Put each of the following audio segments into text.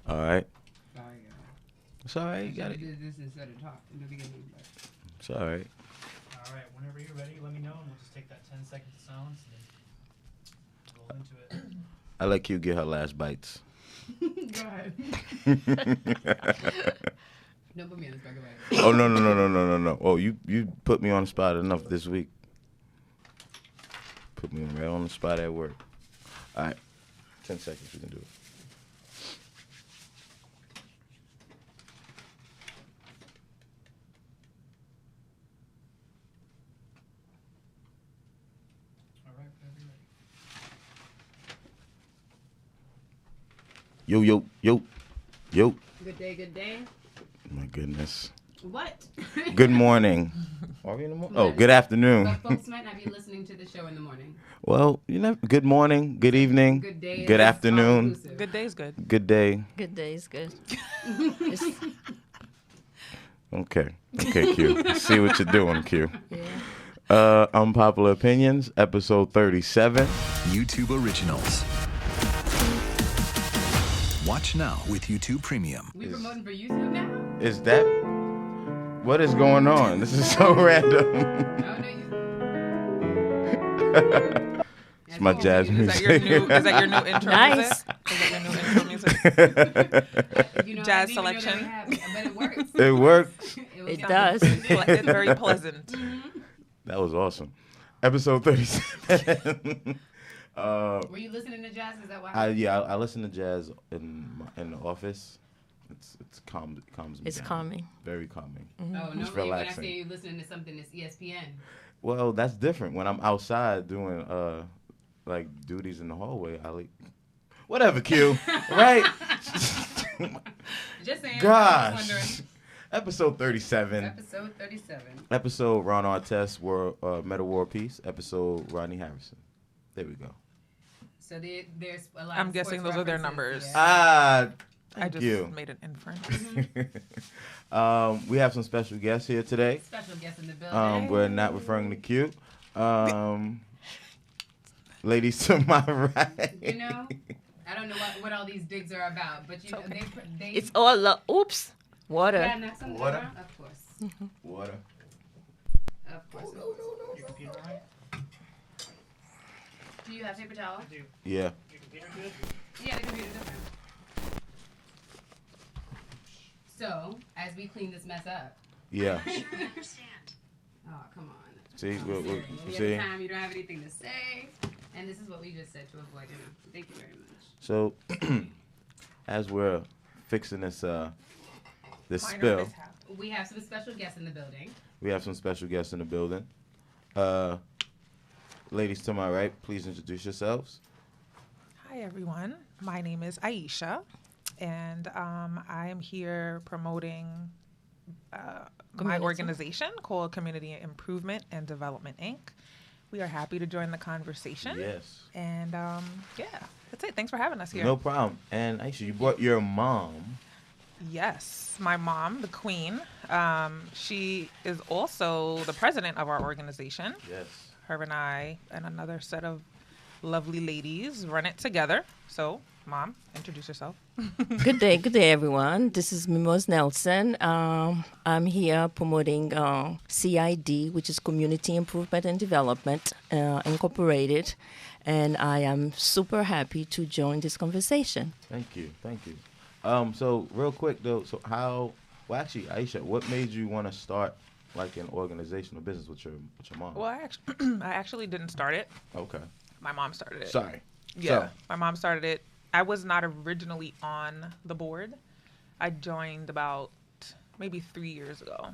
All right. Sorry, guys. It's all right. You I got it. did this instead of talk in the beginning. But It's all right. All right, whenever you're ready, let me know, and we'll just take that 10 seconds of silence and then roll into it. I let you get her last bites. go ahead. Don't put me on the spot. Go ahead. Oh no. Oh, you put me on the spot enough this week. Put me right on the spot at work. All right. 10 seconds. We can do it. All right, whenever you're ready. Yo. Good day, good day. My goodness. What? Good morning. Are we in the morning? Oh, good afternoon. But folks might not be listening to the show in the morning. Well, you know, good morning, good evening, Good day. good is afternoon, all-inclusive. Good day is good. good day. Good day is good. Okay, Q. See what you're doing, Q. Yeah. Unpopular Opinions, episode 37. YouTube Originals. Watch now with YouTube Premium. We promoting for YouTube now? Is that what is going on? This is so random. No, you. It's my jazz Is music. that your new intro Nice. music? Is that your new intro music? You know, Jazz I didn't even know they selection. have it, but it works. It works. was It kind does. of- It's very pleasant. That was awesome. Episode 37. Were you listening to jazz? Is that why? I listen to jazz in the office. It's calms me It's down. calming. Very calming. Oh, It's normally when I relaxing. say you're listening to something that's ESPN. Well, that's different. When I'm outside doing like duties in the hallway, I like whatever, Q. Right? Just saying. Gosh. I was wondering. Episode 37. Episode 37. Episode Ron Artest, Meta War Peace. Episode Rodney Harrison. There we go. So there's a lot I'm of guessing sports those are their references, numbers. yeah. I Thank just you. made an inference. We have some special guests here today. Special guest in the building. We're not referring to Q. Ladies to my right. You know, I don't know what all these digs are about, but you know, they It's all oops. Water. gotta knock something Water. around? Of course. Water. Of course. Your computer all right? Do you have paper towel? Do Yeah. your computer good? Yeah, the computer's okay. So, as we clean this mess up. Yeah. Oh, come on. See, Any see. other time you don't have anything to say, and this is what we just said to avoid him. Thank you very much. So, as we're fixing this this Minor spill, mishap. We have some special guests in the building. we have some special guests in the building. Ladies to my right, please introduce yourselves. Hi, everyone. My name is Aisha, and I am here promoting my Community. organization called Community Improvement and Development, Inc. We are happy to join the conversation. Yes. And yeah, that's it. Thanks for having us here. No problem. And Aisha, you brought your mom. Yes, my mom, the queen. She is also the president of our organization. Yes. Her and I and another set of lovely ladies run it together. So, Mom, introduce yourself. Good day, everyone. This is Mimose Nelson. I'm here promoting CID, which is Community Improvement and Development Incorporated, and I am super happy to join this conversation. Thank you. So real quick though, well actually Aisha, what made you want to start like an organizational business with your mom? Well, I actually didn't start it. Okay. My mom started it. Sorry. Yeah, So- my mom started it. I was not originally on the board. I joined about maybe 3 years ago.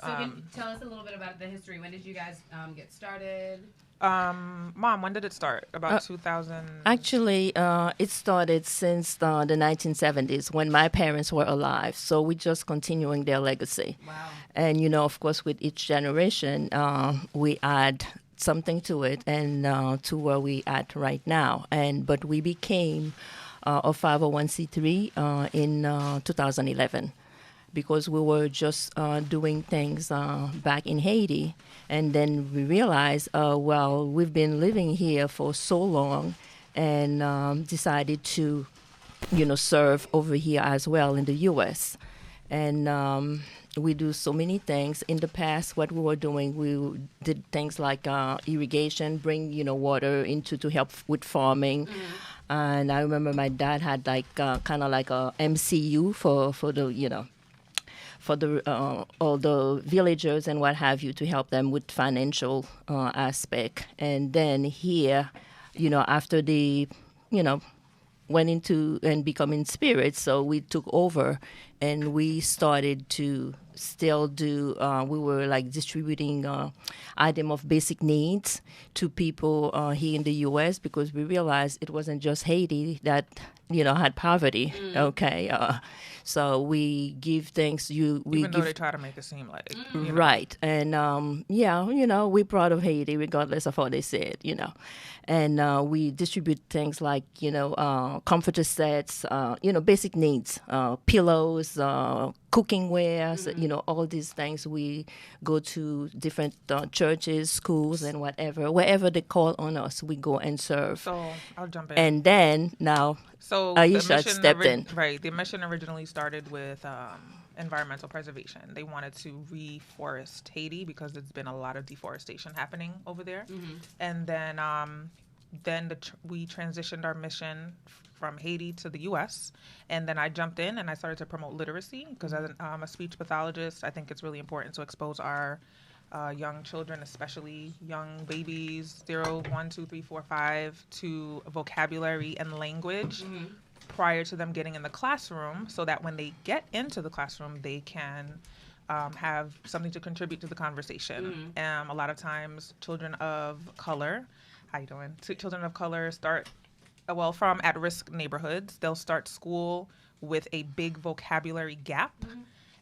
So can you tell us a little bit about the history. When did you guys get started? Mom, when did it start? About 2000. Actually, it started since the 1970s when my parents were alive. So we're just continuing their legacy. Wow. And, you know, of course, with each generation, we add something to it and to where we at right now. But we became a 501c3 in 2011 because we were just doing things back in Haiti. And then we realized, we've been living here for so long and decided to serve over here as well in the U.S. And we do so many things. In the past, what we were doing, we did things like irrigation, bring water to help with farming. And I remember my dad had kind of like a MCU for the for the all the villagers and what have you, to help them with financial aspect. And then here, after they went into and becoming spirits, so we took over and we started to still do, we were like distributing item of basic needs to people here in the U.S. because we realized it wasn't just Haiti that, had poverty, okay? So we give things, Even though they try to make it seem like. Right. And, we're proud of Haiti regardless of how they say it, And we distribute things like, comforter sets, basic needs, pillows, cooking wares, all these things. We go to different churches, schools, and wherever they call on us, we go and serve. So I'll jump in. And then now, so Aisha stepped in. Right. The mission originally started with environmental preservation. They wanted to reforest Haiti because there's been a lot of deforestation happening over there. And then we transitioned our mission from Haiti to the U.S. And then I jumped in and I started to promote literacy because as a speech pathologist, I think it's really important to expose our young children, especially young babies, 0, 1, 2, 3, 4, 5, to vocabulary and language prior to them getting in the classroom, so that when they get into the classroom, they can have something to contribute to the conversation. A lot of times, children of color, how you doing? Children of color start, from at-risk neighborhoods, they'll start school with a big vocabulary gap.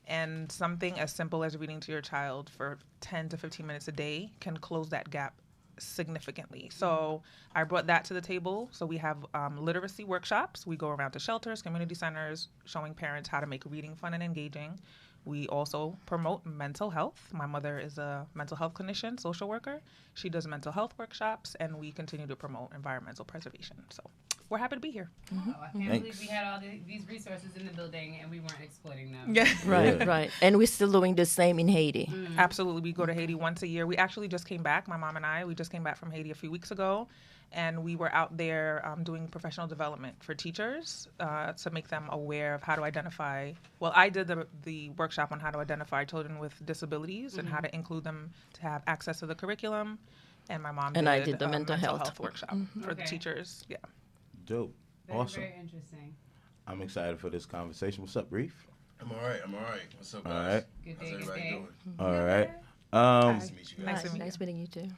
And something as simple as reading to your child for 10 to 15 minutes a day can close that gap significantly. So I brought that to the table. So we have literacy workshops. We go around to shelters, community centers, showing parents how to make reading fun and engaging. We also promote mental health. My mother is a mental health clinician, social worker. She does mental health workshops, and we continue to promote environmental preservation. So we're happy to be here. Oh, I can't believe we had all these resources in the building and we weren't exploiting them. Yeah. Right. And we're still doing the same in Haiti. Absolutely. We go to Haiti once a year. We actually just came back, my mom and I. We just came back from Haiti a few weeks ago. And we were out there doing professional development for teachers to make them aware of how to identify. Well, I did the workshop on how to identify children with disabilities and how to include them to have access to the curriculum. And my mom I did the mental health workshop for the teachers. Yeah. Dope. Awesome. Very interesting. I'm excited for this conversation. What's up, Reef? I'm all right. What's up, guys? All right. Good How's day, everybody doing? All right. Nice to meet you guys. Nice meeting you too.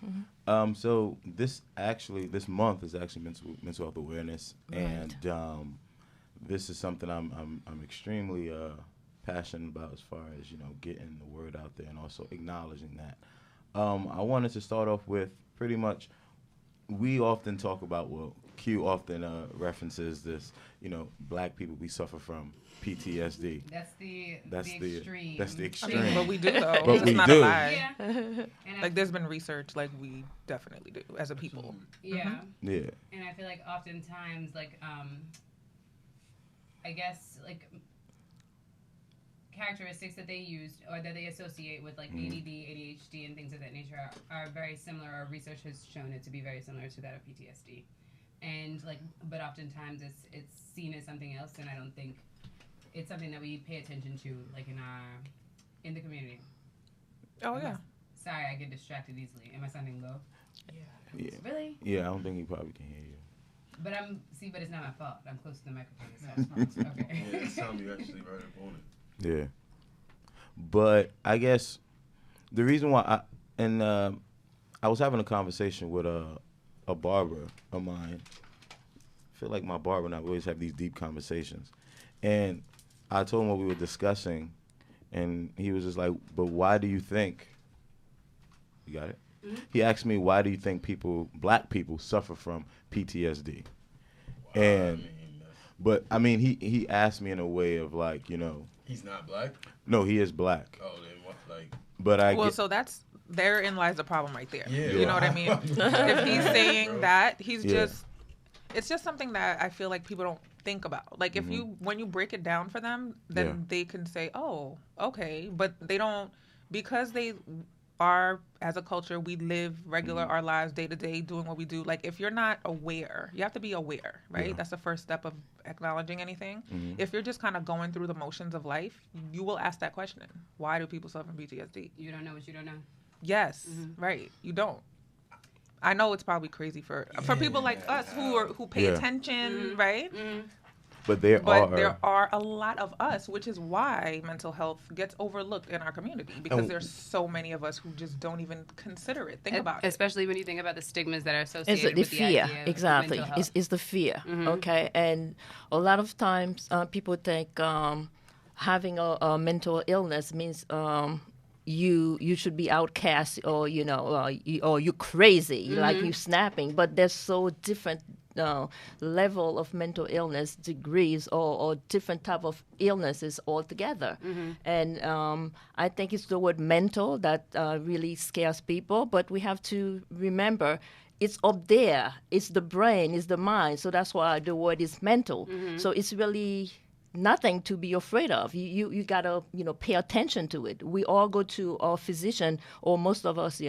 So this month is actually mental health awareness, and this is something I'm extremely passionate about as far as getting the word out there and also acknowledging that. I wanted to start off with pretty much. We often talk about Q often references this. Black people, we suffer from PTSD. That's the extreme. That's the I extreme. mean, but we do though. But It's we not do. a lie. Yeah. Like there's been research, like we definitely do as a people. Yeah. Yeah. And I feel like oftentimes, I guess, characteristics that they use or that they associate with ADD, ADHD, and things of that nature are very similar, or research has shown it to be very similar to that of PTSD. And but oftentimes it's seen as something else, and I don't think it's something that we pay attention to in the community. Oh yeah. Sorry, I get distracted easily. Am I sounding low? Yeah. Really? Yeah, I don't think he probably can hear you. But but it's not my fault. I'm close to the microphone. So okay. Yeah, it sounds you actually right up on it. Yeah. But I guess the reason why I was having a conversation with a barber of mine. I feel like my barber and I always have these deep conversations. And I told him what we were discussing, and he was just like, but why do you think, you got it? Mm-hmm. He asked me, why do you think black people suffer from PTSD? Wow, and, he asked me in a way of He's not black? No, he is black. Oh, then what, But so therein lies the problem right there. Yeah. You know what I mean? If he's saying that, he's just, it's just something that I feel like people don't think about. Like if when you break it down for them, then they can say, oh, okay. But they don't, because they are, as a culture, we live regular our lives day to day doing what we do. Like if you're not aware, you have to be aware, right? Yeah. That's the first step of acknowledging anything. If you're just kind of going through the motions of life, you will ask that question. Why do people suffer from PTSD? You don't know what you don't know. Yes, right. You don't. I know it's probably crazy for people like us who pay attention, right? But there are a lot of us, which is why mental health gets overlooked in our community, because there's so many of us who just don't even consider it. Think about it. Especially when you think about the stigmas that are associated It's the with the fear, idea of exactly. mental health. It's the fear, okay? And a lot of times people think having a mental illness means you should be outcast, or or you're crazy, like you snapping. But there's so different level of mental illness degrees, or different type of illnesses altogether. And I think it's the word mental that really scares people. But we have to remember, it's up there. It's the brain, it's the mind. So that's why the word is mental. So it's really nothing to be afraid of. You gotta pay attention to it. We all go to our physician, or most of us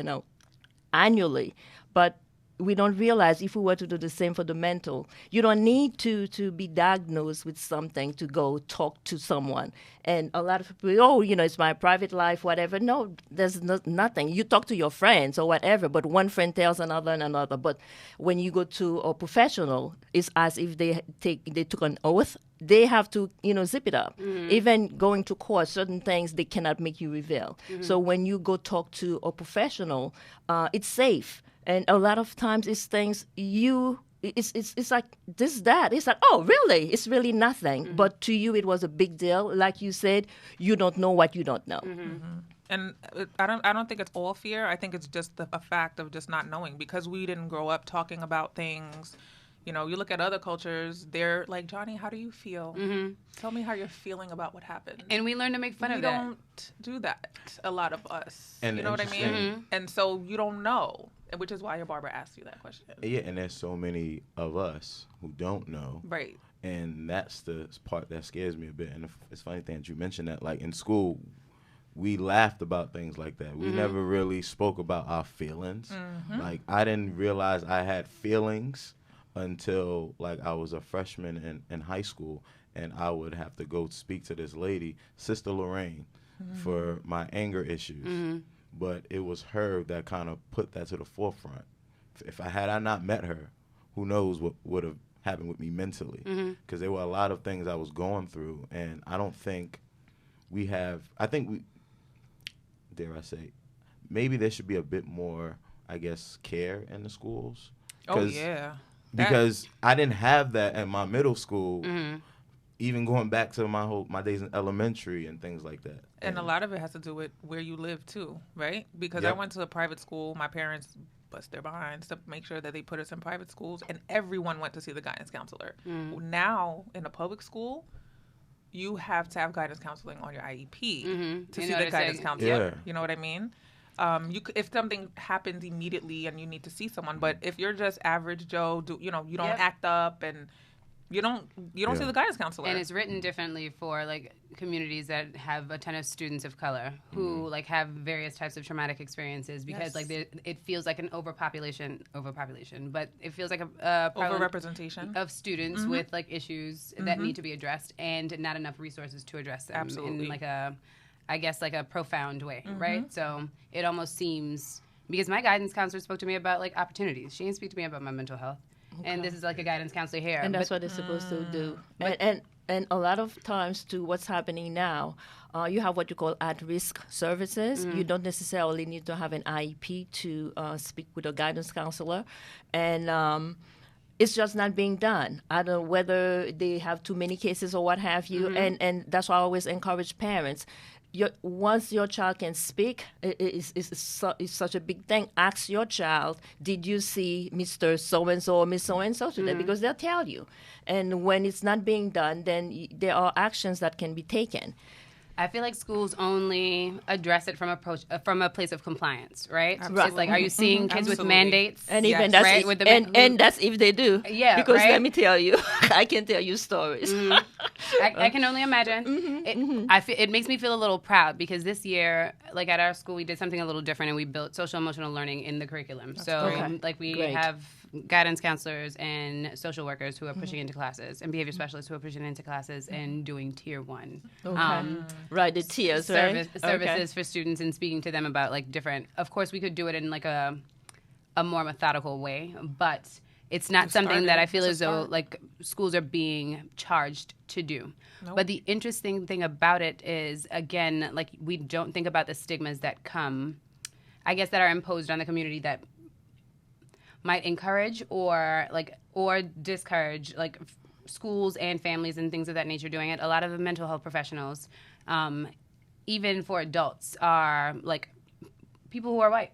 annually, but we don't realize if we were to do the same for the mental, you don't need to be diagnosed with something to go talk to someone. And a lot of people, it's my private life, whatever. No, there's nothing. You talk to your friends or whatever, but one friend tells another and another. But when you go to a professional, it's as if they took an oath. They have to, zip it up. Even going to court, certain things they cannot make you reveal. So when you go talk to a professional, it's safe. And a lot of times it's things it's like this, that. It's like, oh, really? It's really nothing. But to you, it was a big deal. Like you said, you don't know what you don't know. And I don't think it's all fear. I think it's just a fact of just not knowing, because we didn't grow up talking about things. You look at other cultures, they're like, Johnny, how do you feel? Tell me how you're feeling about what happened. And we learn to make fun of that. We don't do that, a lot of us. And you know what I mean? And so you don't know, which is why your barber asked you that question. Yeah, and there's so many of us who don't know. Right. And that's the part that scares me a bit. And it's funny thing that you mentioned that, like in school, we laughed about things like that. We never really spoke about our feelings. Like I didn't realize I had feelings until like I was a freshman in high school, and I would have to go speak to this lady, Sister Lorraine, for my anger issues. But it was her that kind of put that to the forefront. If I not met her, who knows what would have happened with me mentally, because there were a lot of things I was going through, and I don't think I think we, dare I say, maybe there should be a bit more, I guess, care in the schools. Oh, yeah. Because I didn't have that at my middle school, even going back to my days in elementary and things like that. And a lot of it has to do with where you live too, right? Because I went to a private school. My parents bust their behinds to make sure that they put us in private schools, and everyone went to see the guidance counselor. Now, in a public school, you have to have guidance counseling on your IEP to see the guidance counselor. You know what I mean? If something happens immediately and you need to see someone, but if you're just average Joe, you don't act up, and you don't see the guidance counselor. And it's written differently for like communities that have a ton of students of color who like have various types of traumatic experiences, because like it feels like an overpopulation, but it feels like a overrepresentation of students with like issues that need to be addressed, and not enough resources to address them in like a profound way, right? So it almost seems, because my guidance counselor spoke to me about like opportunities. She didn't speak to me about my mental health. Okay. And this is like a guidance counselor here. And that's what they're supposed to do. And a lot of times, too, what's happening now, you have what you call at-risk services. You don't necessarily need to have an IEP to speak with a guidance counselor. And it's just not being done. I don't know whether they have too many cases or what have you. And that's why I always encourage parents. Once your child can speak, it's such a big thing. Ask your child, did you see Mr. So-and-so or Miss So-and-so today? Because they'll tell you. And when it's not being done, then there are actions that can be taken. I feel like schools only address it from a place of compliance, right? Absolutely. It's like, are you seeing kids with Absolutely. mandates? And Yes. even that's Right, if, with the and that's if they do. Yeah, Because right? let me tell you, I can tell you stories. I can only imagine. It makes me feel a little proud because this year, like at our school, we did something a little different and we built social emotional learning in the curriculum. So, great. like, we Great. have guidance counselors and social workers who are pushing into classes and behavior specialists who are pushing into classes and doing tier 1. Right, the tiers, right? Services for students and speaking to them about like different. Of course, we could do it in like a more methodical way, but it's not something that I feel as though like schools are being charged to do. Nope. But the interesting thing about it is, again, like we don't think about the stigmas that come, I guess, that are imposed on the community that might encourage or discourage like schools and families and things of that nature doing it. A lot of the mental health professionals, even for adults, are like people who are white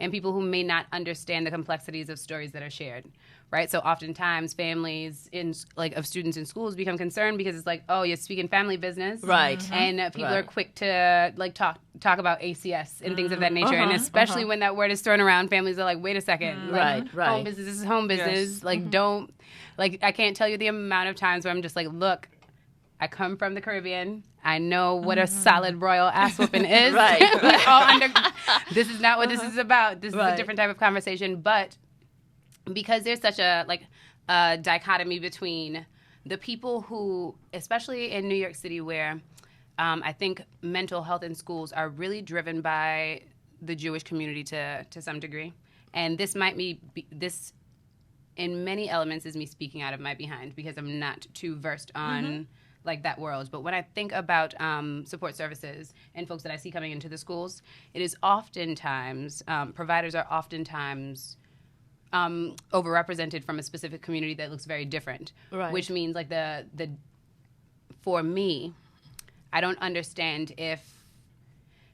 and people who may not understand the complexities of stories that are shared, right? So oftentimes families of students in schools become concerned because it's like, oh, you're speaking family business. Right. And people are quick to like talk about ACS and things of that nature. And especially when that word is thrown around, families are like, wait a second. Like, Right. Home business is home business. Yes. Like, don't, like, I can't tell you the amount of times where I'm just like, look, I come from the Caribbean. I know what a solid royal ass whooping is. Right. This is not what this is about. This is a Right. different type of conversation. But because there's such a dichotomy between the people who, especially in New York City, where I think mental health in schools are really driven by the Jewish community to some degree, and this might be this in many elements is me speaking out of my behind because I'm not too versed on like that world. But when I think about support services and folks that I see coming into the schools, it is oftentimes providers are oftentimes overrepresented from a specific community that looks very different, Right. which means like the for me, I don't understand if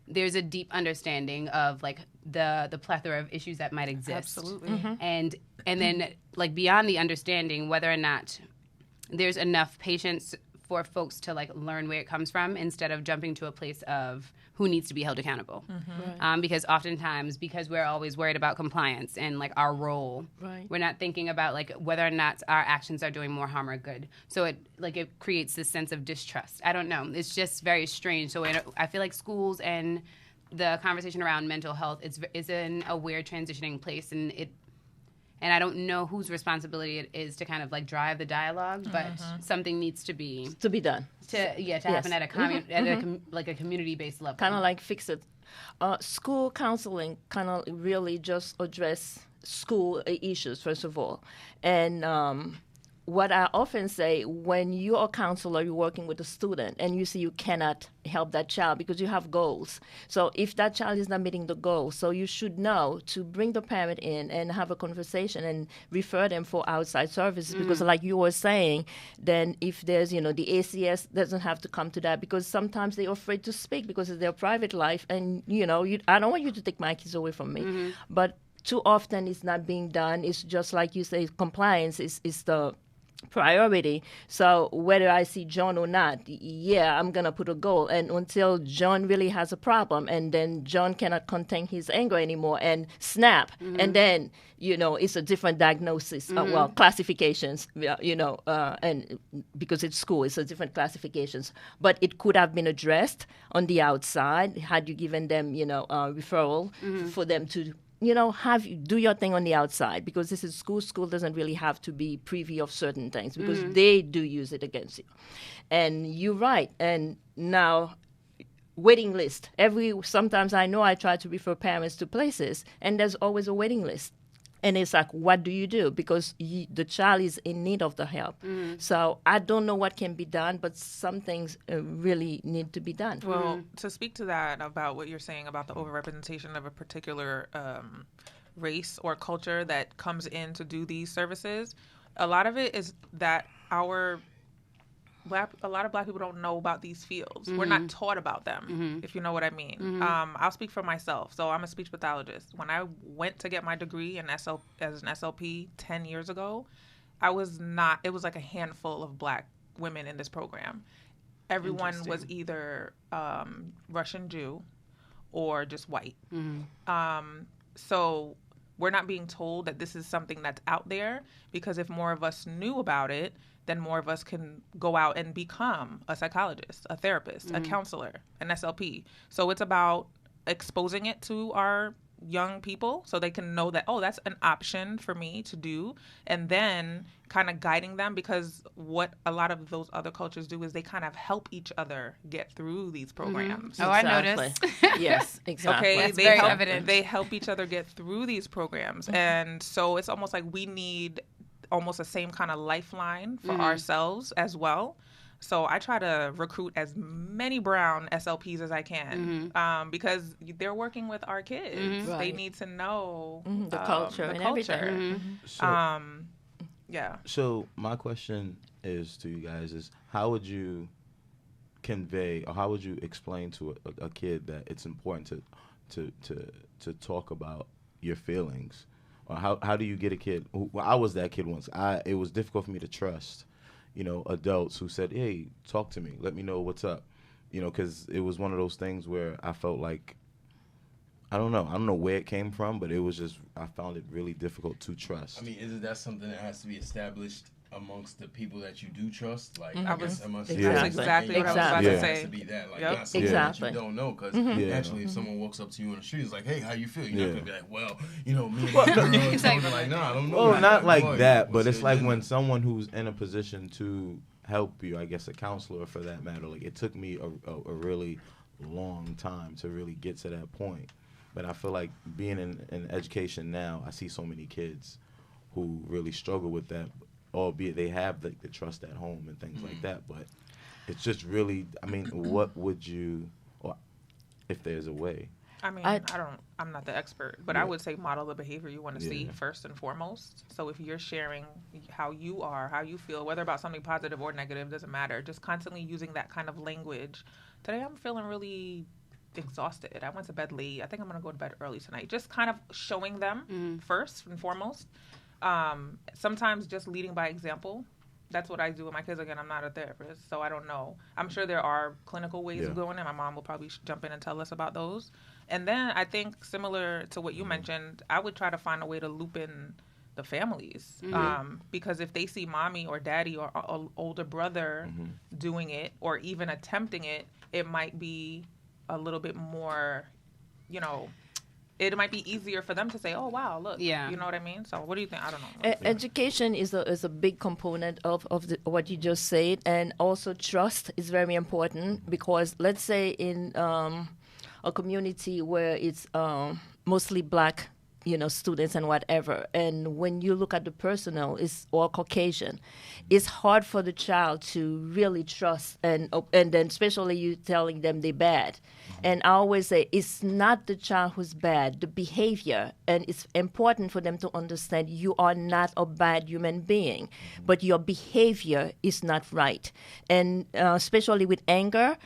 there's a deep understanding of like the plethora of issues that might exist. Absolutely. And then like beyond the understanding, whether or not there's enough patience for folks to like learn where it comes from instead of jumping to a place of who needs to be held accountable. Because oftentimes, because we're always worried about compliance and like our role, Right. we're not thinking about like whether or not our actions are doing more harm or good. So it creates this sense of distrust. I don't know. It's just very strange. So I feel like schools and the conversation around mental health is in a weird transitioning place, and I don't know whose responsibility it is to kind of like drive the dialogue, but something needs to be done. happen at a a community-based level. Kind of like fix it. School counseling kind of really just address school issues, first of all. And what I often say, when you're a counselor, you're working with a student, and you see you cannot help that child because you have goals. So if that child is not meeting the goals, so you should know to bring the parent in and have a conversation and refer them for outside services. Because like you were saying, then if there's, the ACS doesn't have to come to that because sometimes they're afraid to speak because of their private life. And, I don't want you to take my kids away from me. But too often it's not being done. It's just like you say, compliance is the priority. So whether I see John or not, I'm going to put a goal. And until John really has a problem and then John cannot contain his anger anymore and snap, and then, it's a different diagnosis, classifications, and because it's school, it's a different classifications. But it could have been addressed on the outside had you given them, referral for them to do your thing on the outside, because this is school. School doesn't really have to be privy of certain things because they do use it against you. And you're right. And now, waiting list. Sometimes I know I try to refer parents to places, and there's always a waiting list. And it's like, what do you do? Because the child is in need of the help. So I don't know what can be done, but some things really need to be done. Well, to speak to that about what you're saying about the overrepresentation of a particular race or culture that comes in to do these services, a lot of it is that a lot of Black people don't know about these fields. We're not taught about them, if you know what I mean. I'll speak for myself. So I'm a speech pathologist. When I went to get my degree as an SLP 10 years ago, it was like a handful of Black women in this program. everyone was Interesting. either Russian Jew or just white. Mm-hmm. So we're not being told that this is something that's out there, because if more of us knew about it, then more of us can go out and become a psychologist, a therapist, a counselor, an SLP. So it's about exposing it to our young people so they can know that, oh, that's an option for me to do, and then kind of guiding them, because what a lot of those other cultures do is they kind of help each other get through these programs. Oh, I Exactly. noticed. Yes, exactly. Okay, That's very help, evident. they help each other get through these programs. And so it's almost like we need almost the same kind of lifeline for ourselves as well. So I try to recruit as many brown SLPs as I can, because they're working with our kids. They Right. need to know The culture and everything. So, Yeah. so my question is to you guys is, how would you convey, or how would you explain to a kid that it's important to talk about your feelings? Or how do you get a kid? Well, I was that kid once. It was difficult for me to trust, adults who said, "Hey, talk to me. Let me know what's up." Because it was one of those things where I felt like, I don't know where it came from, but it was just, I found it really difficult to trust. I mean, isn't that something that has to be established amongst the people that you do trust? Like, I I was- guess amongst Exactly. That's exactly what I was about Yeah. to It has say. to be that, like, Yep. not something Exactly. that you don't know. Because Yeah. naturally, if someone walks up to you on the street, it's like, "Hey, how you feel?" You're Yeah. not gonna be like, "Well, me and my girl," Exactly. like, "Nah, I don't know." Well, that. not like "Boy, that, what's but it's your like agenda?" when someone who's in a position to help you, I guess a counselor for that matter, like it took me a really long time to really get to that point. But I feel like being in education now, I see so many kids who really struggle with that, albeit they have the trust at home and things like that. But it's just really, I mean, what would you, or if there's a way? I mean, I'm not the expert, but Yeah. I would say model the behavior you want to see Yeah. first and foremost. So if you're sharing how you are, how you feel, whether about something positive or negative, doesn't matter. Just constantly using that kind of language. Today I'm feeling really exhausted. I went to bed late. I think I'm going to go to bed early tonight. Just kind of showing them first and foremost. Sometimes just leading by example. That's what I do with my kids. Again, I'm not a therapist, so I don't know. I'm sure there are clinical ways of going, and my mom will probably jump in and tell us about those. And then I think, similar to what you mentioned, I would try to find a way to loop in the families. Because if they see mommy or daddy or older brother doing it, or even attempting it, it might be a little bit more, it might be easier for them to say, "Oh wow, look," Yeah. you know what I mean. So what do you think? I don't know. Education is a big component of what you just said, and also trust is very important, because let's say in a community where it's mostly black, students and whatever, and when you look at the personnel, it's all Caucasian, it's hard for the child to really trust, and then especially you telling them they're bad. And I always say it's not the child who's bad, the behavior, and it's important for them to understand you are not a bad human being, but your behavior is not right. And especially with anger,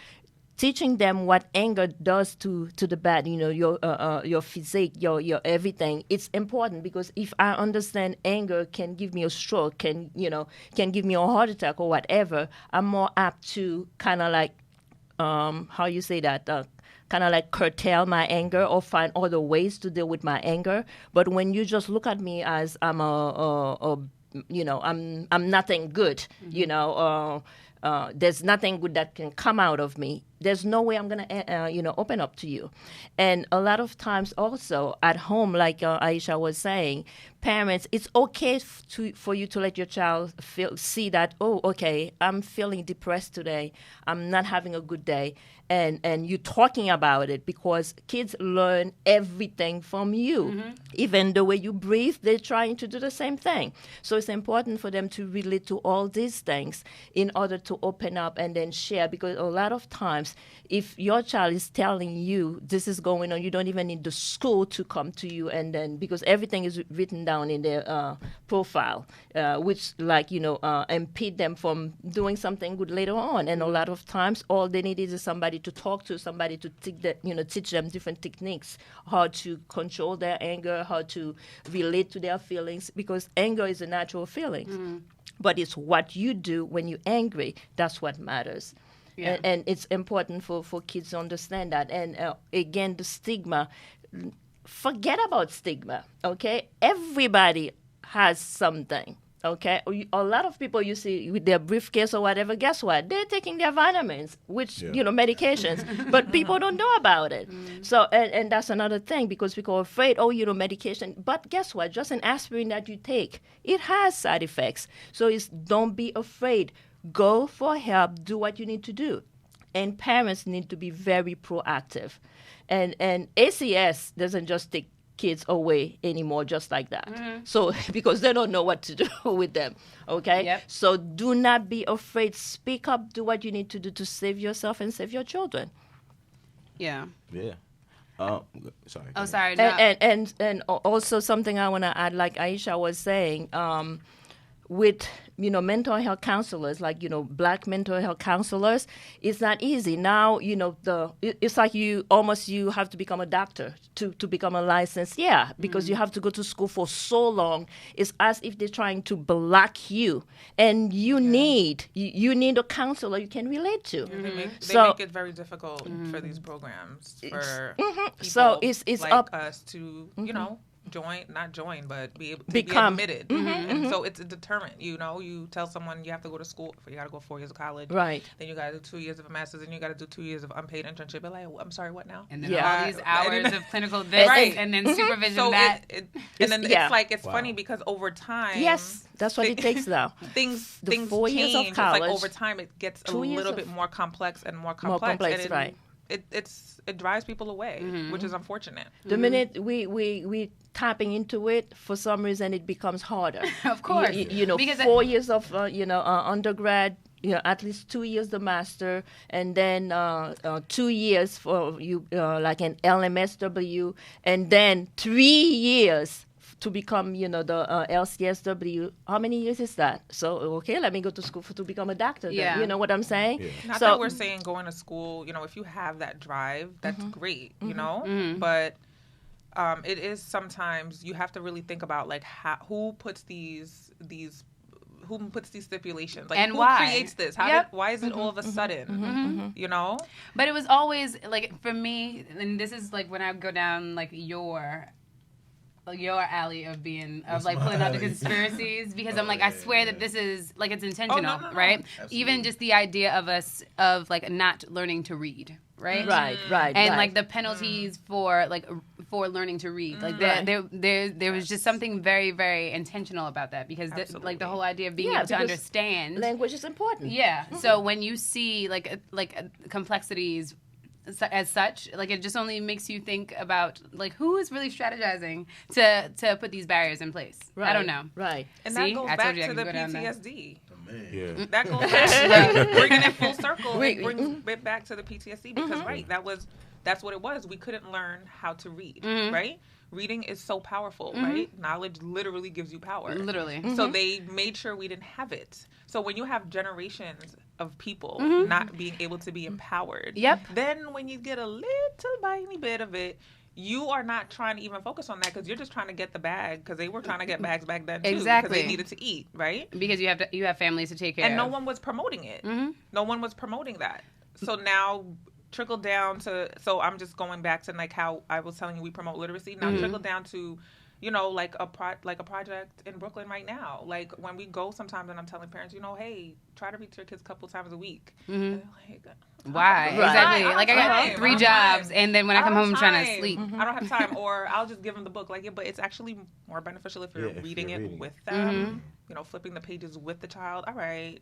teaching them what anger does to the bad, your physique, your everything. It's important, because if I understand anger can give me a stroke, can give me a heart attack or whatever, I'm more apt to kind of like, how you say that, kind of like curtail my anger or find other ways to deal with my anger. But when you just look at me as I'm I'm nothing good, there's nothing good that can come out of me, there's no way I'm going to, open up to you. And a lot of times also at home, like Aisha was saying, parents, it's okay for you to let your child see that, oh, okay, I'm feeling depressed today, I'm not having a good day, and you talking about it, because kids learn everything from you. Even the way you breathe, they're trying to do the same thing. So it's important for them to relate to all these things in order to open up and then share, because a lot of times, if your child is telling you this is going on, you don't even need the school to come to you, and then because everything is written down in their profile, which impede them from doing something good later on. And a lot of times, all they need is somebody to talk to, somebody to teach them different techniques, how to control their anger, how to relate to their feelings, because anger is a natural feeling. But it's what you do when you're angry, that's what matters. Yeah. And it's important for kids to understand that. And again, the stigma, forget about stigma, okay? Everybody has something. Okay, a lot of people you see with their briefcase or whatever, guess what? They're taking their vitamins, which, medications, but people don't know about it. So, and that's another thing, because people are afraid, medication. But guess what? Just an aspirin that you take, it has side effects. So don't be afraid. Go for help. Do what you need to do. And parents need to be very proactive. And ACS doesn't just take kids away anymore just like that. So because they don't know what to do with them, okay? Yep. So do not be afraid. Speak up. Do what you need to do to save yourself and save your children. Yeah. Yeah. Sorry. Oh, sorry. No. And also something I want to add, like Aisha was saying, with mental health counselors, like Black mental health counselors, it's not easy now. It's like you have to become a doctor to become a licensed, because you have to go to school for so long. It's as if they're trying to block you, and you need a counselor you can relate to. They make it very difficult for these programs for people so it's like up us to not join, but be able to Become. be admitted. And so it's a deterrent. You tell someone you have to go to school, you got to go 4 years of college. Right. Then you got to do 2 years of a master's, and you got to do 2 years of unpaid internship. They're like, I'm sorry, what now? And then all these hours of clinical this, and then supervision so that. It's funny because over time. Yes, that's what it takes now. Things 4 years change. of college, it's like over time it gets a little bit more complex and more complex. And right. It drives people away, which is unfortunate. The minute we tapping into it, for some reason it becomes harder. Of course. Because 4 years of undergrad, at least 2 years the master, and then 2 years for you like an LMSW, and then 3 years to become, the LCSW. How many years is that? So, okay, let me go to school to become a doctor. Yeah. Then. You know what I'm saying? Yeah. Not that we're saying going to school, if you have that drive, that's great, But it is sometimes you have to really think about, like, who puts these stipulations? Like, and who why? creates this? Why is it all of a sudden? But it was always, like, for me, and this is, like, when I go down, like, your alley of pulling out the conspiracies, because I'm like, I swear that this is, like, it's intentional, right? Absolutely. Even just the idea of us, of, like, not learning to read, right? Right. And, like, the penalties for learning to read. Like, there was just something very, very intentional about that, because, like, the whole idea of being able to understand. Language is important. Yeah. So when you see, like complexities as such, like, it just only makes you think about, like, who is really strategizing to put these barriers in place. Right. I don't know. Right. And See? that goes I back told you I to the could go down there. PTSD. Yeah. That goes back to bringing it full circle. It brings it back to the PTSD because, that's what it was. We couldn't learn how to read, right? Reading is so powerful, right? Knowledge literally gives you power. Literally. So they made sure we didn't have it. So when you have generations of people not being able to be empowered, then when you get a little tiny bit of it, you are not trying to even focus on that, because you're just trying to get the bag, because they were trying to get bags back then too, Exactly. because they needed to eat, right? Because you have families to take care of. And no one was promoting it. No one was promoting that. So now trickle down to, so I'm just going back to, like, how I was telling you we promote literacy. Now trickle down to, like a project in Brooklyn right now. Like, when we go sometimes and I'm telling parents, hey, try to reach your kids a couple times a week. And they're like, why? Right. Exactly. Like, I got 3 jobs, and then when I come home, I'm trying to sleep. I don't have time. Or I'll just give them the book. Like, but it's actually more beneficial if you're reading it with them. Flipping the pages with the child. All right.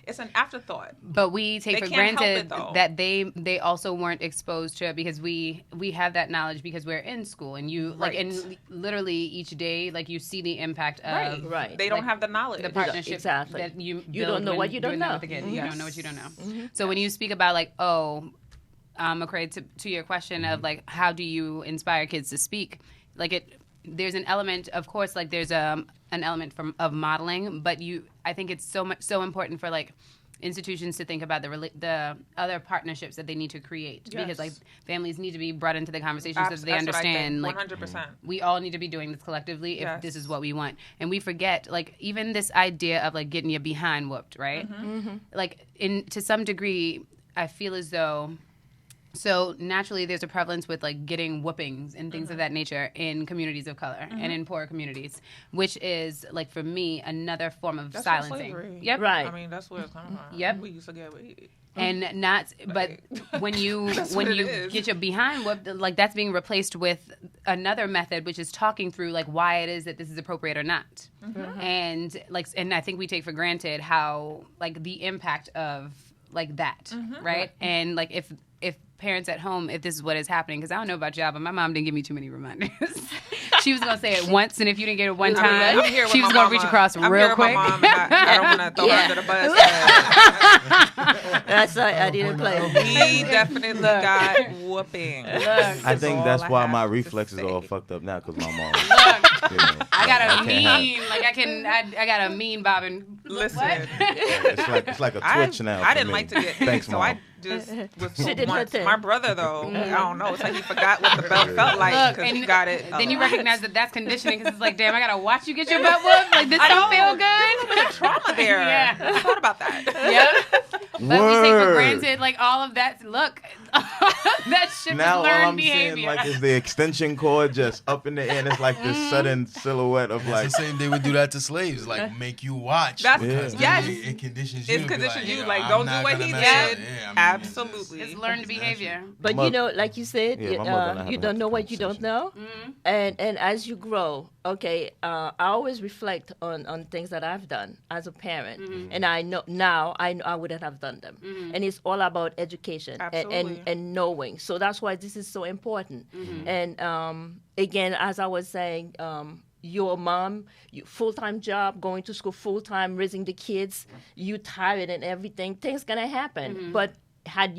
It's an afterthought. But we take for granted that they also weren't exposed to it, because we have that knowledge because we're in school, and you and literally each day, like, you see the impact of They don't have the knowledge. the partnership that you don't know what you don't know. with the kid. You don't know what you don't know. So when you speak about, like, McCray, to your question of, like, how do you inspire kids to speak, like, there's an element, of course, like, there's an element of modeling, but I think it's so important for, like, institutions to think about the other partnerships that they need to create, because, like, families need to be brought into the conversation so that they understand, like, 100%. we all need to be doing this collectively if this is what we want. And we forget, like, even this idea of, like, getting your behind whooped, right? Like, to some degree, I feel as though, so naturally there's a prevalence with like getting whoopings and things of that nature in communities of color and in poor communities, which is like for me another form of That's silencing. slavery. Yep. Right. I mean, that's where it's coming from. Yep. We used to get weed. And not, but when you get your behind whooped, like that's being replaced with another method, which is talking through like why it is that this is appropriate or not. And like, and I think we take for granted how like the impact of like that, right? And like if parents at home, if this is what is happening, because I don't know about y'all, but my mom didn't give me too many reminders. She was gonna say it once, and if you didn't get it one time, she was gonna reach across real quick. My mom, I don't want to throw her under the bus. That's why I didn't play. We definitely got whooping. I think all that's I why have my to reflexes are all say. fucked up now because my mom. I got a can't have- mean, like I got a mean bobbing. Listen, What? It's like a twitch now. I for didn't me. like to get Thanks, hit, so Mom. I just was She did her once. thing. My brother though, I don't know. It's like he forgot what the belt felt like Look, because and he got it. Then you lot. recognize that that's conditioning because it's like, damn, I gotta watch you get your butt whooped. Like this don't feel good. trauma there. Yeah. I thought about that. Yep. But we take for Word. granted like all of that. Look, that shit Now was all learned I'm behavior. seeing like is the extension cord just up in the air, and it's like this sudden silhouette of It's like. the same. They would do that to slaves, like make you watch. That's because yes. It conditions you. It to be conditions you yo, like I'm don't do not what gonna he mess did. up. Yeah, I mean, Absolutely. It's learned behavior. But My- you know, like you said, Yeah, my mother and I you haven't don't had know the what you don't know, and as you grow, okay, I always reflect on things that I've done as a parent, and I know now I wouldn't have done them, and it's all about education Absolutely. and knowing. So that's why this is so important. And again, as I was saying. Your mom, full-time job, going to school full-time, raising the kids, you tired and everything, things gonna happen. But had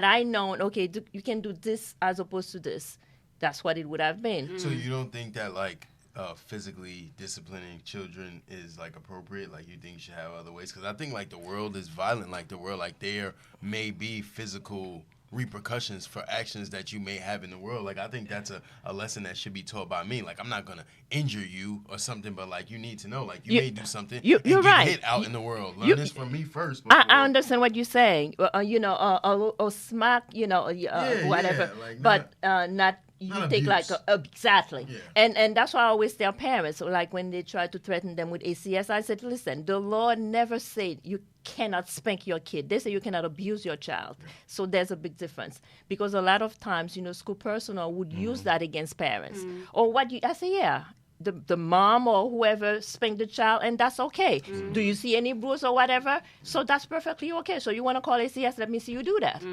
I known, okay, you can do this as opposed to this, that's what it would have been. So you don't think that like physically disciplining children is like appropriate? Like you think you should have other ways? Because I think like the world is violent. Like the world, like there may be physical repercussions for actions that you may have in the world. Like I think that's a lesson that should be taught by me. Like I'm not gonna injure you or something, but like you need to know, like you may do something you're and get right. hit out in the world. Learn you- this from me first. I before- understand what you're saying, or smack, whatever, like but not you not take like abuse. exactly, Yeah. and that's why I always tell parents, so like when they try to threaten them with ACS, I said, listen, the Lord never said you cannot spank your kid. They say you cannot abuse your child. So there's a big difference because a lot of times, school personnel would use that against parents. Or I say, yeah. The mom or whoever spanked the child, and that's okay. Do you see any bruise or whatever? So that's perfectly okay. So you want to call ACS? Let me see you do that.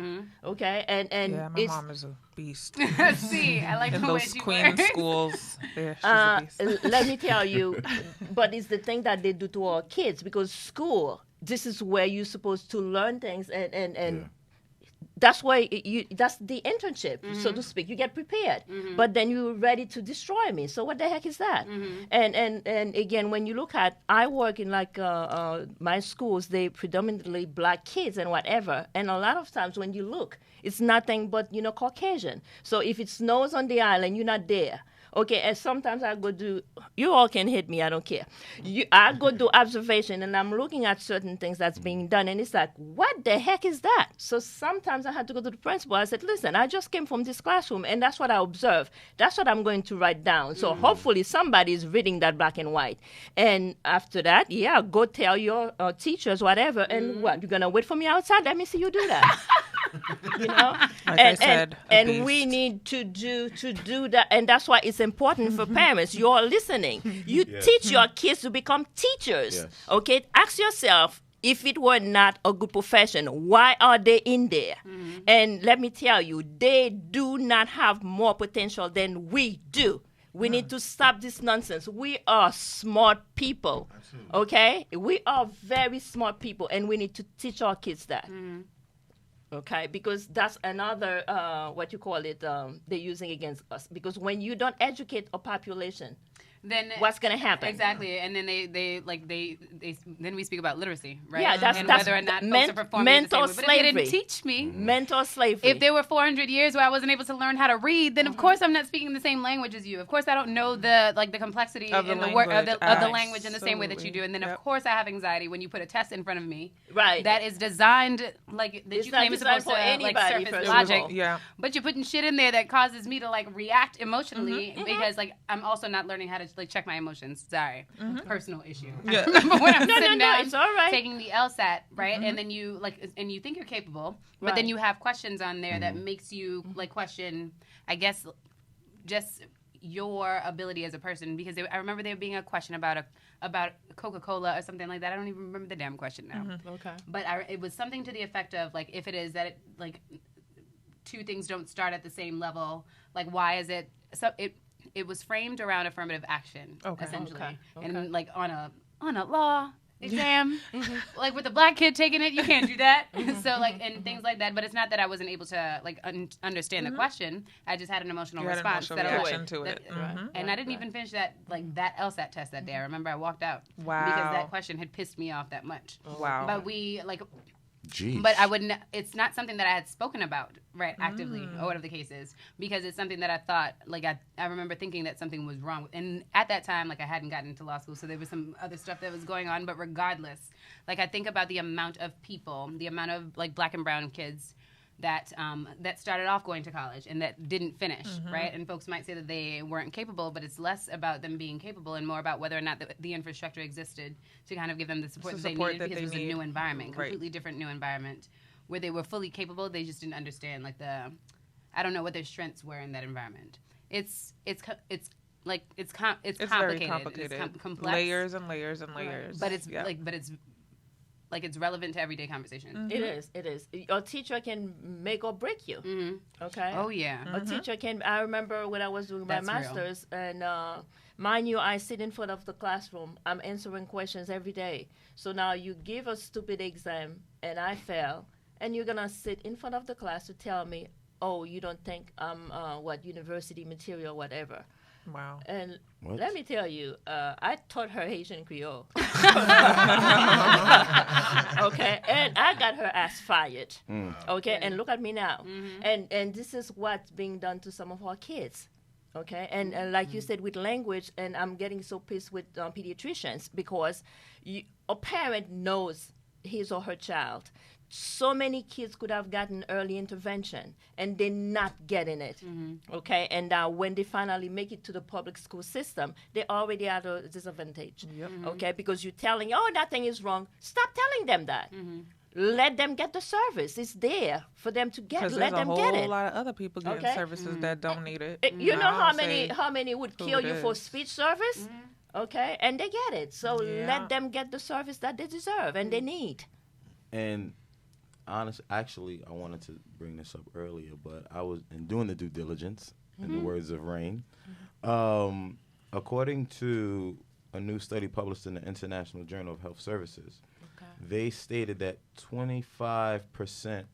Okay, and Yeah, my it's mom is a beast. See, I like In the way those she queen works. schools, yeah, she's a beast. let me tell you, but it's the thing that they do to our kids because school. This is where you're supposed to learn things, and that's why that's the internship, so to speak. You get prepared, but then you're ready to destroy me. So what the heck is that? And again, when you look at, I work in like my schools, they predominantly black kids and whatever. And a lot of times when you look, it's nothing but Caucasian. So if it snows on the island, you're not there. Okay, and sometimes I go do, you all can hit me, I don't care. I go do observation and I'm looking at certain things that's being done and it's like, what the heck is that? So sometimes I had to go to the principal. I said, listen, I just came from this classroom and that's what I observed. That's what I'm going to write down. So hopefully somebody is reading that black and white. And after that, yeah, go tell your teachers, whatever. And what, you're going to wait for me outside? Let me see you do that. Like I said, a and we beast. need to do that, and that's why it's important for parents. You're listening. You teach your kids to become teachers. Yes. Okay, ask yourself. If it were not a good profession, why are they in there? And let me tell you, they do not have more potential than we do. We need to stop this nonsense. We are smart people. Absolutely. Okay? We are very smart people, and we need to teach our kids that. Okay, because that's another, they're using against us. Because when you don't educate a population, then what's going to happen? Exactly, and then they then we speak about literacy, right? Yeah, that's whether or not folks are performing mental the same way. But if they didn't teach me, mental slavery. If there were 400 years where I wasn't able to learn how to read, then of course I'm not speaking the same language as you. Of course I don't know the complexity of the in language, of the language in the same way that you do. And then of course I have anxiety when you put a test in front of me, right? That is designed that you claim is supposed to surface logic, but you're putting shit in there that causes me to react emotionally because I'm also not learning how to check my emotions. Sorry, personal issue. Yeah. I remember when I'm sitting down, it's all right. taking the LSAT, right, and then you and you think you're capable, but then you have questions on there that makes you question, I guess, just your ability as a person. Because I remember there being a question about Coca-Cola or something like that. I don't even remember the damn question now. Okay, but it was something to the effect of if it is that two things don't start at the same level, why is it so it was framed around affirmative action, essentially. Okay. And on a law exam, with a black kid taking it, you can't do that. So and things like that. But it's not that I wasn't able to understand the question. I just had an emotional response reaction to it. And I didn't even finish that that LSAT test that day. I remember I walked out. Wow. Because that question had pissed me off that much. Wow. But we Jeez. But I wouldn't. It's not something that I had spoken about, right, actively, or whatever the case is, because it's something that I thought, I remember thinking that something was wrong. And at that time, I hadn't gotten into law school, so there was some other stuff that was going on. But regardless, I think about the amount of people, the amount of black and brown kids that started off going to college and that didn't finish, right? And folks might say that they weren't capable, but it's less about them being capable and more about whether or not the infrastructure existed to kind of give them the support that they needed, because it was a new environment, completely different new environment, where they were fully capable. They just didn't understand I don't know what their strengths were in that environment. It's complicated. Very complicated. It's complex. Layers and layers and layers. But it's it's relevant to everyday conversation. It is. Your teacher can make or break you. Okay. Oh yeah. A teacher can. I remember when I was doing my master's, and mind you, I sit in front of the classroom. I'm answering questions every day. So now you give a stupid exam and I fail, and you're gonna sit in front of the class to tell me, oh, you don't think I'm university material, whatever. Wow. And let me tell you, I taught her Haitian Creole. Okay, and I got her ass fired. Okay, and look at me now. And this is what's being done to some of our kids. Okay, and like you said, with language, and I'm getting so pissed with pediatricians, because a parent knows his or her child. So many kids could have gotten early intervention, and they're not getting it, okay? And when they finally make it to the public school system, they're already at a disadvantage, okay? Because you're telling, oh, nothing is wrong. Stop telling them that. Let them get the service. It's there for them to get. Let them get it. There's a whole lot of other people getting services that don't need it. You know how many would kill you for speech service? Okay? And they get it. So let them get the service that they deserve and they need. And actually, I wanted to bring this up earlier, but I was doing the due diligence, in the words of RAINE. According to a new study published in the International Journal of Health Services, they stated that 25%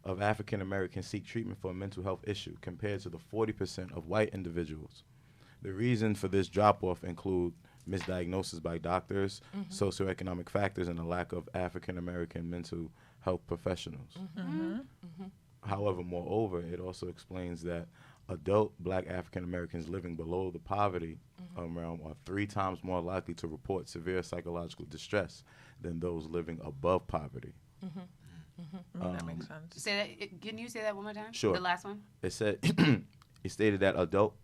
of African Americans seek treatment for a mental health issue, compared to the 40% of white individuals. The reason for this drop-off include misdiagnosis by doctors, socioeconomic factors, and a lack of African American mental health professionals. However, moreover, it also explains that adult black African Americans living below the poverty realm are 3 times more likely to report severe psychological distress than those living above poverty. That makes sense. Can you say that one more time? Sure. The last one? It said it stated that adult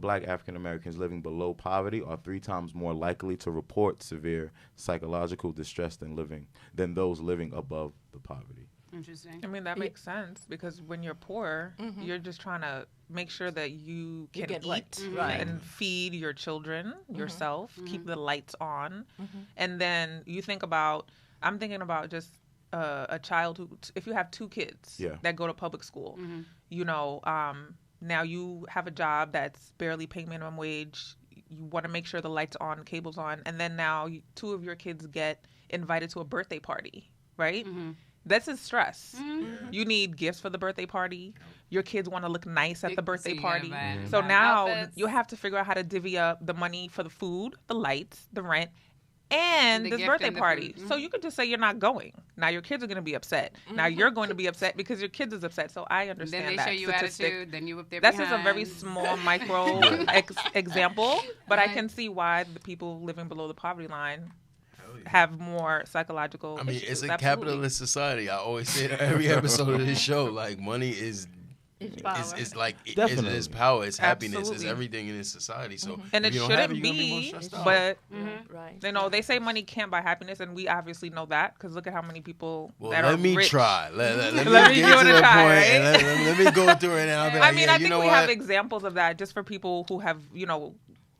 black African Americans living below poverty are 3 times more likely to report severe psychological distress than those living above the poverty. Interesting. I mean, that makes sense, because when you're poor, you're just trying to make sure that you can eat and feed your children, yourself, keep the lights on. And then I'm thinking about just a child who, if you have 2 kids that go to public school, now you have a job that's barely paying minimum wage. You want to make sure the lights on, cable's on, and then now 2 of your kids get invited to a birthday party, right? That's a stress. You need gifts for the birthday party. your kids want to look nice at the birthday So you gotta party. buy- So buy now outfits. you have to figure out how to divvy up the money for the food, the lights, the rent, and The this gift birthday and the party. food. So you could just say you're not going. Now your kids are going to be upset. Now you're going to be upset because your kids is upset. So I understand Then they that show you statistic. attitude. Then you whip their That's just a very behinds. small micro example, but I can see why the people living below the poverty line have more psychological I mean, issues. it's a Absolutely. capitalist society. I always say that every episode of this show. Like, money is It's power. it's like Definitely. it's power, it's happiness, it's Absolutely. everything in this society. So And if it you don't have shouldn't it, you're gonna be more be, stressed out. but Right. you know, they say money can't buy happiness, and we obviously know that because look at how many people Well, that are let me rich. try. Let me Let me get give to it a the try, point right? and let me go through it, and I'll be like, I mean, yeah, I you think know we what? have examples of that just for people who have, you know,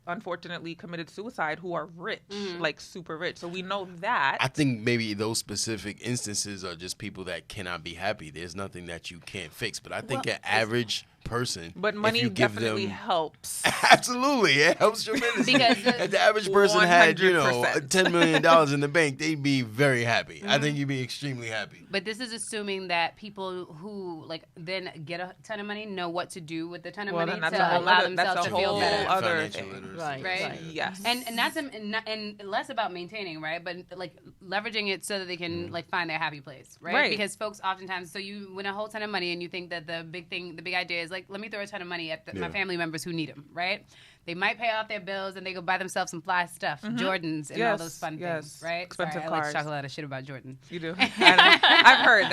unfortunately committed suicide who are rich, like super rich. So we know that. I think maybe those specific instances are just people that cannot be happy. There's nothing that you can't fix. But I think an average person, But if money you give definitely them, helps. absolutely, it helps tremendously. Because if the average person had, you know, 100%. $10 million in the bank, they'd be very happy. I think you'd be extremely happy. But this is assuming that people who like then get a ton of money know what to do with the ton of Well, money then to that's a whole allow other- themselves that's to a feel whole better. other Financial thing. literacy. Right. Right. Right. Yes. And that's and less about maintaining, right? But like leveraging it so that they can like find their happy place, right? Right. Because folks oftentimes, so you win a whole ton of money and you think that the big idea is like, let me throw a ton of money at my family members who need them, right? They might pay off their bills and they go buy themselves some fly stuff, Jordans and all those fun things, right? Expensive Sorry, I cars. like to talk a lot of shit about Jordan. You do. I've heard.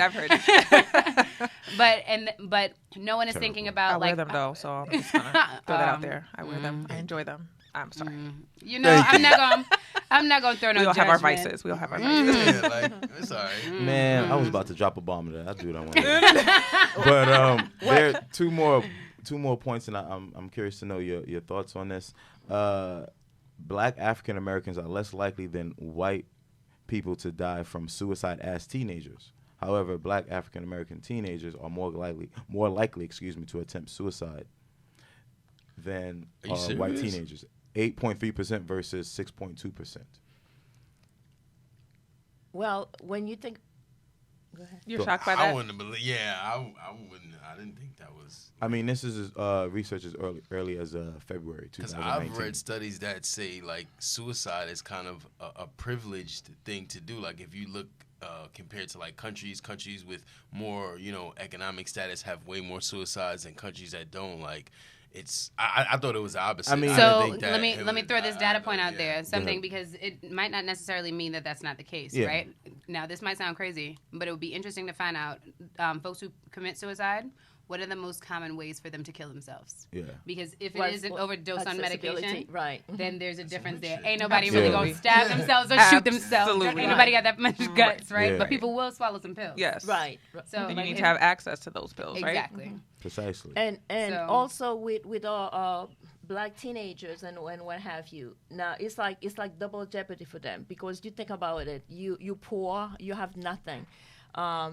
But no one is thinking about I wear like them though, so I'm just gonna throw that out there. I wear them. I enjoy them. I'm sorry. you know, I'm not gonna throw no We all have our judgment. vices. We all have our vices. Yeah, like, it's all right. Man, I was about to drop a bomb there. I'll do it on one. But there are two more points, and I'm curious to know your thoughts on this. Black African Americans are less likely than white people to die from suicide as teenagers. However, Black African American teenagers are more likely, to attempt suicide than Are you white serious? teenagers. 8.3% versus 6.2%. Well, when you think, go ahead. You're shocked by I that? wouldn't believe. Yeah, I wouldn't. I didn't think that was. I mean, this is research as early as February Because 2019. I've read studies that say like suicide is kind of a privileged thing to do. Like if you look compared to like countries with more, you know, economic status have way more suicides than countries that don't. Like it's. I thought it was the opposite. I mean- didn't So think that let it me was- throw this data point out yeah. there, something because it might not necessarily mean that that's not the case, Yeah. right? Now this might sound crazy, but it would be interesting to find out folks who commit suicide. What are the most common ways for them to kill themselves? Yeah. Because if it Well, is an well, overdose on medication, accessibility, right. then there's a difference there. shit. Ain't nobody really Absolutely. gonna stab themselves or shoot themselves. Absolutely. Ain't nobody got that much guts, right? Yeah. But people will swallow some pills. Yes. Right. So Then you like, need if- to have access to those pills, right? exactly. Precisely. And So- also with our black teenagers and what have you. Now it's like double jeopardy for them because you think about it. You poor, you have nothing.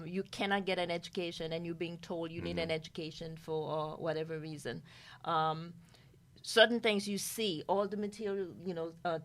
You cannot get an education, and you're being told you need an education for whatever reason. Certain things you see, all the material,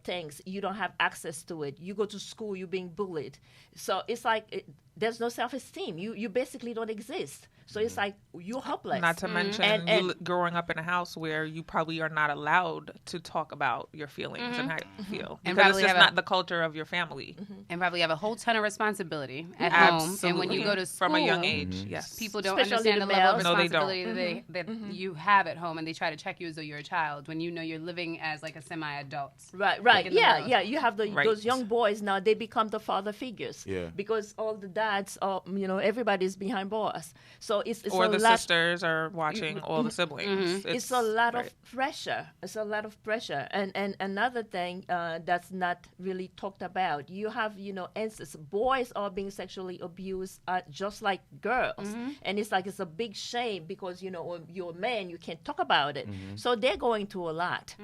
things, you don't have access to it. You go to school, you're being bullied. So it's like there's no self-esteem. You basically don't exist. So it's like you're helpless. Not to mention And- you growing up in a house where you probably are not allowed to talk about your feelings and how you feel. And Because probably it's just have a- not the culture of your family. And probably have a whole ton of responsibility at home. And when you go to school, From a young age, yes. people don't Especially understand the the level of males. No, they don't. responsibility that you have at home, and they try to check you as though you're a child when you know you're living as like a semi-adult. Right. in the Yeah, world. yeah. You have Right. those young boys now. They become the father figures. Yeah. Because all the dads, everybody's behind bars. So it's Or a the lot. sisters are watching all the siblings. It's a lot right. of pressure. It's a lot of pressure. And another thing that's not really talked about, you have, instances, boys are being sexually abused just like girls. And it's like it's a big shame because, when you're a man, you can't talk about it. So they're going through a lot.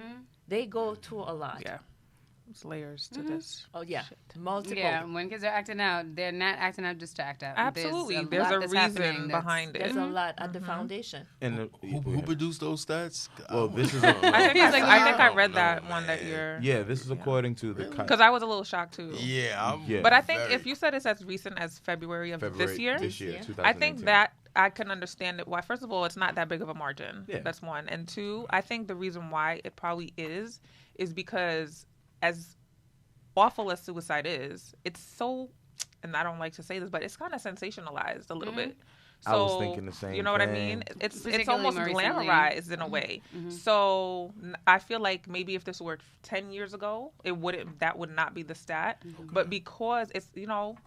They go through a lot. Yeah. There's layers to this. Oh, yeah. Multiple. Yeah, when kids are acting out, they're not acting out just to act out. Absolutely. There's There's lot a that's happening reason that's- behind it. There's a lot at the foundation. And Who produced those stats? Well, this is I think He's like, I think I "Oh, read no, that man." one that you're. yeah, this is according to the Because I was a little shocked too. Yeah, Yeah. But I think very- if you said it's as recent as February of this year, this year, Yeah. 2019. I think that I can understand it. Why? First of all, it's not that big of a margin. Yeah. That's one. And two, I think the reason why it probably is because as awful as suicide is, it's so, and I don't like to say this, but it's kind of sensationalized a little bit. So, I was thinking the same you know what I thing. mean? It's Particularly almost more recently. glamorized in a way. So I feel like maybe if this were 10 years ago, that would not be the stat. But because it's,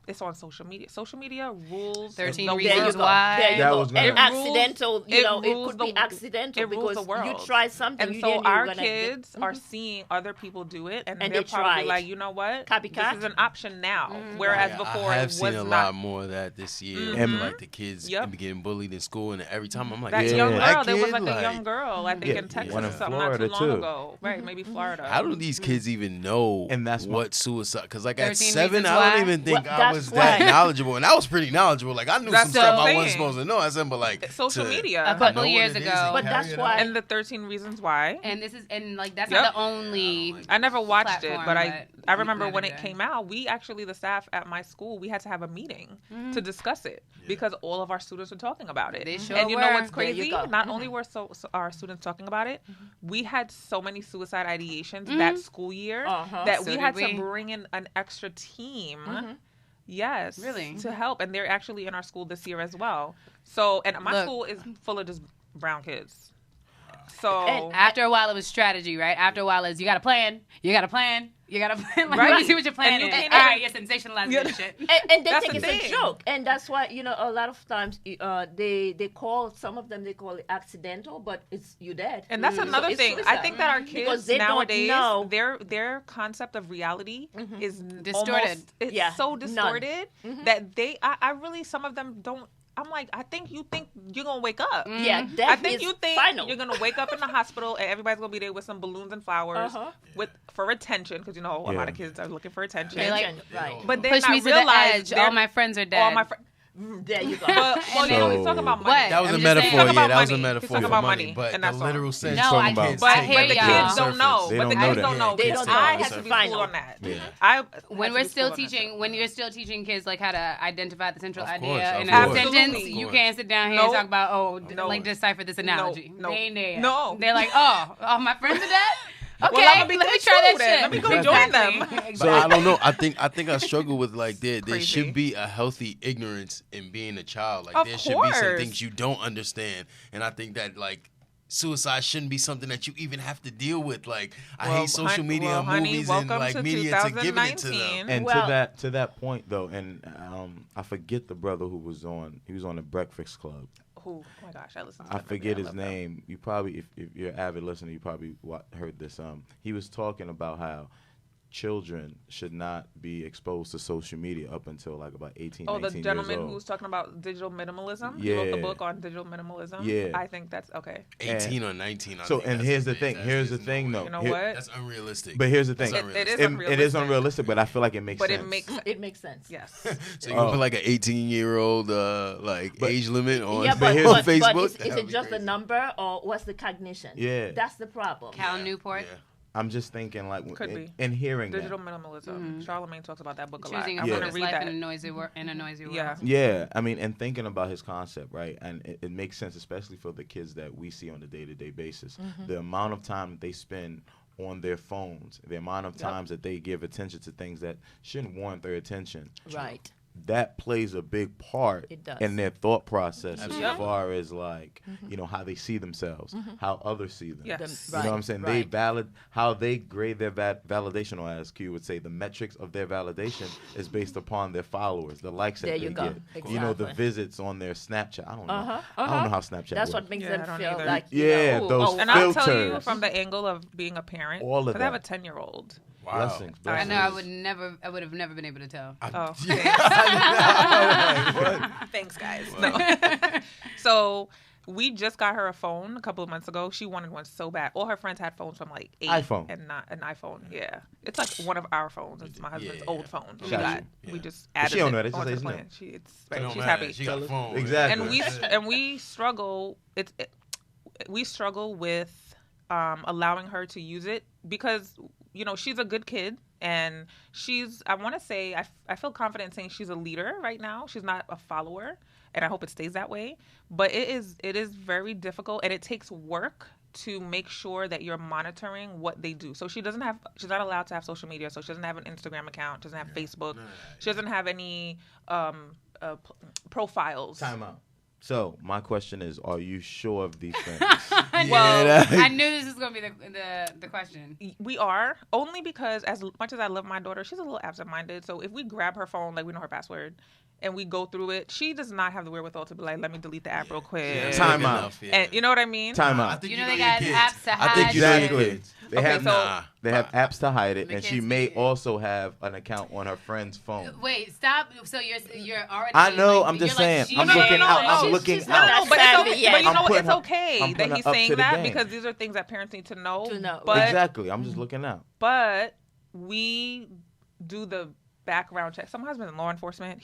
it's on social media. Social media rules 13 the reasons world. why. There you That go. was gonna- And accidental, it it rules could be the- accidental it rules because the world. you try something. And you so didn't know our you're gonna kids are seeing other people do it, and And they're they probably try it. like, you know what? Copycat? This is an option now. Whereas Yeah, before I it have was seen a not. lot more of that this year. Mhm. Like the kids Yep. be getting bullied in school, and every time I'm like, That "Is it young black girl, there was kid?" like a young girl, I think Yeah, in Texas one or in something not too Florida, long too. ago. Right, maybe Florida. How do these kids even know And that's what suicide? Because like at 13 7, Reasons I don't Why? even think Well, I that's was that why. knowledgeable, and I was pretty knowledgeable. Like I knew That's some what stuff I'm I wasn't saying. supposed to know. I said, but like Social media. A couple know what years it is ago. and But carry that's it why- out. And the 13 Reasons Why. And this is that's Yep. not the only. I never watched it, platform, but I remember neither when did it I. came out, we actually, the staff at my school, we had to have a meeting Mm-hmm. to discuss it because all of our students were talking about it. They sure and you know were. what's There you crazy? go. Not only were so our students talking about it, we had so many suicide ideations Mm-hmm. that school year Uh-huh. that So we did had we. to bring in an extra team. Yes. Really? To help. And they're actually in our school this year as well. So, and my Look. school is full of just brown kids. So, And After a while, it was strategy, right? After a while, it's you got a plan. You got a plan. You got a plan. Like, Right. Let me see what your plan And you is. can't All even- right, you're sensationalizing Yeah. this shit. and they That's think the it's thing. a joke, and that's why a lot of times they call some of them, they call it accidental, but it's you dead. and that's So another it's thing. I suicide. think that our Because kids they don't nowadays, know. their concept of reality is Distorted. Almost, it's Yeah, so none. distorted that I really, some of them don't. I'm like, I think you think you're gonna wake up. Yeah, I death think is you think final. you're gonna wake up in the hospital and everybody's gonna be there with some balloons and flowers for attention, because a lot Yeah. of kids are looking for attention. They're like, right. but they push not me to the realize edge. they're- All my friends are dead. all my friends. There you go. Well, you know, he's talking about money. What? That was I'm a just saying. metaphor. Talk Yeah, about that was a money. metaphor He's talking for about money. money, But and the that's all. literal sense. No, some I- kids but take hey, that y'all. to the Kids don't know, surface. They but the don't know kids that. don't know. They because don't know. I It's had to be final. schooled on that. Yeah. When we're still teaching, when you're still teaching kids like how to identify the central Of idea course, in of a course. sentence, Absolutely. you Of can't sit down here and No. talk about No. like decipher this analogy. No. They ain't there. yet. No. They're like, oh, my friends are dead. Okay, Well, I'ma be let me dead try too that then. shit. Let me go Exactly. join them. Exactly. But I don't know. I think I struggle with like there Crazy. should be a healthy ignorance in being a child. Like Of there should be some course. things you don't understand, and I think that like suicide shouldn't be something that you even have to deal with. Like I Well, hate social media and honey, movies and welcome like to media to giving it to 2019. them. And Well- to that point though, and I forget the brother who was on. He was on the Breakfast Club. Oh my gosh, I listened to I that forget movie. his love that. name. You probably, if you're an avid listener, you probably heard this. He was talking about how children should not be exposed to social media up until like about 18, Oh, 19 the years gentleman old. who's talking about digital minimalism. He wrote the Yeah. book on digital minimalism. Yeah. I think that's okay. 18 or 19. I So, think and that's here's the the thing. big- Here's the that's thing, no though. way. You know Here- what? That's unrealistic. But here's the thing. That's It is It is unrealistic. unrealistic, but I feel like it makes But sense. it makes It makes sense. yes. So you can put like an 18-year-old like But- age limit on, Yeah, But but, here's on the- but Facebook. is That it would be just a crazy. number or what's the cognition? Yeah. That's the problem. Cal Yeah. Newport. Yeah. I'm just thinking like Could be. in hearing Digital that. minimalism. Charlemagne talks about that book a lot. Choosing I a Yeah. want to purpose read life that. in a noisy world. Yeah. Yeah, I mean, and thinking about his concept, right? And it makes sense, especially for the kids that we see on a day-to-day basis. The amount of time they spend on their phones, the amount of times that they give attention to things that shouldn't warrant their attention, Right. that plays a big part It does. in their thought process as Absolutely. far as like, how they see themselves, how others see them. Yes. You know what I'm saying? They Right. how they grade their validation, or as Q would say, the metrics of their validation is based upon their followers, the likes There that you they go. get. You know, the Exactly. visits on their Snapchat. I don't know. Uh-huh, I don't uh-huh. know how Snapchat That's works. what makes Yeah, I them don't feel either. like Yeah, ooh, those And I'll tell you filters. from the angle of being a parent, All of because I have a that. 10-year-old. Wow. Blessings. I blessings. know. I would have never been able to tell. Oh, thanks, guys. No. So we just got her a phone a couple of months ago. She wanted one so bad. All her friends had phones from like 8. iPhone. And not an iPhone. Yeah. It's like one of our phones. It's my husband's Yeah. old phone. We Got got. you. We Yeah. just But added she don't it know that. Just onto say the his plan. name. It don't She's matter. happy. She got a phone. Exactly. And we struggle. We struggle with allowing her to use it because she's a good kid and I want to say I feel confident saying she's a leader right now. She's not a follower, and I hope it stays that way. But it is very difficult, and it takes work to make sure that you're monitoring what they do. So she's not allowed to have social media. So she doesn't have an Instagram account. Doesn't have Facebook. She doesn't have any profiles. Time out. So my question is, are you sure of these things? Well, I knew this was going to be the question. We are, only because as much as I love my daughter, she's a little absent-minded. So if we grab her phone, like we know her password, and we go through it, she does not have the wherewithal to be like, let me delete the app real quick. Yeah, Time out. And you know what I mean? Time out. I think You know they got apps to hide. I think you know your Exactly. kids. They Okay, have so- they have apps to hide it, The and she kids may see it. also have an account on her friend's phone. Wait, stop. So you're already. I know. like, I'm just you're like, saying. she I'm may- looking out. no, I'm she's- looking she's out. not But, savvy it's, yet. but you know I'm what? It's putting her- okay I'm that putting he's her up saying to the that game. because these are things that parents need to know. To know. But, Exactly. I'm just looking out. But we do the background check. So my husband's in law enforcement.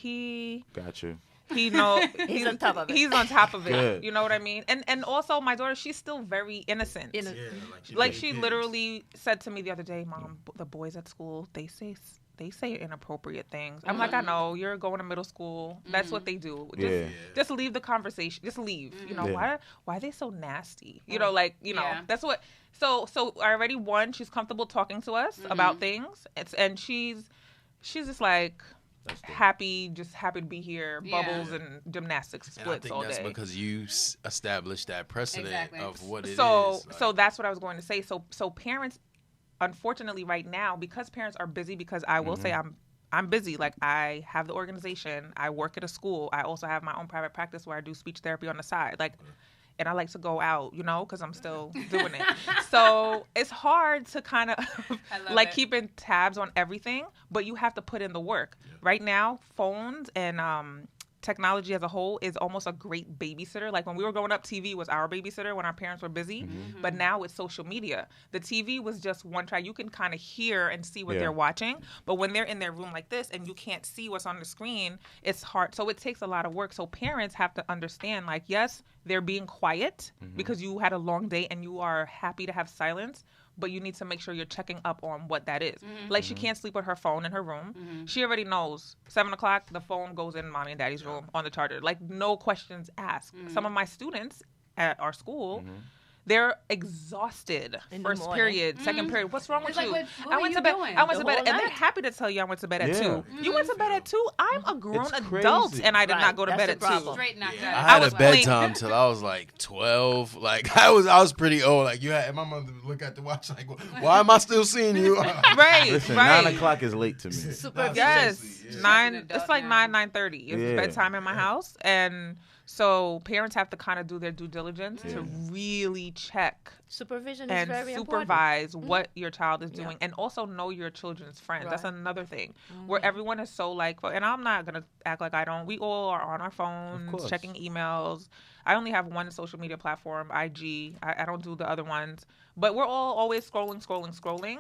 Got you. He know He's on top of it. He's on top of it. Good. You know what I mean? And also my daughter, she's still very innocent. You know, Like she literally said to me the other day, Mom, the boys at school, they say inappropriate things. I'm like, I know, you're going to middle school. That's what they do. Just leave the conversation. Just leave. You know, why are they so nasty? You know, like, you know, that's what. So I already won. She's comfortable talking to us about things. And she's just like happy to be here. Bubbles and gymnastics splits all day. I think that's because you established that precedent of what it is. So that's what I was going to say. So parents, unfortunately, right now, because parents are busy, because I will say I'm busy. Like I have the organization, I work at a school, I also have my own private practice where I do speech therapy on the side. Like, and I like to go out, you know, because I'm still doing it. So it's hard to kind of like keeping tabs on everything, but you have to put in the work. Yeah. Right now, phones and technology as a whole is almost a great babysitter. Like when we were growing up, TV was our babysitter when our parents were busy, but now it's social media. The TV was just one track. You can kind of hear and see what they're watching, but when they're in their room like this and you can't see what's on the screen, it's hard. So it takes a lot of work. So parents have to understand, like, yes, they're being quiet because you had a long day and you are happy to have silence, but you need to make sure you're checking up on what that is. Like she can't sleep with her phone in her room. She already knows 7 o'clock, the phone goes in mommy and daddy's room on the charger. Like no questions asked. Some of my students at our school, they're exhausted. First period, second period. What's wrong with like, you? what I went to bed. I went to bed, and they're happy to tell you I went to bed at 2. You went to bed at 2. I'm a grown adult, and I did not go to bed at 2. Straight knocked I out. had was a bedtime till I was like 12. Like I was pretty old. Like and my mother would look at the watch like, why am I still seeing you? Right, Listen, right. 9 o'clock is late to me. Yes, Yeah. 9. It's like 9:30. It's Yeah. bedtime in my house, and so parents have to kind of do their due diligence to really check supervision is and very supervise what your child is doing, and also know your children's friends. That's another thing where everyone is so like, and I'm not gonna act like I don't. We all are on our phones, checking emails. I only have one social media platform, IG. I don't do the other ones, but we're all always scrolling.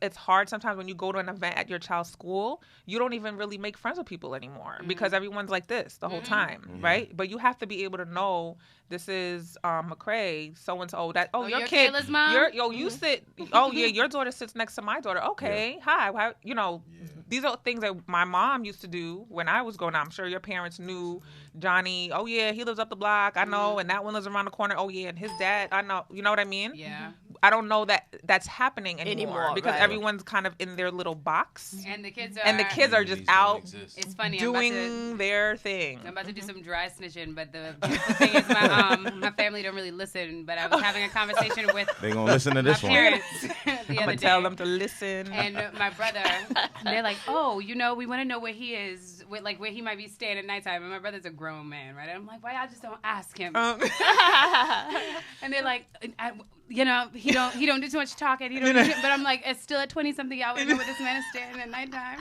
It's hard sometimes when you go to an event at your child's school, you don't even really make friends with people anymore because everyone's like this the whole time, right? But you have to be able to know this is McCray, so and so. That your kid, Kayla's mom? you sit. Oh yeah, your daughter sits next to my daughter. Okay, hi. How, these are things that my mom used to do when I was growing up. I'm sure your parents knew Johnny. Oh yeah, he lives up the block. I know, and that one lives around the corner. Oh yeah, and his dad. I know. You know what I mean? Yeah. I don't know that that's happening anymore because right. everyone's kind of in their little box, And the kids are just out It's funny. doing their thing. I'm about to do some dry snitching, but the beautiful thing is my family don't really listen. But I was having a conversation with They gonna listen to this my one. parents the I'm other gonna day. tell them to listen. And my brother, they're like, oh, we want to know where he is, where he might be staying at nighttime. And my brother's a grown man, right? And I'm like, why y'all just don't ask him? And they're like, he don't do too much talking. But I'm like, it's still at 20-something. Y'all want to know where this man is staying at nighttime?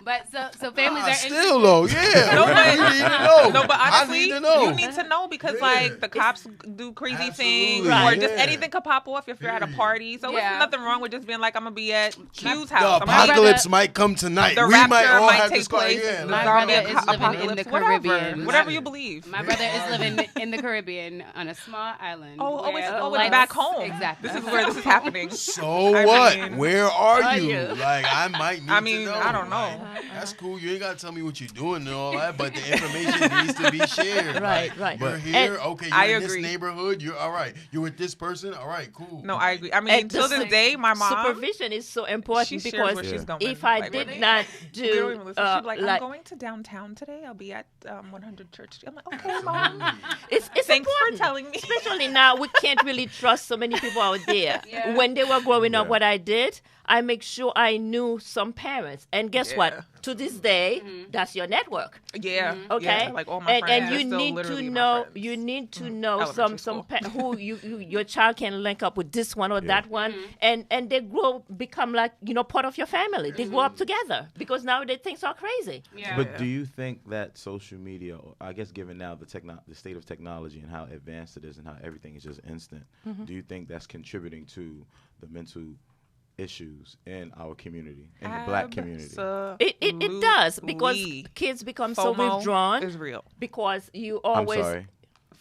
But so families are still though, yeah. No, but, you need to know. no, but honestly, I need to know. you need to know because like the cops do crazy things, Absolutely, or just yeah. anything could pop off if you're at a party. So Yeah. there's nothing wrong with just being like, I'm gonna be at Q's The house. apocalypse might come tonight. The We rapture might all might have take this car. place. Yeah, The My zombie brother is living in the apocalypse, whatever, Caribbean. whatever you believe. My brother is living in the Caribbean on a small island. Oh, where the it's lights- back home. Exactly. This is where this is happening. So I what? mean, Where are are you? you? Like I might need to know. I don't know. That's cool. You ain't gotta tell me what you're doing and all that, but the information needs to be shared. Right, right. You're here, And okay. I You're in agree. this neighborhood. You're all right. You're with this person. All right, cool. No, I agree. I mean, And till the this day, my mom, supervision is so important she shares because where she's going. if I Like, did really? not We don't do even listen. She'd be like, I'm going to downtown today. I'll be at 100 Church Street. I'm like, okay, mom. it's Thanks important. for telling me. Especially now, we can't really trust so many people out there. Yeah. When they were growing up, Yeah. what I did, I make sure I knew some parents. And guess Yeah. what? To this day, that's your network. Yeah. Okay, Yeah, like all my and friends. you are still need to literally my know friends. you need to know Elementary some school. who your child can link up with this one or that one, and they become like part of your family. They grow up together because nowadays things are crazy. Yeah. But do you think that social media, or I guess given now the state of technology and how advanced it is and how everything is just instant, do you think that's contributing to the mental issues in our community, in the black community? It does because Absolutely. kids become so FOMO withdrawn is real. because you I'm always sorry.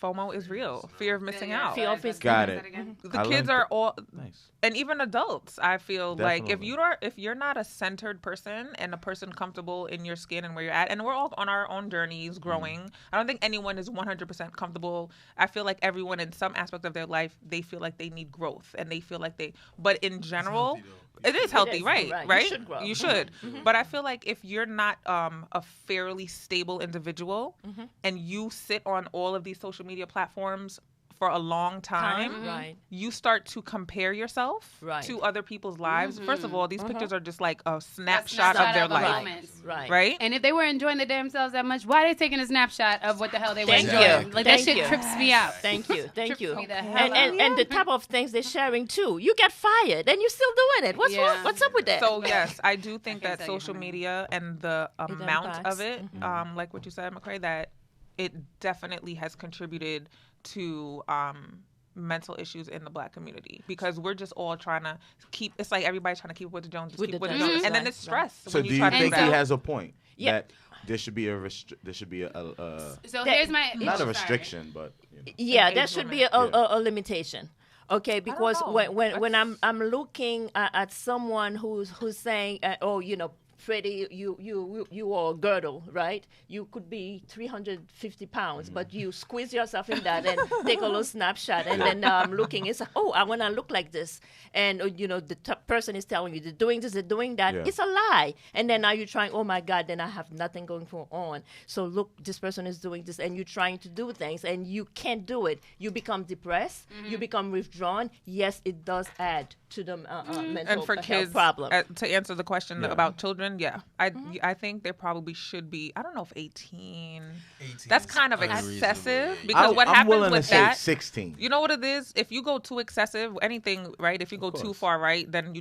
FOMO is real. Fear of missing out. Fear of missing Got Say it. that again? The I kids learned are all, Nice. and even adults. I feel like Definitely. if you're not a centered person and a person comfortable in your skin and where you're at, and we're all on our own journeys growing. I don't think anyone is 100% comfortable. I feel like everyone in some aspect of their life they feel like they need growth and they feel like they. But in general, it is healthy, is, right? right. Right. You should grow. You should. But I feel like if you're not a fairly stable individual and you sit on all of these social media platforms for a long time, right. you start to compare yourself Right. to other people's lives. First of all, these pictures are just like a A snapshot of their a life, moment. Right. right? And if they were enjoying the themselves that much, why are they taking a snapshot of what the hell they were Thank enjoying? you. Like Thank that shit you. trips me out. Thank you. Thank you. me the hell And the type of things they're sharing too. You get fired and you're still doing it. What's Yeah. wrong? What's up with that? So yes, I do think can't that tell you social how many. media and the amount impacts. of it, like what you said, McCray, that it definitely has contributed to mental issues in the black community because we're just all trying to keep. It's like everybody's trying to keep up with the Joneses, With keep the with the Joneses, Joneses, and then right, it's stress. So when do you try to think do he that. has a point Yeah. that there should be a So here's my not a sorry. restriction, but Yeah, An there age should limit. be a limitation. Okay, because know. when I'm looking at someone who's saying, Freddie, you are a girdle, right? You could be 350 pounds, but you squeeze yourself in that and take a little snapshot, and then looking, it's like, oh, I want to look like this, and the person is telling you they're doing this, they're doing that. Yeah. It's a lie, and then now you're trying. Oh my God, then I have nothing going on. So look, this person is doing this, and you're trying to do things, and you can't do it. You become depressed. You become withdrawn. Yes, it does add to the mental And for health kids, problem. to answer the question Yeah. about children, I think there probably should be. I don't know if 18. 18 That's is kind of unreasonable, excessive yeah. because what I'm happens willing with to say that. 16. You know what it is? If you go too excessive, anything, right? If you go too far right, then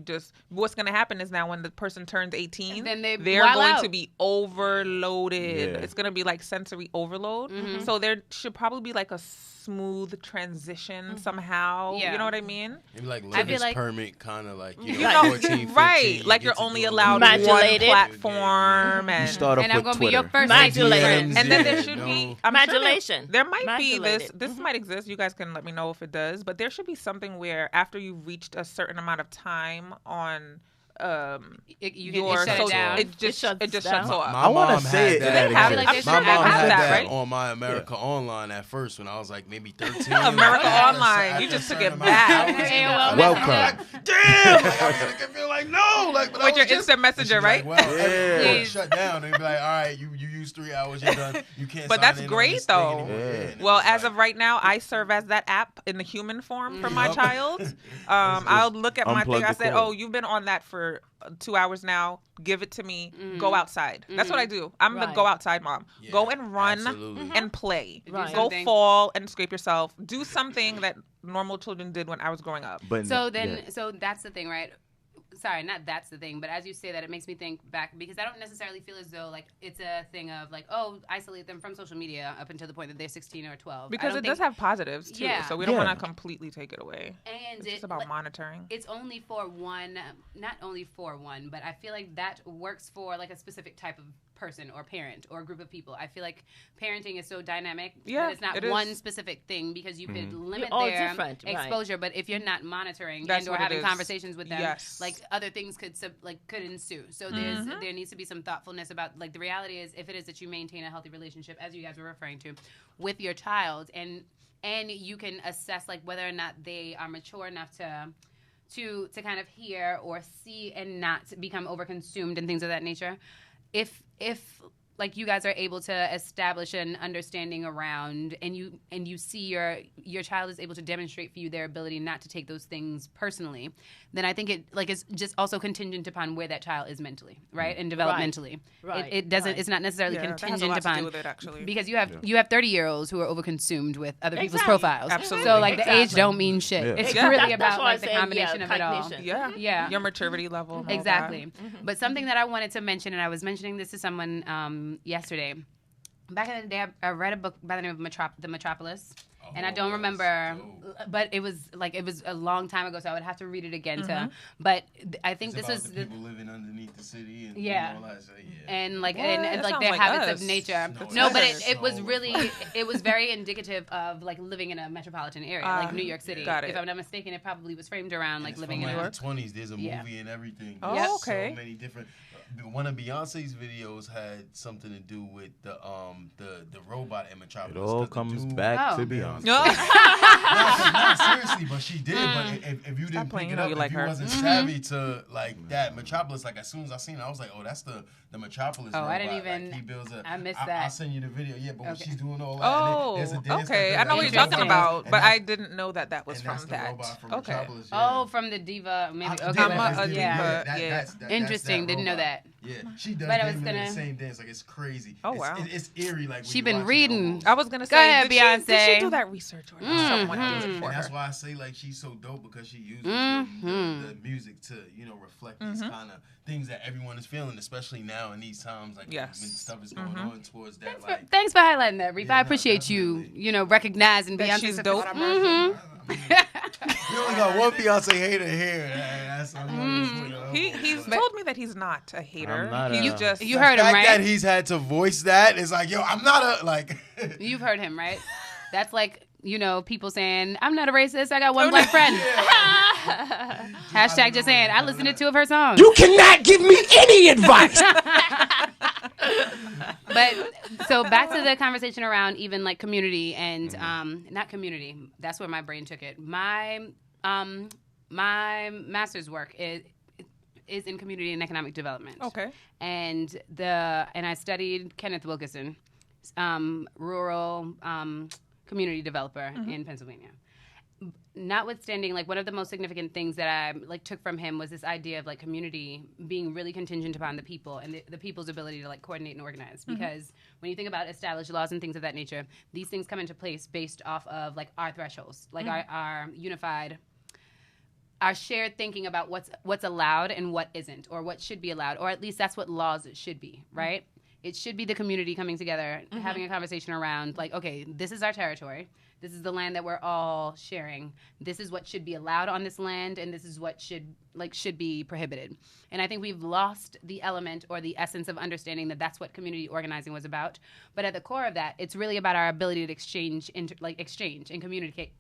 what's going to happen is now when the person turns 18, Then they're going wild to out. be overloaded. Yeah. It's going to be like sensory overload. So there should probably be like a smooth transition somehow. Yeah. You know what I mean? Maybe like feel learner's like- permit, kind of like, You know, 14, 15, right. you Like get you're to only do a allowed little one Modulated. platform. You And start off And I'm with gonna Twitter. be your first Modulated. friend. And then there Yeah, should no. be I'm sure Modulation. there might be Modulated. this might exist. You guys can let me know if it does. But there should be something where after you've reached a certain amount of time on You your shut it social, down. it just shuts shuts down. off. I wanna mom say had it that. that they have exists. like this My shit mom have had that, that right? on my America Online at first when I was like maybe 13. America Like, Online, after you a just took certain it amount of back. hours, AOL Welcome. Damn! Like, I feel like no. Like, but I With was your just- instant messenger, And she'd be right? like, well, everything Yeah. shut down. And you'd be like, all right, you use 3 hours, you're done. You can't. But sign that's in on great, this thing though. anymore. Yeah. And it Well, was as like, of right now, I serve as that app in the human form for my Yup. child. I'll look at my unplug thing. I the said, cord. "Oh, you've been on that for 2 hours now. Give it to me. Go outside." That's what I do. I'm the Right. go outside mom. Yeah, Go and run absolutely. and play. Right. Go something. fall and scrape yourself. Do something that normal children did when I was growing up. But So then, yeah. so that's the thing, right? Sorry, not that's the thing, but as you say that, it makes me think back because I don't necessarily feel as though like it's a thing of like, oh, isolate them from social media up until the point that they're 16 or 12. I Because don't it does think- have positives too. Yeah. So we don't Yeah. want to completely take it away. and It's it, just about like, monitoring. it's only for one, not only for one, but I feel like that works for like a specific type of person or parent or group of people. I feel like parenting is so dynamic Yeah, that it's not it is. one specific thing, because you could limit You're all their different, right. exposure, but if you're not monitoring That's and or what it having is. conversations with them, Yes. like other things could ensue. So there needs to be some thoughtfulness about, like, the reality is, if it is that you maintain a healthy relationship, as you guys were referring to, with your child, and you can assess like whether or not they are mature enough to kind of hear or see and not become overconsumed and things of that nature. If like you guys are able to establish an understanding around, and you see your child is able to demonstrate for you their ability not to take those things personally, then I think it like is just also contingent upon where that child is mentally, right, and developmentally. Right. It doesn't. Right. It's not necessarily Yeah, that has a contingent lot to upon do with it, actually. because you have 30-year-olds who are overconsumed with other people's Exactly. profiles. Absolutely. So like the age Exactly. don't mean shit. Yeah. It's Exactly. really That's about why I like the said, combination of it all. cognition. Yeah. Yeah. Your maturity level. and all Exactly. that. But something that I wanted to mention, and I was mentioning this to someone yesterday. Back in the day, I read a book by the name of The Metropolis. And I don't remember, but it was a long time ago, so I would have to read it again. But I think It's this about is the people living underneath the city and Yeah. all that. So, yeah. and like What? and That like sounds their like habits us. of nature. No, No, but that's it was so really it was very indicative of like living in a metropolitan area, like New York City. got it. If I'm not mistaken, it probably was framed around like It's living from in like a the 20s. There's a Yeah. movie and everything. Oh, There's okay. So many different. One of Beyonce's videos had something to do with the robot in Metropolis. It all 'cause the comes dude- back Oh. to Beyonce. No. No, seriously, but she did. But if you didn't playing, pick you it know up, you like if you her. wasn't savvy to like that Metropolis, like as soon as I seen it, I was like, oh, that's the Metropolis. Oh, robot. I didn't even- Like, he builds a. I missed I'll that. send you the video. Yeah, but when Okay. she's doing all that, Oh, and there's a dance okay. that I know what you're goes talking on, about, and but that's- I didn't know that was and from that's the that. robot from Okay. Metropolis, yeah. Oh, from the diva, maybe. I- Okay, yeah, but- that's yeah. Diva. Yeah. That's Interesting. that Didn't know robot. that. Yeah, she does But I was the gonna- same dance. Like it's crazy. Oh, It's- wow. It's eerie. Like when She you been watch it reading. almost. I was gonna Go say, ahead, did Beyonce. she do that research or someone did it for And that's her? why I say like she's so dope because she uses the music to reflect these kind of things that everyone is feeling, especially now in these times like Yes. when stuff is going on towards that. Thanks for highlighting that, Reef. Yeah, I no, appreciate you, definitely. recognizing That Beyonce's she's dope. You only got one Beyonce hater here. That's He's told me that he's not a hater. I'm not He's a- just You heard the him, fact right? that he's had to voice that is like, yo, I'm not a like. You've heard him, right? That's like, people saying, I'm not a racist. I got one black friend. Hashtag just saying, I listened to 2 of her songs. You cannot give me any advice. But so back to the conversation around even like community and not community. That's where my brain took it. My master's work is in community and economic development. okay. And I studied Kenneth Wilkerson, rural community developer in Pennsylvania. Notwithstanding, like one of the most significant things that I like took from him was this idea of like community being really contingent upon the people and the people's ability to like coordinate and organize. Because when you think about established laws and things of that nature, these things come into place based off of like our thresholds, like our unified, our shared thinking about what's allowed and what isn't, or what should be allowed, or at least that's what laws should be, right? It should be the community coming together, having a conversation around like, okay, this is our territory. This is the land that we're all sharing. This is what should be allowed on this land, and this is what should be prohibited. And I think we've lost the element or the essence of understanding that that's what community organizing was about. But at the core of that, it's really about our ability to exchange and communicate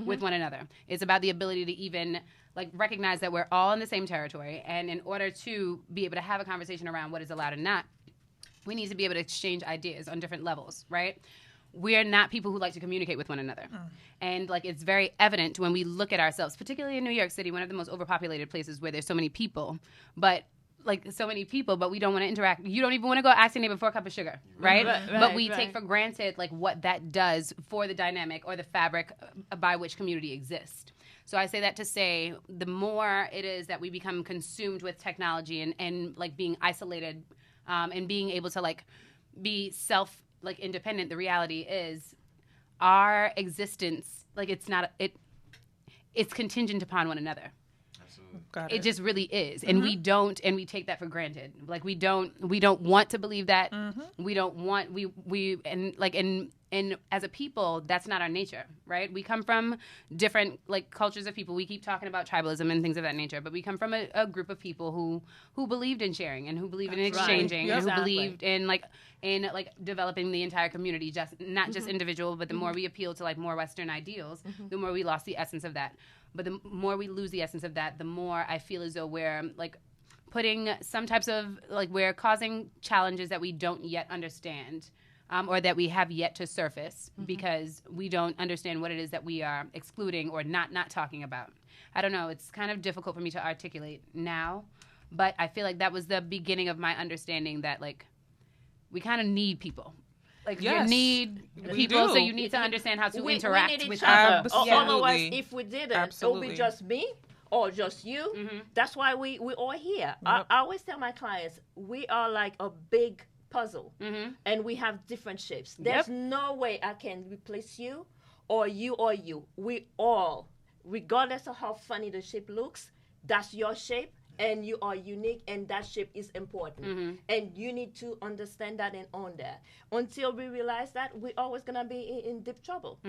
with one another. It's about the ability to even like recognize that we're all in the same territory, and in order to be able to have a conversation around what is allowed and not, we need to be able to exchange ideas on different levels, right? We are not people who like to communicate with one another. And like it's very evident when we look at ourselves, particularly in New York City, one of the most overpopulated places where there's so many people, but we don't want to interact. You don't even want to go ask your neighbor for a cup of sugar, right? But we take for granted like what that does for the dynamic or the fabric by which community exists. So I say that to say the more it is that we become consumed with technology and like being isolated and being able to like be independent, the reality is our existence, like it's contingent upon one another. Got It just really is. And we take that for granted. Like we don't want to believe that. We don't want, and and as a people, that's not our nature, right? We come from different like cultures of people. We keep talking about tribalism and things of that nature, but we come from a group of people who believed in sharing and who believed in exchanging and who believed in developing the entire community, just not just individual. But the more we appeal to like more Western ideals, the more we lost the essence of that. But the more we lose the essence of that, the more I feel as though we're like putting some types of like we're causing challenges that we don't yet understand. Or that we have yet to surface because we don't understand what it is that we are excluding or not talking about. I don't know. It's kind of difficult for me to articulate now, but I feel like that was the beginning of my understanding that, like, we kind of need people. Like, you need people, so you need to understand how to interact we need with each other. Absolutely. Otherwise, if we didn't, it Absolutely. would be just me or just you. That's why we all here. I always tell my clients, we are like a big puzzle, and we have different shapes. There's no way I can replace you or you or you. We all, regardless of how funny the shape looks, that's your shape, and you are unique, and that shape is important. And you need to understand that and own that. Until we realize that, we're always going to be in deep trouble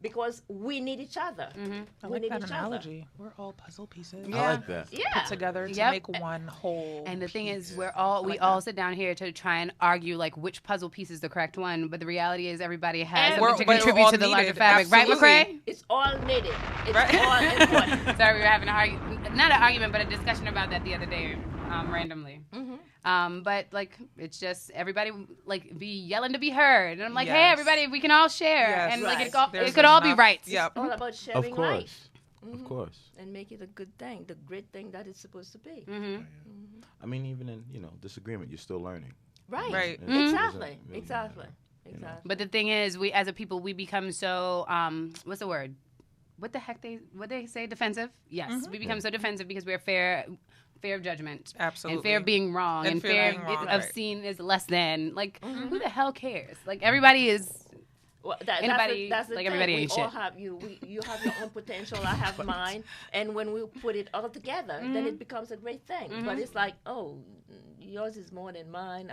because we need each other. I We like need that each analogy. We're all puzzle pieces. I like that. Put together to make one whole. And the thing is, we all sit down here to try and argue like which puzzle piece is the correct one, but the reality is everybody has something to contribute to the larger fabric, right, McCray? It's all needed. It's all important. Sorry, we were having not an argument, but a discussion about that the other day, randomly. But like, it's just everybody like be yelling to be heard, and I'm like, hey, everybody, we can all share, and like it could all be right. It's all about sharing Of course. life. Of course. And make it a good thing, the great thing that it's supposed to be. I mean, even in, disagreement, you're still learning. Right. It Exactly. doesn't Exactly. you know. But the thing is, we as a people, we become so what's the word? What the heck what they say? Defensive? Yes, we become so defensive because we're fear of judgment, Absolutely. and fear of being wrong, and fear of being wrong, of right. seen as less than. Like, who the hell cares? Like, everybody is. Well, Anybody, that's the like, thing. everybody we ain't all shit. have you have your own potential, I have mine, and when we put it all together, then it becomes a great thing. But it's like, oh, yours is more than mine.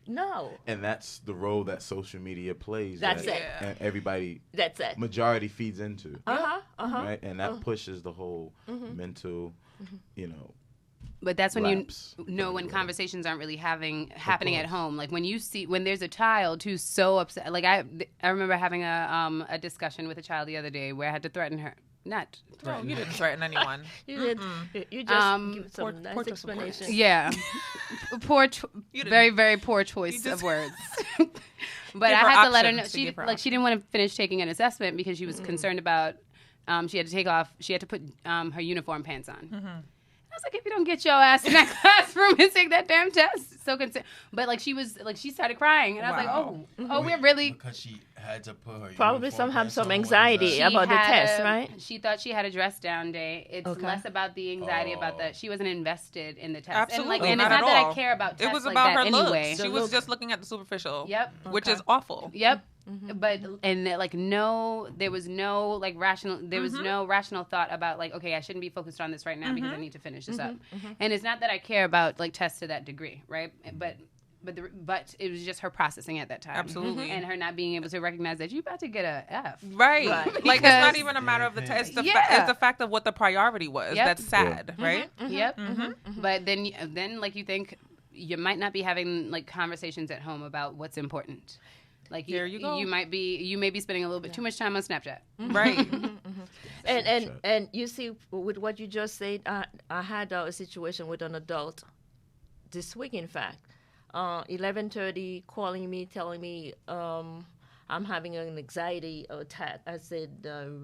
No. And that's the role that social media plays. That's that it. And everybody, That's it. majority feeds into. Right? And that Uh-huh. pushes the whole mental, But that's when Raps. you know when conversations aren't really happening at home. Like when there's a child who's so upset. Like I remember having a discussion with a child the other day where I had to threaten her. Not No, you didn't threaten anyone. You did. You just give some nice poor explanation. yeah, very very poor choice of words. But I had to let her know she didn't want to finish taking an assessment because she was concerned about she had to put her uniform pants on. I was like, if you don't get your ass in that classroom and take that damn test, so concerned. But like she started crying, and I was like, oh, we're really because she had to put her Probably uniform some have pants some on. What is anxiety that? about the test, right? She thought she had a dress down day. It's less about the anxiety about that. She wasn't invested in the test. Absolutely, and it's not not at that all. I care about tests It was like about that her anyway. looks. She was just looking at the superficial. Yep. Which is awful. Yep. But like there was no rational thought about like, okay, I shouldn't be focused on this right now because I need to finish this up. And it's not that I care about like tests to that degree, right? But it was just her processing at that time. Absolutely. And her not being able to recognize that you about to get a F. Right. Like, it's not even a matter of the test. It's the fact of what the priority was. Yep. That's sad, right? Yep. But then like you think you might not be having like conversations at home about what's important. Like There you go. You may be spending a little bit too much time on Snapchat. Right. And you see, with what you just said, I had a situation with an adult this week, in fact. 11:30, calling me, telling me I'm having an anxiety attack. I said,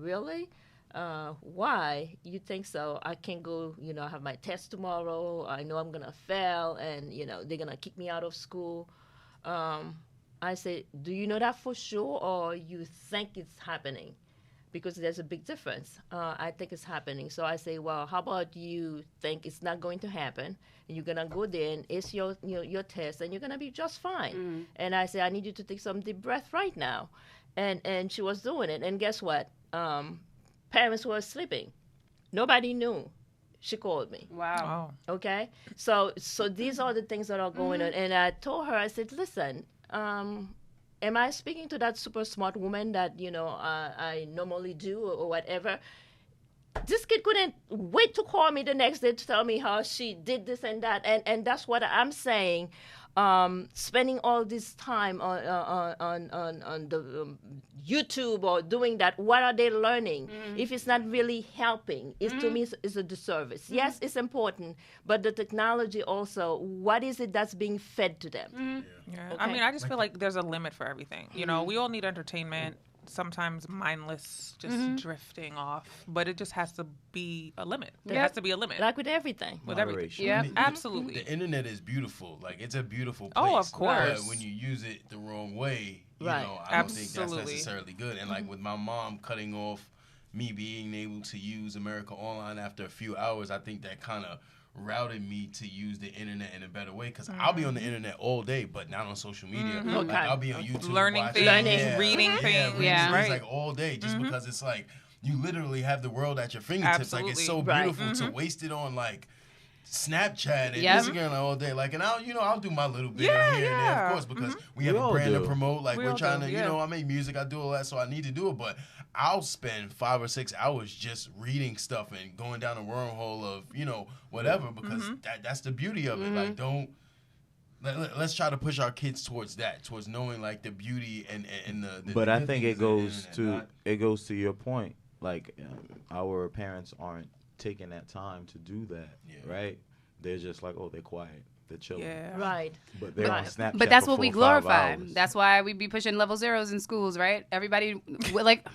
really? Why? You think so? I can't go, I have my test tomorrow. I know I'm going to fail, and, they're going to kick me out of school. I said, do you know that for sure, or you think it's happening? Because there's a big difference. I think it's happening. So I say, well, how about you think it's not going to happen, and you're going to go there and ace your test, and you're going to be just fine. And I say, I need you to take some deep breath right now. And she was doing it. And guess what? Parents were sleeping. Nobody knew. She called me. Wow. Okay? So these are the things that are going on. And I told her, I said, listen, am I speaking to that super smart woman that, I normally do or whatever? This kid couldn't wait to call me the next day to tell me how she did this and that. And that's what I'm saying. Spending all this time on the YouTube or doing that, what are they learning? If it's not really helping, to me it's a disservice. Yes, it's important, but the technology also, what is it that's being fed to them? Yeah. Okay. I mean, I just feel like there's a limit for everything. You know, we all need entertainment. Sometimes mindless, just drifting off, but it just has to be a limit. There has to be a limit, like with everything. With everything, yeah, absolutely. The internet is beautiful. Like, it's a beautiful place. Oh, of course. But when you use it the wrong way, you know, I don't think that's necessarily good. And like with my mom cutting off me being able to use America Online after a few hours, I think that kind of routed me to use the internet in a better way, because I'll be on the internet all day, but not on social media. Like, I'll be on YouTube, learning things, reading things, things like all day, just because it's like you literally have the world at your fingertips. Absolutely. Like, it's so beautiful to waste it on like Snapchat and Instagram all day. Like, and I'll do my little bit here and there, of course, because we have a brand to promote. Like, we're trying to, I make music, I do all that, so I need to do it. But I'll spend 5 or 6 hours just reading stuff and going down a wormhole of, whatever, because that's the beauty of it. Like, let's try to push our kids towards that, towards knowing like the beauty and the But I think it goes to your point. Like, our parents aren't taking that time to do that, right? They're just like, they're quiet, they're chilling, right? But they're on Snapchat. But that's for what we 4 or 5 glorify. hours. That's why we be pushing level zeros in schools, right? Everybody like,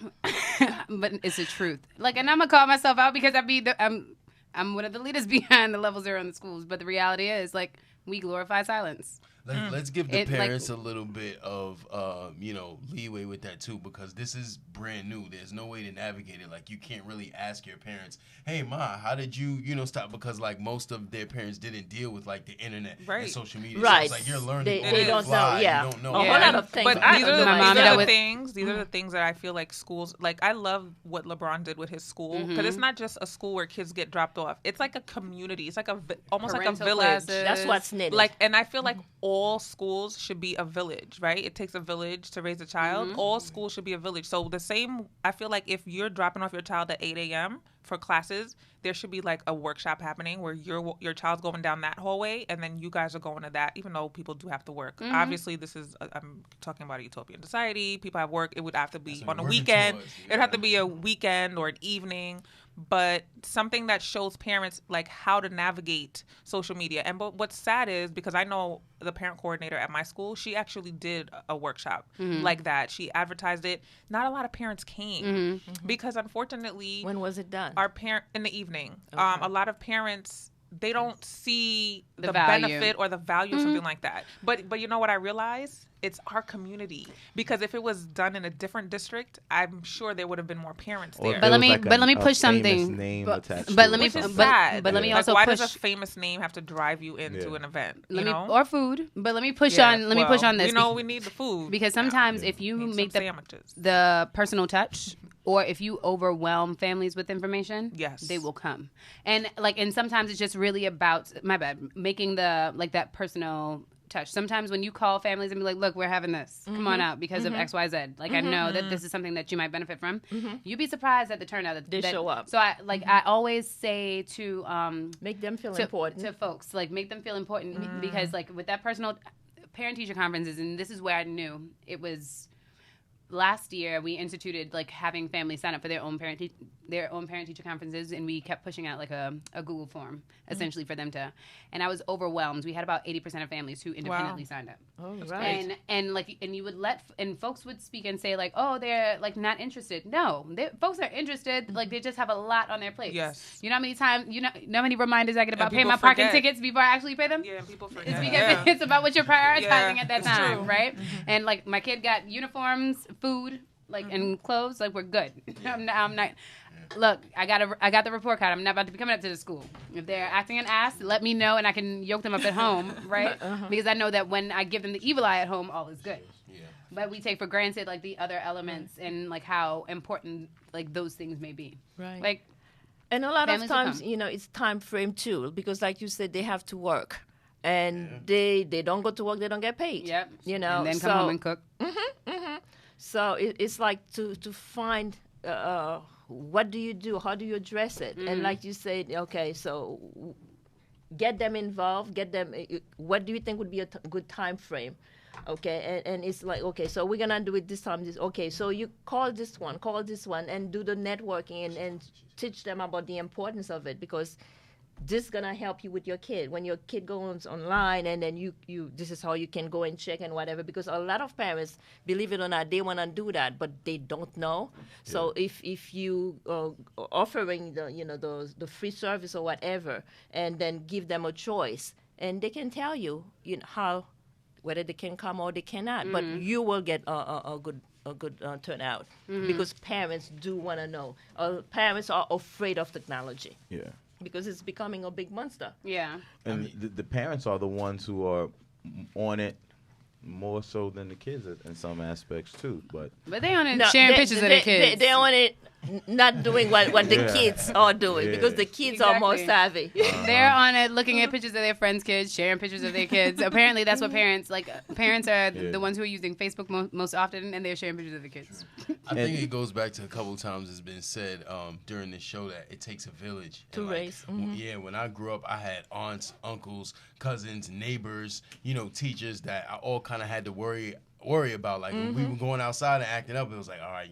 but it's the truth. Like, and I'm gonna call myself out because I'm one of the leaders behind the level zero in the schools. But the reality is, like, we glorify silence. Let's give the parents a little bit of, leeway with that too, because this is brand new. There's no way to navigate it. Like, you can't really ask your parents, "Hey, Ma, how did you, stop?" Because like most of their parents didn't deal with like the internet and social media. Right. So it's like you're learning. They don't know. Yeah. You don't know. A whole lot of things. But these are the things that I feel like schools, like, I love what LeBron did with his school, because it's not just a school where kids get dropped off. It's like a community. It's like almost like a village. Classes. That's what's needed. Like, and I feel like all schools should be a village, right? It takes a village to raise a child. All schools should be a village. So the same, I feel like if you're dropping off your child at 8 a.m. for classes, there should be like a workshop happening where your child's going down that hallway and then you guys are going to that, even though people do have to work. Obviously, I'm talking about a utopian society. People have work. It would have to be on a weekend. It would have to be a weekend or an evening. But something that shows parents like how to navigate social media. And what's sad is, because I know the parent coordinator at my school, she actually did a workshop like that. She advertised it. Not a lot of parents came because, unfortunately, when was it done? In the evening. Okay. A lot of parents, they don't see the value. benefit or the value of something like that. But you know what I realize? It's our community, because if it was done in a different district, I'm sure there would have been more parents there. But let me push something. But let me also why push. Does a famous name have to drive you into an event? Or food. But let me push on. Let me push on this. We need the food, because sometimes if you make the personal touch, or if you overwhelm families with information, they will come. And sometimes it's just really about making that personal touch. Sometimes when you call families and be like, "Look, we're having this. Come on out because of XYZ. Like, I know that this is something that you might benefit from." You'd be surprised at the turnout that they show up. So I always say to make them feel important to folks. Like, make them feel important because like with that personal parent-teacher conferences, and this is where I knew it was. Last year, we instituted like having families sign up for their own parent-teacher conferences, and we kept pushing out like a Google form essentially for them to. And I was overwhelmed. We had about 80% of families who independently signed up. Oh, right. And you would and folks would speak and say like, "Oh, they're like not interested." No, folks are interested. Like, they just have a lot on their plate. Yes. You know how many times how many reminders I get about paying my parking tickets before I actually pay them? Yeah, people forget. It's because it's about what you're prioritizing at that time, right? And like my kid got uniforms, food, and clothes. Like, we're good. I'm not. Look, I got the report card. I'm not about to be coming up to the school. If they're acting an ass, let me know, and I can yoke them up at home, right? Because I know that when I give them the evil eye at home, all is good. Yeah. But we take for granted like the other elements and like how important like those things may be. Right. Like, and a lot of times, it's time frame too, because like you said, they have to work. and they don't go to work, they don't get paid. Yep. You know, And then come home and cook. So it's like to find what do you do? How do you address it? And like you said, okay, so get them involved. Get them. What do you think would be a good time frame? Okay, and it's like, okay, so we're gonna do it this time. Okay, so you call this one, and do the networking and teach them about the importance of it, because this is gonna help you with your kid. When your kid goes online, and then you this is how you can go and check and whatever, because a lot of parents, believe it or not, they wanna do that, but they don't know. So if you offering the free service or whatever, and then give them a choice, and they can tell you how, whether they can come or they cannot, but you will get a good turnout, because parents do want to know. Parents are afraid of technology. Yeah. Because it's becoming a big monster. Yeah. And the parents are the ones who are on it more so than the kids in some aspects too. But they on it sharing pictures of their kids. They on it not doing what the kids are doing, because the kids are more savvy. They're on it looking at pictures of their friends' kids, sharing pictures of their kids. Apparently, that's what parents are the ones who are using Facebook most often, and they're sharing pictures of their kids. I think it goes back to a couple of times it's been said during this show that it takes a village to raise. When I grew up, I had aunts, uncles, cousins, neighbors, teachers that I all kind of had to worry about. Like when we were going outside and acting up, it was like, all right,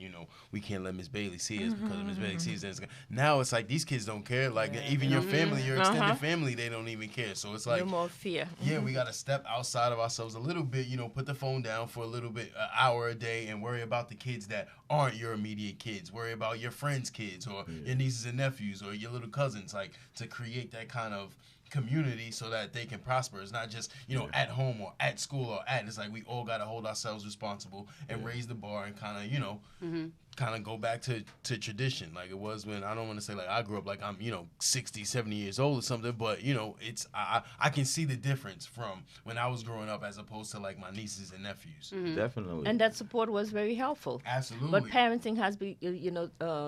we can't let Miss Bailey see us because Miss Bailey sees us. Now it's like these kids don't care. Like even your family, your extended family, they don't even care. So it's like no more fear. Yeah, we got to step outside of ourselves a little bit. Put the phone down for a little bit, an hour a day, and worry about the kids that aren't your immediate kids. Worry about your friends' kids or your nieces and nephews or your little cousins. Like to create that kind of community so that they can prosper. It's not just at home or at school or it's like we all got to hold ourselves responsible and raise the bar and kind of go back to tradition like it was when, I don't want to say like I grew up like I'm 60, 70 years old or something, but it's I can see the difference from when I was growing up as opposed to like my nieces and nephews. Definitely. And that support was very helpful. Absolutely. But parenting has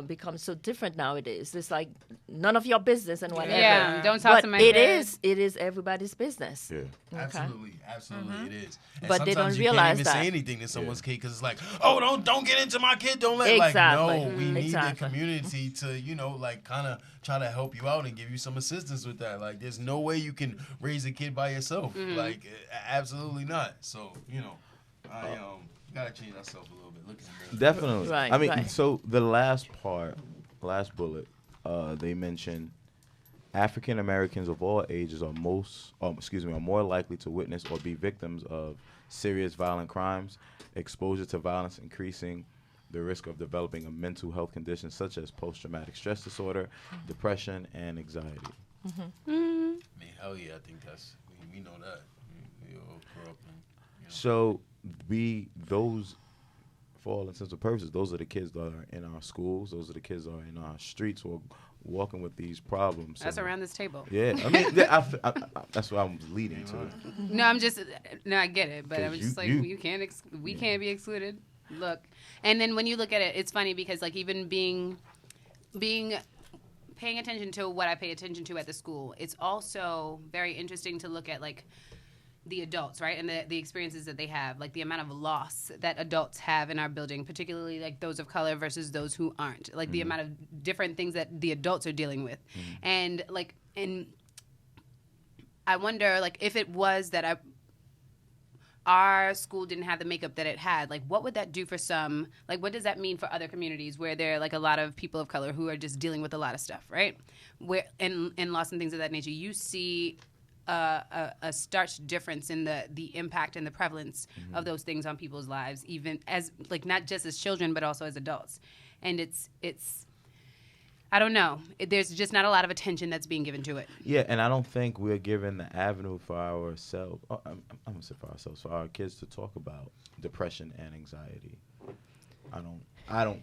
become so different nowadays. It's like none of your business and whatever. Yeah, don't talk to my kids. It is everybody's business. Yeah. Okay. Absolutely, it is. And but they don't you realize can't even that. say anything to someone's kid because it's like, oh, don't get into my kid. Don't let. Exactly. Like, no, we need the community to, kind of try to help you out and give you some assistance with that. Like, there's no way you can raise a kid by yourself. Like, absolutely not. So, I gotta change ourselves a little bit. Look at me. Definitely. Right. I mean, right. so the last bullet, they mentioned African Americans of all ages are more likely to witness or be victims of serious violent crimes, exposure to violence increasing the risk of developing a mental health condition such as post-traumatic stress disorder, depression, and anxiety. I mean, hell yeah, I think we know that. We all grew up in, So those, for all intents and purposes, those are the kids that are in our schools. Those are the kids that are in our streets who are walking with these problems. That's around this table. Yeah, I mean, that's what I'm leading to. No, I get it, but I was just like, we can't be excluded. Look, and then when you look at it, it's funny because like even paying attention to what I pay attention to at the school, it's also very interesting to look at like the adults, right, and the experiences that they have, like the amount of loss that adults have in our building, particularly like those of color versus those who aren't, like the amount of different things that the adults are dealing with, and I wonder like if it was that our school didn't have the makeup that it had, like what would that do for some, like what does that mean for other communities where there are like a lot of people of color who are just dealing with a lot of stuff, right, where and loss and things of that nature. You see a stark difference in the impact and the prevalence of those things on people's lives, even as like not just as children but also as adults. And it's I don't know. There's just not a lot of attention that's being given to it. Yeah, and I don't think we're given the avenue for ourselves. I'm gonna say for ourselves, for our kids to talk about depression and anxiety. I don't.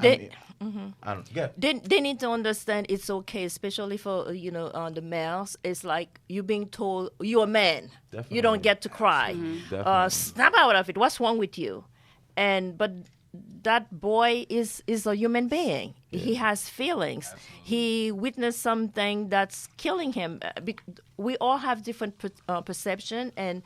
Yeah. They need to understand it's okay, especially for the males. It's like you being told you're a man. Definitely. You don't get to cry. Definitely. Snap out of it. What's wrong with you? But that boy is a human being. He has feelings. Absolutely. He witnessed something that's killing him. We all have different perception, and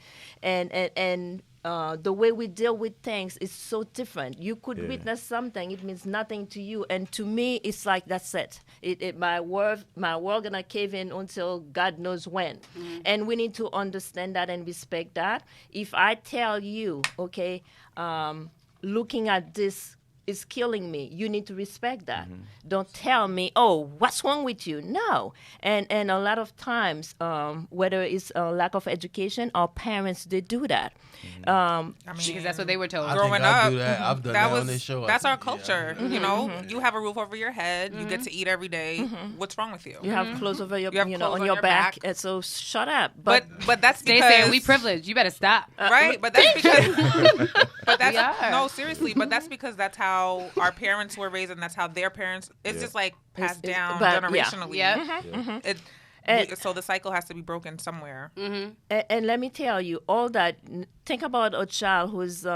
the way we deal with things is so different. You could witness something; it means nothing to you, and to me, it's like that's it. My world gonna cave in until God knows when, and we need to understand that and respect that. If I tell you, okay, looking at this is killing me, you need to respect that. Don't tell me, oh, what's wrong with you? No. And a lot of times, whether it's a lack of education, our parents, they do that. I mean, Because that's what they were told. growing I up, do that. I've done that on this show. That's our culture. You know, you have a roof over your head. You get to eat every day. What's wrong with you? You have clothes over your, You have on clothes on your your back. back. And so shut up. But that's They because saying we privileged. You better stop. right? But that's because. But that's We are. no, seriously. But that's because that's how our parents were raised, and that's how their parents. It's just like passed down generationally. So the cycle has to be broken somewhere. And let me tell you, all that, think about a child who's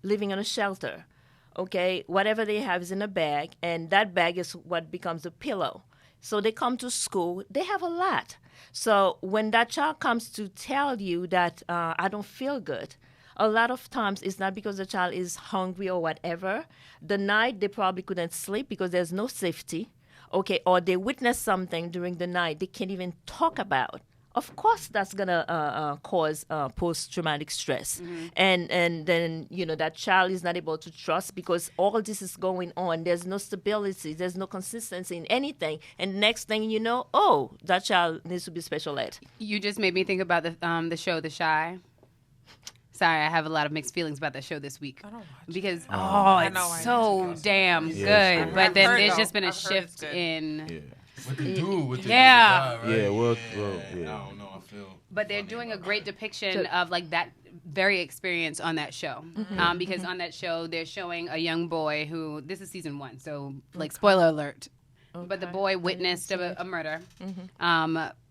living in a shelter, okay? Whatever they have is in a bag, and that bag is what becomes a pillow. So they come to school, they have a lot. So when that child comes to tell you that I don't feel good, a lot of times it's not because the child is hungry or whatever. The night they probably couldn't sleep because there's no safety. Okay, or they witness something during the night they can't even talk about. Of course, that's gonna cause post-traumatic stress, and then that child is not able to trust because all this is going on. There's no stability, there's no consistency in anything, and next thing you know, that child needs to be special ed. You just made me think about the show The Chi. Sorry, I have a lot of mixed feelings about that show this week. I don't watch because it. it's so damn Yeah, good. it's But then heard, there's though. just been a I've heard it's shift good. in. With the dude, with the Yeah. guy, right? Yeah, well, I yeah. don't know. I feel. But they're funny doing a about great that. depiction of like that very experience on that show. Because on that show they're showing a young boy who, this is season 1, so like spoiler alert. But the boy witnessed a murder,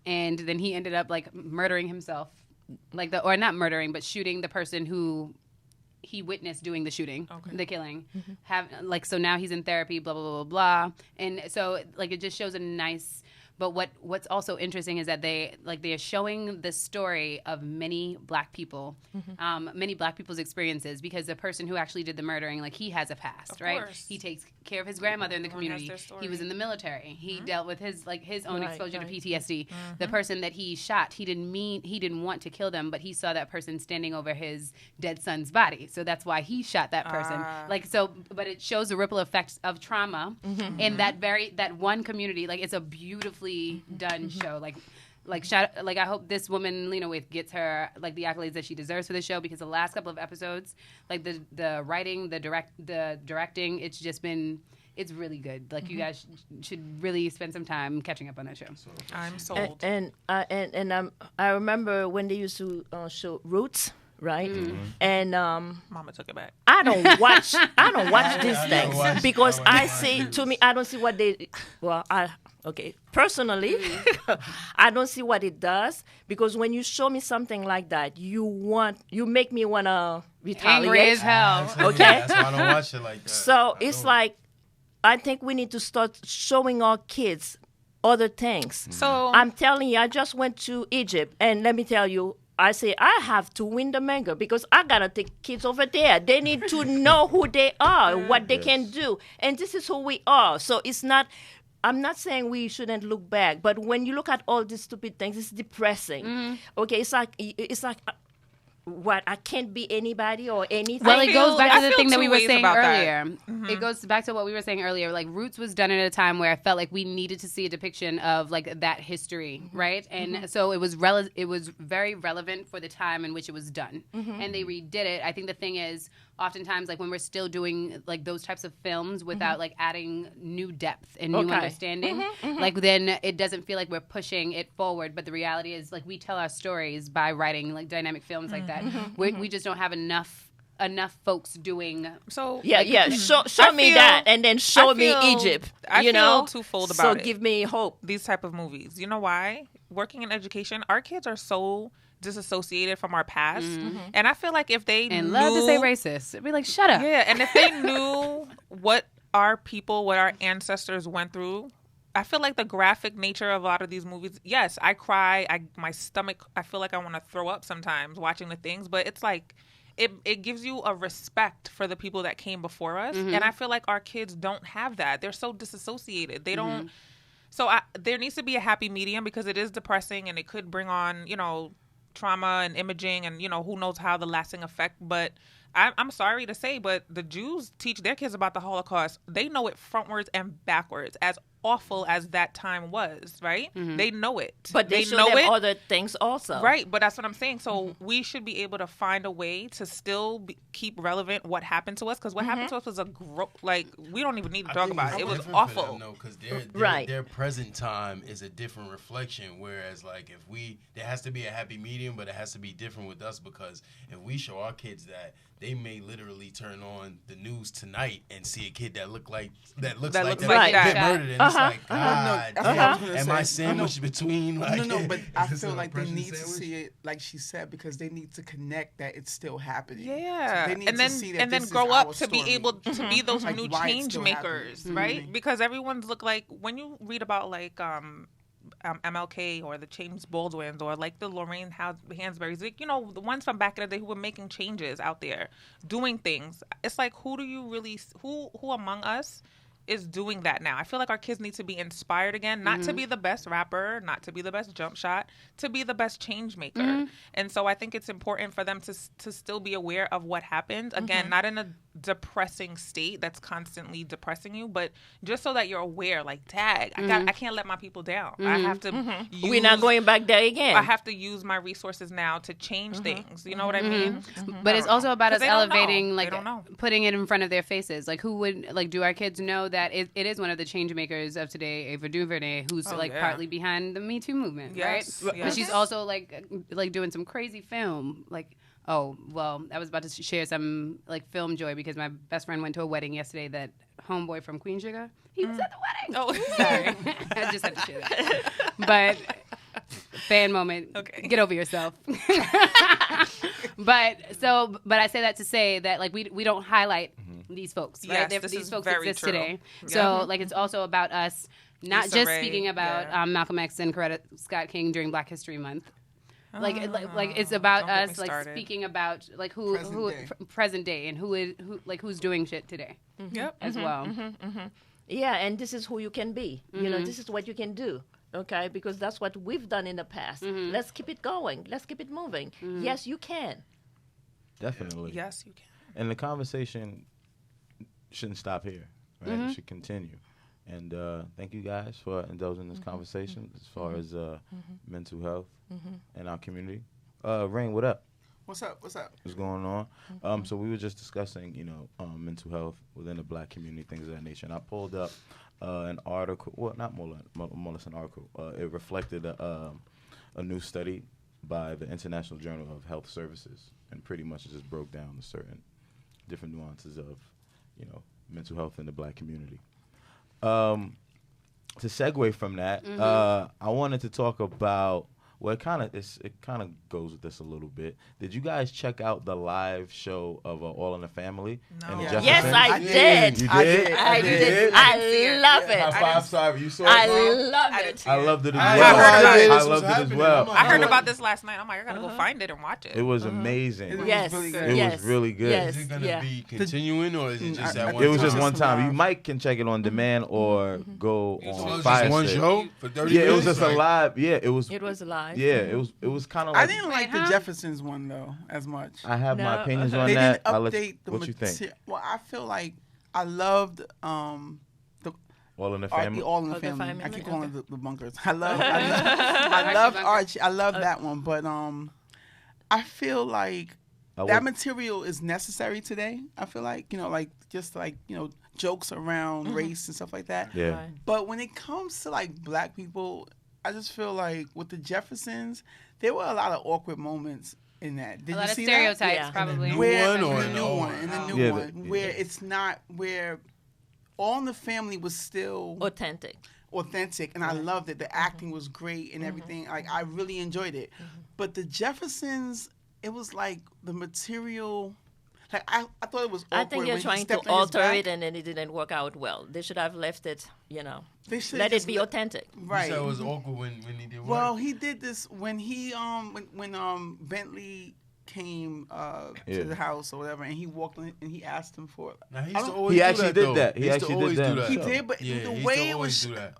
and then he ended up like murdering himself, or not murdering, but shooting the person who he witnessed doing the shooting, the killing. So now he's in therapy, blah blah blah blah blah, and so like it just shows a nice. But what's also interesting is that they're showing the story of many black people, many black people's experiences, because the person who actually did the murdering, like he has a past, right? course. He takes care of his grandmother in the Everyone has community. their story. He was in the military. He dealt with his own Right, exposure to right. PTSD. The person that he shot, he didn't want to kill them, but he saw that person standing over his dead son's body, so that's why he shot that person. But it shows the ripple effects of trauma in that one community. Like it's a beautifully done show. I hope this woman Lena Waithe gets her like the accolades that she deserves for the show, because the last couple of episodes, like the writing, the directing, it's really good. Like you guys should really spend some time catching up on that show. I'm sold. And I remember when they used to show Roots, right? And Mama took it back. I don't watch these I don't things watch- because I I don't watch see, Roots. to me, I don't see what they. Well, personally, I don't see what it does, because when you show me something like that, you make me wanna retaliate. Angry as hell. Absolutely. Okay. That's why I don't watch it like that. So I it's don't. like, I think we need to start showing our kids other things. So I'm telling you, I just went to Egypt, and let me tell you, I say I have to win the manga because I gotta take kids over there. They need to know who they are, what they can do, and this is who we are. So it's not. I'm not saying we shouldn't look back, but when you look at all these stupid things, it's depressing. Okay, it's like. What, I can't be anybody or anything. Well, it goes back I to the feel thing that two we were ways saying about that. earlier. It goes back to what we were saying earlier. Like Roots was done at a time where I felt like we needed to see a depiction of like that history, right? And so it was very relevant for the time in which it was done. And they redid it. I think the thing is, oftentimes, like when we're still doing like those types of films without like adding new depth and new understanding, like then it doesn't feel like we're pushing it forward. But the reality is, like we tell our stories by writing like dynamic films like that. We just don't have enough folks doing. So Show me feel- that, and then show I me feel- Egypt. I you feel know, twofold So about it. give me hope. These type of movies. You know why? Working in education, our kids are so disassociated from our past. And I feel like if they And knew, love to say racist. It'd be like, shut up. yeah, and if they knew what our ancestors went through, I feel like the graphic nature of a lot of these movies, yes, I cry. My stomach, I feel like I want to throw up sometimes watching the things, but it's like, it gives you a respect for the people that came before us. And I feel like our kids don't have that. They're so disassociated. They don't. So there needs to be a happy medium, because it is depressing and it could bring on, trauma and imaging and, who knows how the lasting effect. But I'm sorry to say, but the Jews teach their kids about the Holocaust. They know it frontwards and backwards, as awful as that time was, right? They know it. But they show know them it. other things also. Right, but that's what I'm saying. So we should be able to find a way to still keep relevant what happened to us, because what happened to us was we don't even need to talk about it. It was awful. No, because their present time is a different reflection, whereas like there has to be a happy medium, but it has to be different with us, because if we show our kids that, they may literally turn on the news tonight and see a kid that looks like that get murdered, and it's like, God, am I sandwiched between? Like, no, but I feel like they need to see it, like she said, because they need to connect that it's still happening. Yeah, so they need and then to see that then this grow is up our to be story. able to be those Like, new why it's change still makers, happening. right? Because everyone's look like, when you read about like MLK or the James Baldwins or like the Lorraine Hansberrys, like, the ones from back in the day who were making changes out there, doing things. It's like, who among us is doing that now? I feel like our kids need to be inspired again, not to be the best rapper, not to be the best jump shot, to be the best change maker. And so I think it's important for them to still be aware of what happened. Again, not in a depressing state that's constantly depressing you, but just so that you're aware, like, tag, I can't let my people down. I have to We're not going back there again. I have to use my resources now to change things. You know what I mean? But it's also about us elevating, like, they don't know. putting it in front of their faces. Like, who would, like, do our kids know that it is one of the change makers of today, Ava DuVernay, who's partly behind the Me Too movement, right? But she's also like doing some crazy film. Like, oh, well, I was about to share some like film joy, because my best friend went to a wedding yesterday that homeboy from Queen Sugar, he was at the wedding. Oh, sorry. I just had to share that. But fan moment. Okay. Get over yourself. But I say that to say that, like, we don't highlight these folks, right? Yes, These folks very exist true. today. Yeah. So like, it's also about us not Issa just Rae, speaking about Malcolm X and Coretta Scott King during Black History Month. Like it's about us, like, speaking about like who present day and who's doing shit today. As well. Yeah, and this is who you can be. This is what you can do. Okay, because that's what we've done in the past. Let's keep it going. Let's keep it moving. Yes, you can. Definitely. Yes, you can. And the conversation shouldn't stop here, right? It should continue. And thank you guys for indulging this conversation as far as mental health in our community. Rain, what up? What's up? What's going on? So we were just discussing, mental health within the Black community, things of that nature. And I pulled up an article, well, not more or less an article. It reflected a new study by the International Journal of Health Services, and pretty much it just broke down the certain different nuances of, mental health in the Black community. To segue from that, I wanted to talk about, well, it kind of goes with this a little bit. Did you guys check out the live show of All in the Family? No. Yes, I did. You did? I did. I love it. High five, sorry. You saw it? I love it. I loved it as I well. heard I loved it as well. I heard about this last night. I'm like, I gotta go find it and watch it. It was amazing. Yes. It was really good. Yes. Is it gonna be continuing, or is it just that one It was time? just one time. You might can check it on demand or go So it on was Fire just one Stick. show for 30 Yeah, minutes? it was just a live. Yeah, it was. It was live. Yeah, it was kind of I like. didn't like the Jeffersons one though as much. I have my No. opinions on They that. didn't I'll let update the what you think? material. Well, I feel like I loved All in the Family. All in the Oh, the Family. Family? I keep Okay. calling it the Bunkers. I love Archie. I love that one, but I feel like that material is necessary today. I feel like jokes around race and stuff like that. Yeah. Right. But when it comes to like Black people, I just feel like with the Jeffersons, there were a lot of awkward moments in that. Did A lot you of see stereotypes, that? Yeah. probably. New Where one or in the new no? one, in the new Yeah, one, where it's not where All in the Family was still authentic, and I loved it. The acting was great and everything. Like I really enjoyed it. But the Jeffersons, it was like the material. Like I thought it was awkward. I think you're trying to alter it, and then it didn't work out well. They should have left it, let it be authentic. Right. You said it was awkward when he did what? Well, he did this when he when Bentley came to the house or whatever, and he walked in and he asked him for it. Now, he used to always He do actually that, did though. that. He used to actually always did do that. He did, but Yeah, the he way used to it always was. do that.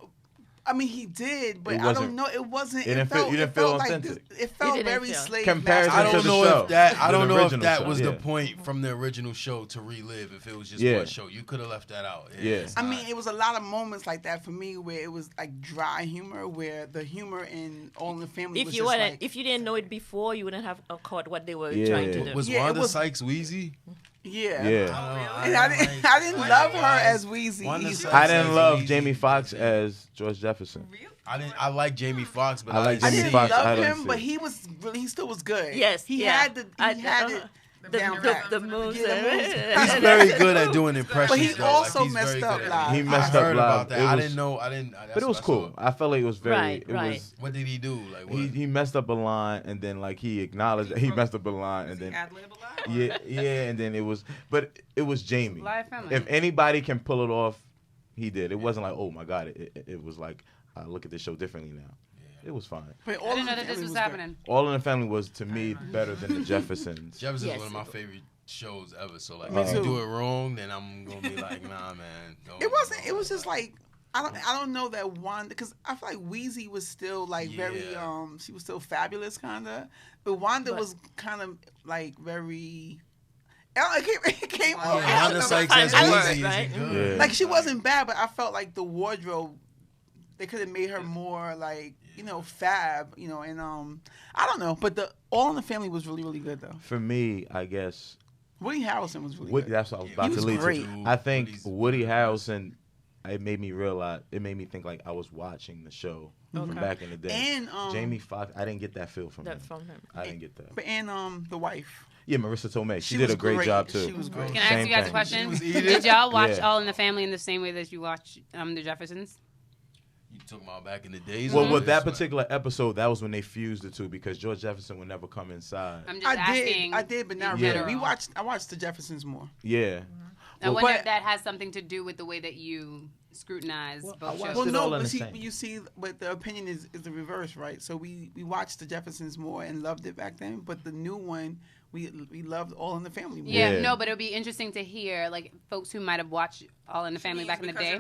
I mean, he did, but It I wasn't- don't know. It wasn't. it didn't felt, feel- you didn't it felt feel like authentic. It felt It didn't very feel. slave. Comparison I to don't the know show. if that. I The don't know if original that show, was yeah. the point from the original show to relive. If it was just Yeah. one show, you could have left that out. Yeah. it's I not. mean, it was a lot of moments like that for me where it was like dry humor, where the humor in All in the Family If was you just wouldn't, like, if you didn't know it before, you wouldn't have caught what they were Yeah. trying to do. was Yeah, it Wanda was- Sykes Wheezy? yeah. Yeah. And I didn't love her as Weezy Wanda either. Sykes I didn't as love Weezy. Jamie Foxx as George Jefferson. I like Jamie Foxx, but I like I Jamie didn't Foxx, I love didn't him, see but it. he was really, he still was good. Yes, he yeah. had it down pat. the moves. Yeah, the moves. he's very good at doing impressions. But he though. also he's messed very up good at live. it. He messed I up heard live. about that. It I was- didn't know. I didn't. That's But it was what I cool. saw. I felt like it was very. Right, it right. was. What did he do? Like what? He messed up a line, and then like he acknowledged that he messed up a line, and then yeah, and then it was. But it was Jamie. Live family. If anybody can pull it off, he did. It wasn't like, oh my god, it was like I look at this show differently now. It was fine. But I didn't know that this was happening. All in the Family was to me better than the Jeffersons. Jefferson's Yes, one of my it was. favorite shows ever. So like, Me if you too. do it wrong, then I'm gonna be like, nah, man. It wasn't. It was just like I don't know that Wanda, because I feel like Weezy was still like very Yeah. she was still fabulous kind of, but Wanda was kind of like very. It came off. Yeah, Wanda Sykes as Find the Weezy word, right? isn't good. Yeah. Like she wasn't bad, but I felt like the wardrobe, they could have made her more like fab, and I don't know, but the All in the Family was really really good though. For me, I guess Woody Harrelson was really Woody, good. that's what I was about He to was lead great. to. I think Woody Harrelson. It made me realize. It made me think like I was watching the show from back in the day. And Jamie Foxx, I didn't get that feel from him. From him. I didn't get that. But the wife. Yeah, Marissa Tomei. She She did was a great great. job too. She was great. Can I ask you guys a question? was eating. Did y'all watch Yeah. All in the Family in the same way that you watch the Jeffersons? You talking about back in the days? Well, or with that this, like- particular episode, that was when they fused the two because George Jefferson would never come inside. I'm just I asking. did, but not in really. general. I watched the Jeffersons more. Yeah. I Well, wonder but- if that has something to do with the way that you scrutinize both watched shows. Well, it no, all in but the see, same. you see, but the opinion is the reverse, right? So we watched the Jeffersons more and loved it back then, but the new one we loved All in the Family more. Yeah, Yeah. no, but it would be interesting to hear, like, folks who might have watched All in the Family back in the day,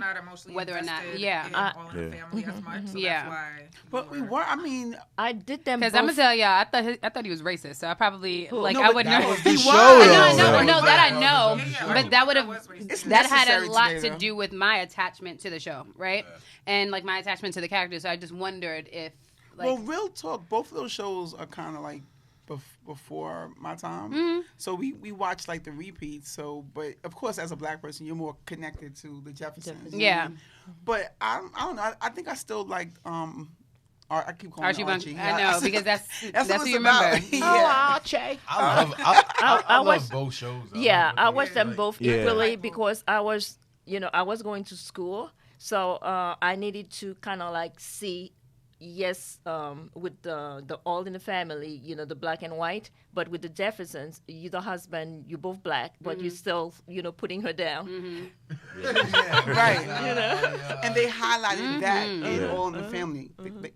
whether or not, yeah. All in the Family as much. So Yeah. that's why. But we were. I mean, I did them Because both. I'm gonna tell y'all, I thought he was racist, so I probably like No, I but would that know. was the show, I know, though. no, that I know, Yeah, yeah, but that would have It's that had necessary a lot today, to though. do with my attachment to the show, right? And like my attachment to the characters. So I just wondered if, like, well, real talk. Both of those shows are kind of like before my time. Mm-hmm. So we watched like the repeats. So, but of course, as a black person, you're more connected to the Jeffersons. yeah. But I don't know. I think I still liked I keep calling Archie it Archie. Bunker. I know because that's what who it's you remember. about. Yeah. I love I love watched- both shows. Yeah, love I both. watched them Like, both Yeah. equally because I was going to school, so I needed to kind of like see, with the All in the Family, the black and white, but with the Jeffersons, you the husband, you both black, but you're still putting her down. Right. Yeah. And they highlighted that in Yeah. All in the Family.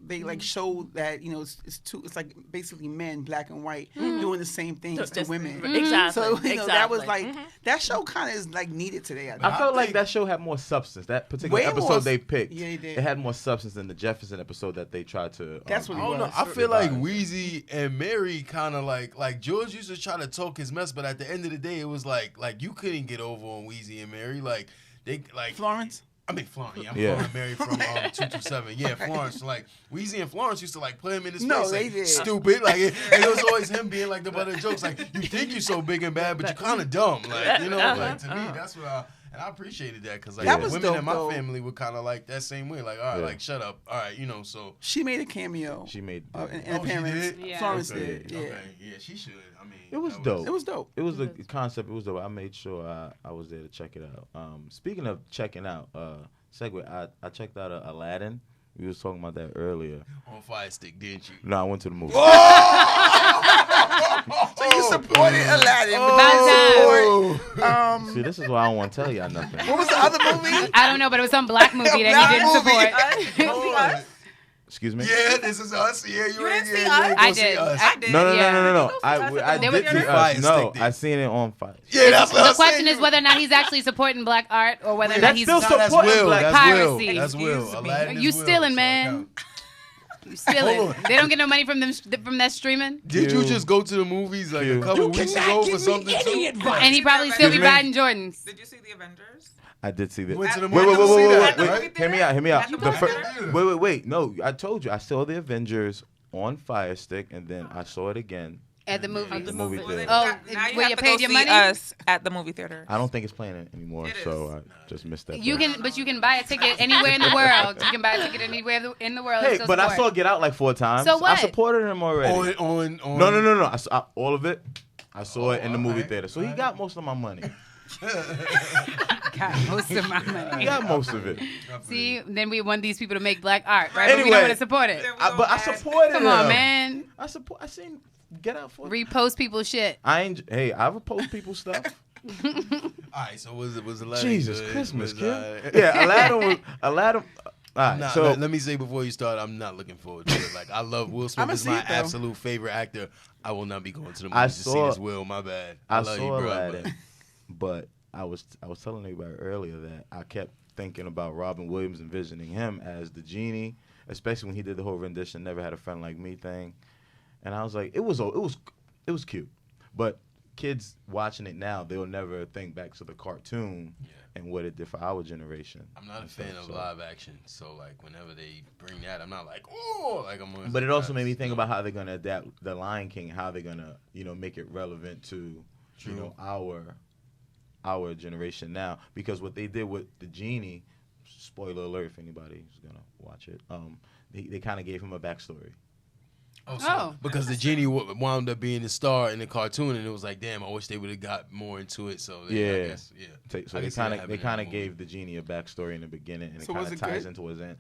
They like showed that it's like basically men, black and white, doing the same things to Just- women. Exactly. So that was exactly. like that show kind of is like needed today. I think. I felt like think- that show had more substance. That particular Way more episode they picked, yeah, it did. it had more substance than the Jefferson episode that they tried to. That's what I it don't know. was. I feel like Right. Weezy and Mary kind of like George used to try to talk his mess, but at the end of the day, it was like you couldn't get over on Weezy and Mary. Like they like Florence. I mean Florence. Yeah, I'm Yeah. calling Mary from 227. Yeah, Florence. Like Weezy and Florence used to like play him in his No, face. they Like, did. stupid. Like and it was always him being like the butt of the jokes. Like you think you're so big and bad, but you're kind of dumb. Like like to me, that's what And I appreciated that because like That was women dope, in my though. family were kind of like that same way. Like, all right, like shut up. All right, so She made a cameo. She made in appearance. She did? Yeah. Florence Okay, did. Yeah. Okay, yeah, she should. I mean, It was that dope. It was dope. It was the concept. It was dope. I made sure I was there to check it out. Speaking of checking out, segue. I checked out Aladdin. We was talking about that earlier. On Fire Stick, didn't you? No, I went to the movie. So you supported Aladdin. About See, this is why I don't want to tell y'all nothing. What was the other movie? I don't know, but it was some black movie that he didn't support. Excuse me? Yeah, this is us. Yeah, you ain't didn't see you us? ain't I go see did. us. I did. No. Yeah. I They did were see there? us. No, Fire Stick I seen it on Fire. Yeah, that's what The I'm question saying. is whether or not he's actually supporting black art or whether or not That's he's still That's supporting Will. black That's piracy. Will. That's Will. Excuse me. Aladdin is You Will, stealing, so man. count. You stealing. They don't get no money from them from that streaming. Did you just go to the movies like a couple weeks ago for something too? And he probably still be Excuse me? riding Jordans. Did you see the Avengers? I did see that. You went to the Wait, movie to see that, wait. right? Hear me out. At the The movie fir- wait. No, I told you. I saw the Avengers on Fire Stick, and then I saw it again. At the movie. The movie Well, theater. then Oh, now you where have you to paid go your see money? us at the movie theater. I don't think it's playing it anymore, It so I just missed that. You part. can buy a ticket anywhere in the world. You can buy a ticket anywhere in the world. and Hey, still but I saw support. Get Out like 4 times. So what? I supported him already. On No. I saw all of it. I saw it in the movie alright, theater, so he got most of my money. Got most of my He money. got most of it. See, then we want these people to make black art, right? But we Anyway. don't want to support it. But I supported him. Come on, man. I seen Get Out for. Repost people's shit. I repost people's stuff. All right, so was Aladdin Jesus good? Christmas, Was, kid. Yeah, Aladdin. All right, Nah, so let me say before you start, I'm not looking forward to it. Like, I love Will Smith. I'ma Is see my it, though. absolute favorite actor. I will not be going to the I movies to see saw- this Will. My bad. I love saw you, bro. Aladdin, but I was telling everybody earlier that I kept thinking about Robin Williams, envisioning him as the genie, especially when he did the whole rendition "Never Had a Friend Like Me" thing, and I was like, it was cute, but kids watching it now, they'll never think back to the cartoon and what it did for our generation. I'm not a and fan stuff, of so. live action, so like whenever they bring that, I'm not like, oh, like I'm. Always But it like, also made me that's think dope. about how they're gonna adapt The Lion King, how they're gonna make it relevant to our generation now, because what they did with the genie, spoiler alert if anybody's gonna watch it, they kind of gave him a backstory. Oh. Because the genie wound up being the star in the cartoon, and it was like, damn, I wish they would have got more into it. So they, I guess, yeah. So I they can see that kind happening of in the movie. gave the genie a backstory in the beginning, and So it kind was of it ties good? into his end.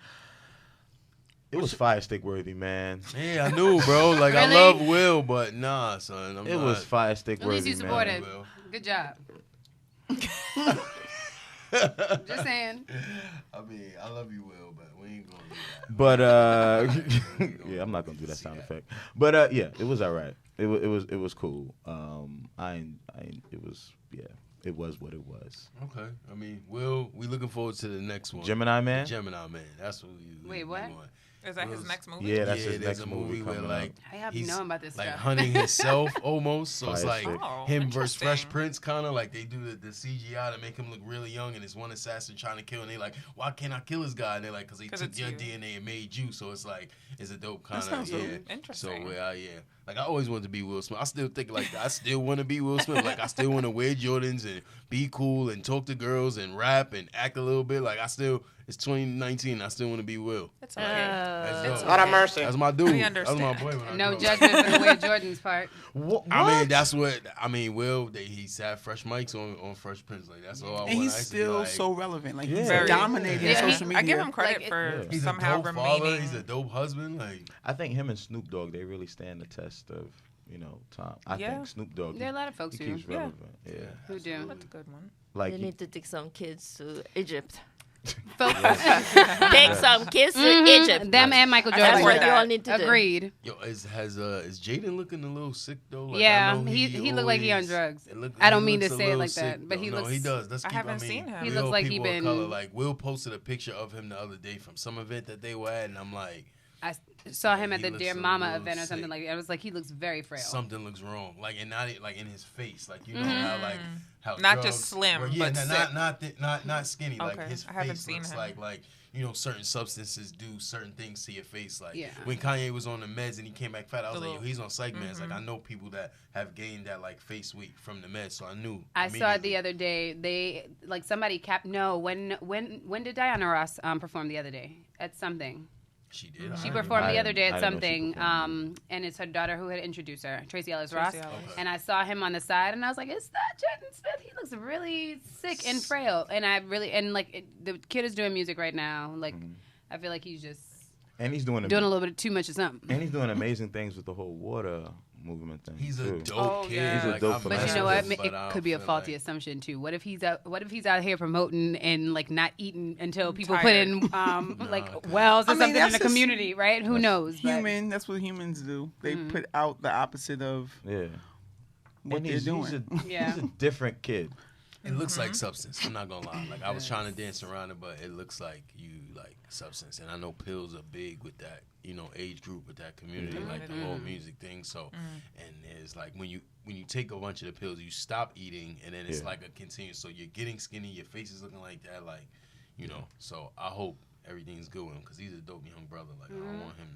It was Fire Stick worthy, man. Yeah, I knew, bro. Like I Really? love Will, but nah, son. It was Fire Stick At worthy, least you man. supported. Will. Good job. Just saying. I mean, I love you, Will, but we ain't gonna do that. But yeah, I'm not gonna do that sound effect. But yeah, it was all right. It was cool. It was what it was. Okay. I mean, Will, we looking forward to the next one. Gemini Man? Gemini Man. That's what we Wait, what? want. Is that his next movie? Yeah, that's his there's next a movie where coming like I have he's known about this like stuff. hunting himself almost. So it's Fire like Stick. Oh, him versus Fresh interesting. Prince, kind of like they do the CGI to make him look really young, and it's one assassin trying to kill, and they like, why can't I kill this guy? And they're like, because he 'Cause took it's your you. DNA and made you. So it's like it's a dope kind of sounds dope. Interesting. So yeah. Like I always wanted to be Will Smith. I still think like I still want to be Will Smith. Like I still want to wear Jordans and be cool and talk to girls and rap and act a little bit. Like I still, it's 2019. I still want to be Will. It's okay. That's It's dope. okay. mercy. That's my dude. We That's my understand. boy. When I No grew up. judgment for the Wear Jordan's part. I mean, that's what I mean. Will he's had fresh mics on Fresh Prince, like that's all I want. And he's I used to be still like, so relevant. Like he's Yeah. dominating Yeah, social media. I give him credit Like, for he's somehow a dope remaining. father. He's a dope husband. Like I think him and Snoop Dogg, they really stand the test of time. I Yeah. think Snoop Dogg. There are a lot of folks he who. keeps Yeah. relevant. Yeah. Who do? That's a good one. Like They need to take some kids to Egypt. Folks. Take some kids to Egypt. Them and Michael That's Jordan. what you all need to do. Agreed. yo, is Jaden looking a little sick though? Like, I Yeah, know he looked like he on always- drugs. it look- I don't he mean to looks a say it little like sick, that, but though. he No, looks. he does. Let's I keep, haven't mean, seen him. He real looks like he people of been- color. Like Will posted a picture of him the other day from some event that they were at, and I'm like, I saw him at He the looks Dear a Mama little event or something sick. like that. I was like, he looks very frail. Something looks wrong, like and not like in his face, like you know how Not drugs, just slim, or, yeah, but not skinny, like Okay, his I haven't face seen looks him. like you know certain substances do certain things to your face. Like Yeah. when Kanye was on the meds and he came back fat, I was The like, yo, little- he's on psych meds. Like I know people that have gained that like face weight from the meds, so I knew. I saw it immediately. the other day. They like somebody capped. No, when did Diana Ross perform the other day at something? She did. She I performed the I other day didn't at know she something, performed. and it's her daughter who had introduced her, Tracy Ellis Ross. Ellis. Okay. And I saw him on the side, and I was like, "Is that Jaden Smith? He looks really sick and frail." And the kid is doing music right now. Like, I feel like he's just And he's doing a little bit too much of something. and he's doing amazing things with the whole water movement thing. He's a too. dope kid. yeah. He's a dope But you That's know what? good, It could be a faulty assumption too. What if he's out here promoting and like not eating until people put in like wells or I mean, something in that's the just community, right? Who knows? But- Human. That's what humans do. They put out the opposite of Yeah. what And they're he's doing. Yeah. he's a different kid. It looks like substance. I'm not gonna lie. Like I was trying to dance around it, but it looks like you like substance. And I know pills are big with that, you know, age group with that community, like the whole music thing. So, and it's like when you take a bunch of the pills, you stop eating, and then it's like a continuous. So you're getting skinny, your face is looking like that, like, you know. So I hope everything's good with him because he's a dope young brother. Like I don't want him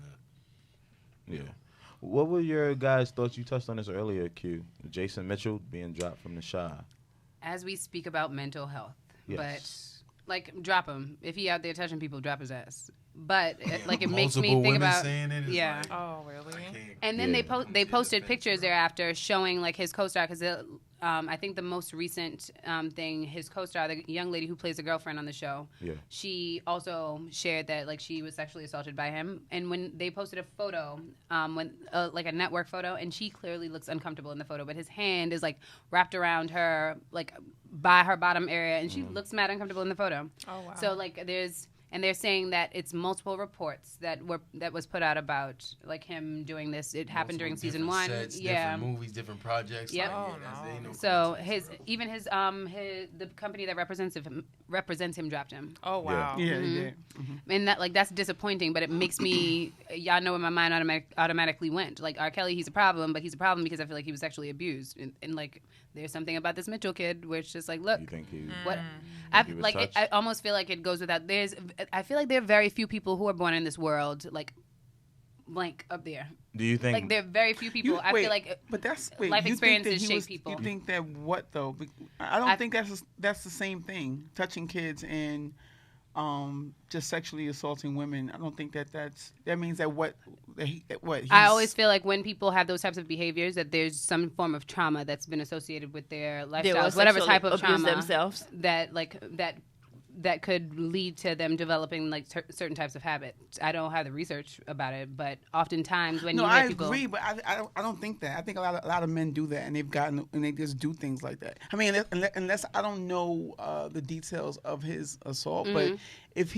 to. Yeah. What were your guys' thoughts? You touched on this earlier, Q. Jason Mitchell being dropped from the Shy. As we speak about mental health, Yes. but like drop him if he out there touching people, drop his ass. But it makes Multiple me think women about saying it is yeah. like, Oh, really? I can't- And then Yeah. they posted pictures thereafter showing like his co-star because I think the most recent thing, his co-star, the young lady who plays the girlfriend on the show, Yeah. she also shared that like she was sexually assaulted by him. And when they posted a photo, like a network photo, and she clearly looks uncomfortable in the photo, but his hand is like wrapped around her, like by her bottom area, and she looks mad uncomfortable in the photo. Oh, wow. So like and they're saying that it's multiple reports that was put out about like him doing this. It happened during Multiple season different 1. sets, yeah. different movies, different projects. Yep. Like, Oh, yeah, that's- no. ain't no So coincidence. the company that represents him dropped him. Oh, wow. Yeah, they did. And that's disappointing, but it makes me, y'all know where my mind automatically went. Like R. Kelly, he's a problem, but he's a problem because I feel like he was sexually abused. And like, there's something about this Mitchell kid where it's just like, look, You think he? what he was touched? I almost feel like it goes without. I feel like there are very few people who are born in this world like blank up there. Do you think? Like there are very few people. I feel like but that's life you think that experiences he shape was- people. You think that what though? I don't think that's the same thing. Touching kids and just sexually assaulting women. I don't think that means that what. I always feel like when people have those types of behaviors, that there's some form of trauma that's been associated with their They will lifestyles, whatever sexually type of abuse trauma themselves. that could lead to them developing like certain types of habits. I don't have the research about it, but oftentimes when you hear I people, agree, but I don't think that. I think a lot of men do that, and they just do things like that. I mean, unless I don't know the details of his assault, but if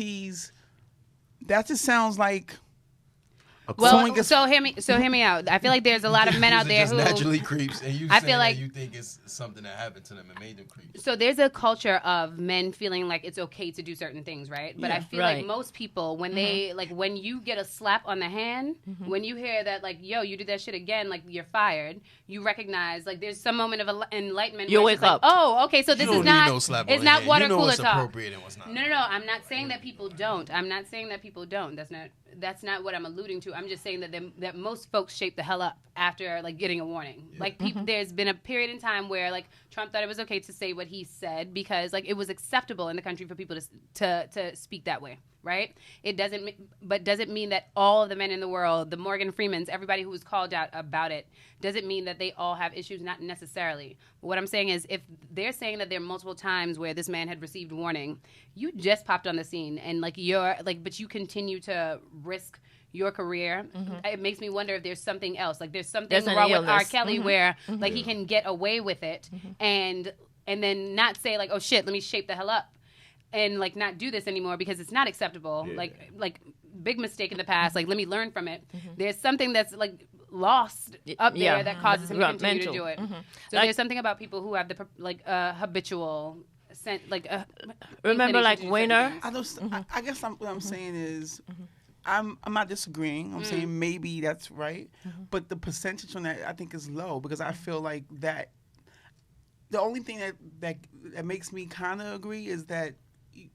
that just sounds like. well, so hear me out. I feel like there's a lot of men out there just who naturally creeps, and you I saying feel like- that you think it's something that happened to them and made them creep. So there's a culture of men feeling like it's okay to do certain things, right? But I feel like Right. most people, when they like, when you get a slap on the hand, when you hear that, like, yo, you did that shit again, like you're fired. You recognize, like, there's some moment of enlightenment. You where it's wake just up. Like, oh, okay, so this You is don't not. need no slap on It's the not hand. water You know cooler what's talk. appropriate and what's not. No. I'm not saying that people don't. I'm not saying that people don't. That's not what I'm alluding to. I'm just saying that most folks shape the hell up after like getting a warning. Like there's been a period in time where like Trump thought it was okay to say what he said because like it was acceptable in the country for people to speak that way, right? It doesn't mean that all of the men in the world, the Morgan Freemans, everybody who was called out about it, doesn't mean that they all have issues. Not necessarily. But what I'm saying is, if they're saying that there are multiple times where this man had received warning, you just popped on the scene and like but you continue to risk your career. It makes me wonder if there's something else. Like there's something There's an wrong with R. illness. Kelly where like he can get away with it and then not say like, oh shit, let me shape the hell up and like not do this anymore because it's not acceptable. Yeah. Like big mistake in the past. Like let me learn from it. There's something that's like lost up there Yeah. that causes him to continue Mental. to do it. So Like- there's something about people who have the habitual Remember, like inclination to do certain Winner? things. I guess what I'm saying is, I'm not disagreeing. I'm saying maybe that's right, but the percentage on that I think is low because I feel like that. The only thing that makes me kind of agree is that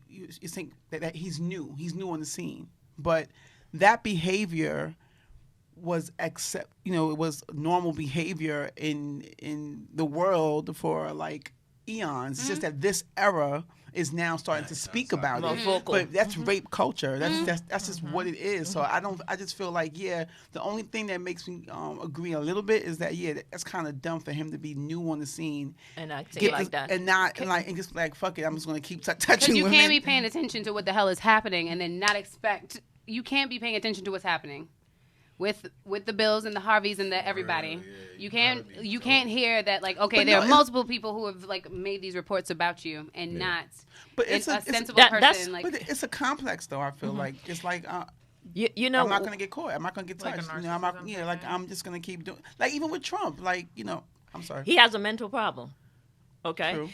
you think that he's new on the scene, but that behavior was it was normal behavior in the world for like eons. It's just that this era is now starting to speak about it. But that's rape culture. That's just what it is. So I just feel like the only thing that makes me agree a little bit is that that's kind of dumb for him to be new on the scene and acting like that and just like fuck it, I'm just gonna keep touching women. Because you can't be paying attention to what the hell is happening and then not expect. You can't be paying attention to what's happening. With the Bills and the Harveys and the everybody, you can't hear that like there are multiple people who have like made these reports about you and not. But it's a sensible person. But it's a complex though. I feel like it's like you know I'm not gonna get caught. I'm not gonna get touched. Like I'm not. I'm just gonna keep doing. Like even with Trump, I'm sorry. He has a mental problem. Okay. True.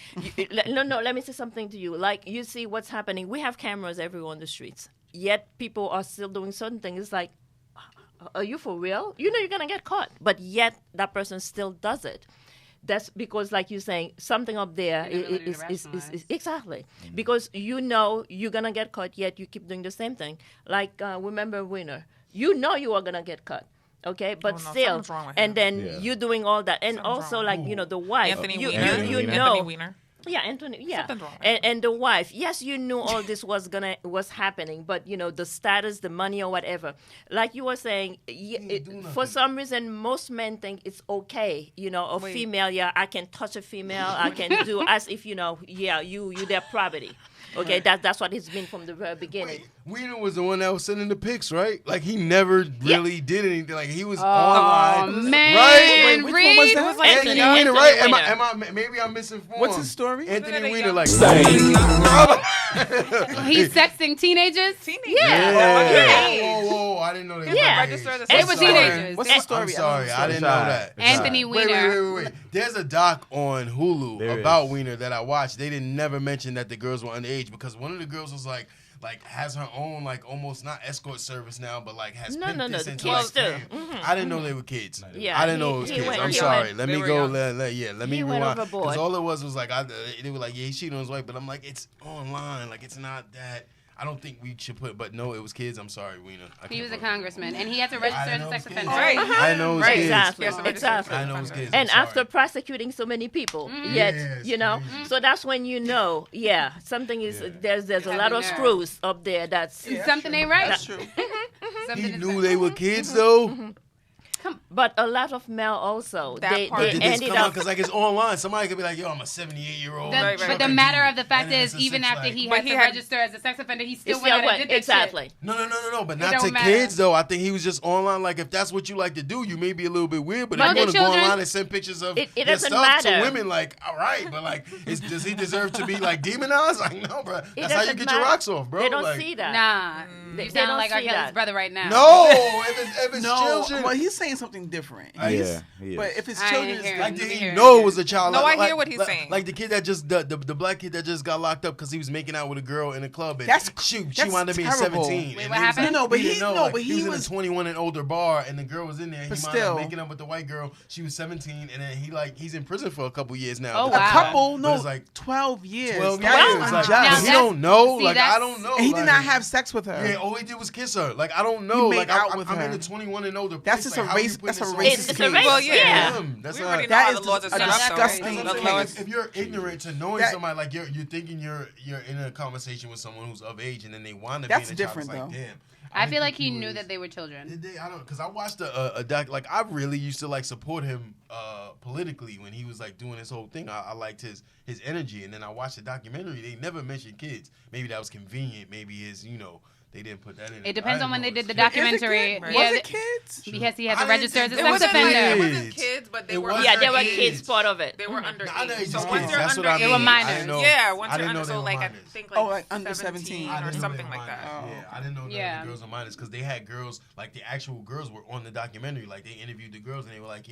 No. Let me say something to you. Like you see what's happening. We have cameras everywhere on the streets. Yet people are still doing certain things. It's like, are you for real? You know you're going to get caught. But yet that person still does it. That's because, like you're saying, something up there is exactly. Mm-hmm. Because you know you're going to get caught, yet you keep doing the same thing. Like, remember Winner. You know you are going to get caught. Okay, but still. And then you're doing all that. And something's also, like, the wife. Anthony you Weiner. Anthony Weiner. Yeah, Anthony. Yeah, and the wife. Yes, you knew all this was happening, but the status, the money, or whatever. Like you were saying, for some reason, most men think it's okay. A female. Yeah, I can touch a female. I can do as if you their property. Okay, that's what it's been from the very beginning. Weiner was the one that was sending the pics, right? Like he never really did anything. Like he was online, man. Right? Which one was that? Like Anthony Weiner, right? Am I? Maybe I'm misinformed. What's his story? Anthony Weiner, like he's sexting teenagers. Yeah. Whoa! I didn't know they were registered. They were teenagers. What's the story? I'm sorry, I didn't know that. Anthony Weiner. Wait. There's a doc on Hulu about Weiner that I watched. They didn't never mention that the girls were underage because one of the girls was like has her own like almost not escort service now, but like has pimped this into like I didn't know they were kids. Yeah, I didn't know it was kids. I'm sorry. Let me go. Let me rewind. Because all it was like they were like, he's cheating on his wife, but I'm like, it's online. Like it's not that. I don't think we should put, but no, it was kids. I'm sorry, Weiner. He was a congressman, and he had to register as a sex offender. Right. I know it was kids. Exactly. I know it was kids. And after prosecuting so many people, so that's when something is there's a lot of screws up there. That's something ain't right. That's true. He knew they were kids though. But a lot of male also they ended up because like it's online. Somebody could be like, "Yo, I'm a 78-year-old." But the matter of the fact is, even after he had to register as a sex offender, he still went out and did that exactly. shit. No. But not to kids though. I think he was just online. Like if that's what you like to do, you may be a little bit weird. But if you want to go online and send pictures of your stuff to women, like all right, but like does he deserve to be like demonized? Like no, bro. That's how you get your rocks off, bro. They don't see that. Nah, you sound like our Kelly's brother right now. No, if it's children. Well, he's saying something different. But if it's children, like did he know it was a child? No, I hear what he's saying. Like the kid that just the black kid that just got locked up because he was making out with a girl in a club. And she wound up being 17. Wait, what happened? But he was in a 21 and older bar, and the girl was in there. He wound up making up with the white girl. She was 17, and then he's in prison for a couple years now. Oh, wow. A couple? No, it's like 12 years. 12 years. Like, he don't know. Like I don't know. He did not have sex with her. Yeah, all he did was kiss her. Like I don't know. He like made out with I'm her. in the 21 and older. That's just a race. That's a racist. It's a race. Well, yeah. That's we already know that how is the laws are a set up. disgusting. If you're ignorant to knowing somebody, like you're thinking you're in a conversation with someone who's of age, and then they want to be in a different child, though. Like, damn. I feel like he knew that they were children. Did they? I don't, because I watched a doc. Like I really used to like support him politically when he was like doing this whole thing. I liked his energy, and then I watched the documentary. They never mentioned kids. Maybe that was convenient. Maybe his they didn't put that in. It depends on when they did the documentary. Was it kids? Yes, he had to register as a sex offender. offender. It wasn't kids, but they were there were kids part of it. They were under So once you're under they were minors. Once you're under, so like I think like under 17 or something like that. Yeah, I didn't know that the girls were minors because they had girls, like the actual girls were on the documentary. Like they interviewed the girls and they were like,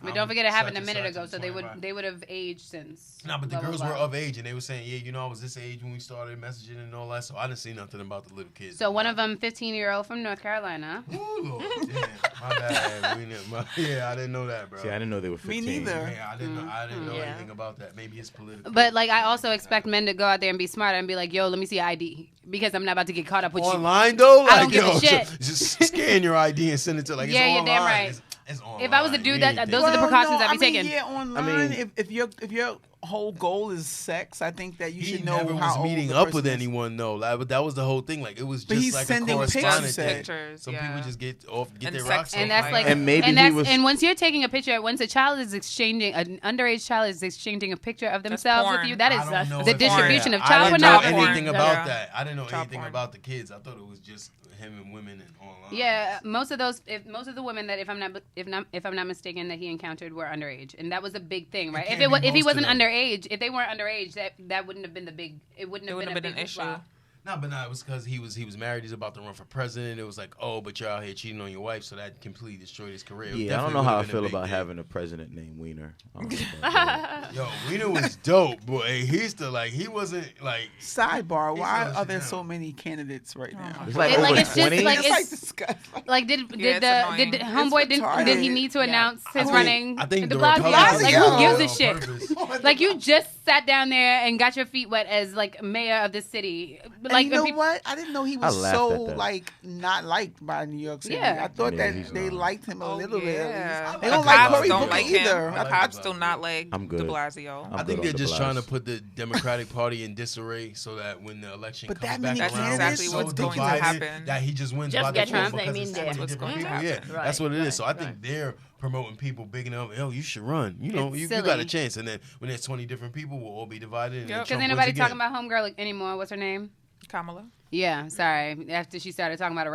But don't forget it happened a minute ago, so they would have aged since. No, but the girls were of age and they were saying, I was this age when we started messaging and all that. So I didn't see nothing about the little little kids. So one of them, 15-year-old from North Carolina. Ooh, Lord, damn. My bad. I didn't know that, bro. See, I didn't know they were 15. Me neither. Yeah, I didn't know anything about that. Maybe it's political. But like, I also expect men to go out there and be smarter and be like, "Yo, let me see your ID," because I'm not about to get caught up with online though. Like, I don't give a shit. Just scan your ID and send it to like. Yeah, it's you're damn online. right. It's online. If I was to do that, those are the precautions I'd be taking. Yeah, online. If your whole goal is sex, I think that you should know never how was old meeting the up person with is. anyone though. Like, but that was the whole thing. Like it was But just he's like a sending correspondence thing. pictures. Some yeah. people just get And their sex rocks off. And that's like, And maybe and he that's, was- and once you're taking a picture, once a child is exchanging, an underage child is exchanging a picture of themselves with porn. you, that is I don't know the if- distribution of I child didn't know pornography. anything Yeah. about that. I didn't know Child anything porn. about the kids. I thought it was just him and women and online. Yeah, most of the women that if I'm not mistaken that he encountered were underage, and that was a big thing, right? can't If be he most wasn't of them. underage, if they weren't underage, that wouldn't have been the big. It wouldn't have been an issue. hoopla. No, but it was because he was married. He's about to run for president. It was like, oh, but you're out here cheating on your wife, so that completely destroyed his career. It Yeah, I don't definitely know how I would've been a feel big about thing. having a president named Wiener. I don't know about that. Yo, Wiener was dope, boy. He's still like he wasn't like. Sidebar: why goes are there down. so many candidates right now? It's like It- over like, it's just 20. like It's it's like disgusting. like did Yeah, it's did the annoying. homeboy It's did he retarded. need to announce his I running? think de the Blasio? Republicans Like did who that gives a on shit? purpose. Like you just sat down there and got your feet wet as like mayor of the city. And Like you the know peop- what? I didn't know he I was laughed so at that. like not liked by New York City. Yeah. I thought Yeah, that he's they not. liked him a little bit. At Yeah. least. They The don't like cops Cory don't Booker like him. either. The I like cops Blasio. do not like I'm good. de Blasio. I'm I good think on they're de just trying to Blasio. put the Democratic Party in disarray so that when the election But comes that back many around, candidates, it's so so what's going to divided happen? that he just wins Just by get default Trump's because name it's in 20 there. What's different going people. to Yeah, happen. that's what it is. So I Right. think they're promoting people big enough. Yo, you should run. You know, It's you got silly. a chance. And then when there's 20 different people, we'll all be divided. And Yep. then Because Trump ain't wins nobody again. talking about homegirl anymore. What's her name? Kamala. Yeah, sorry. After she started talking about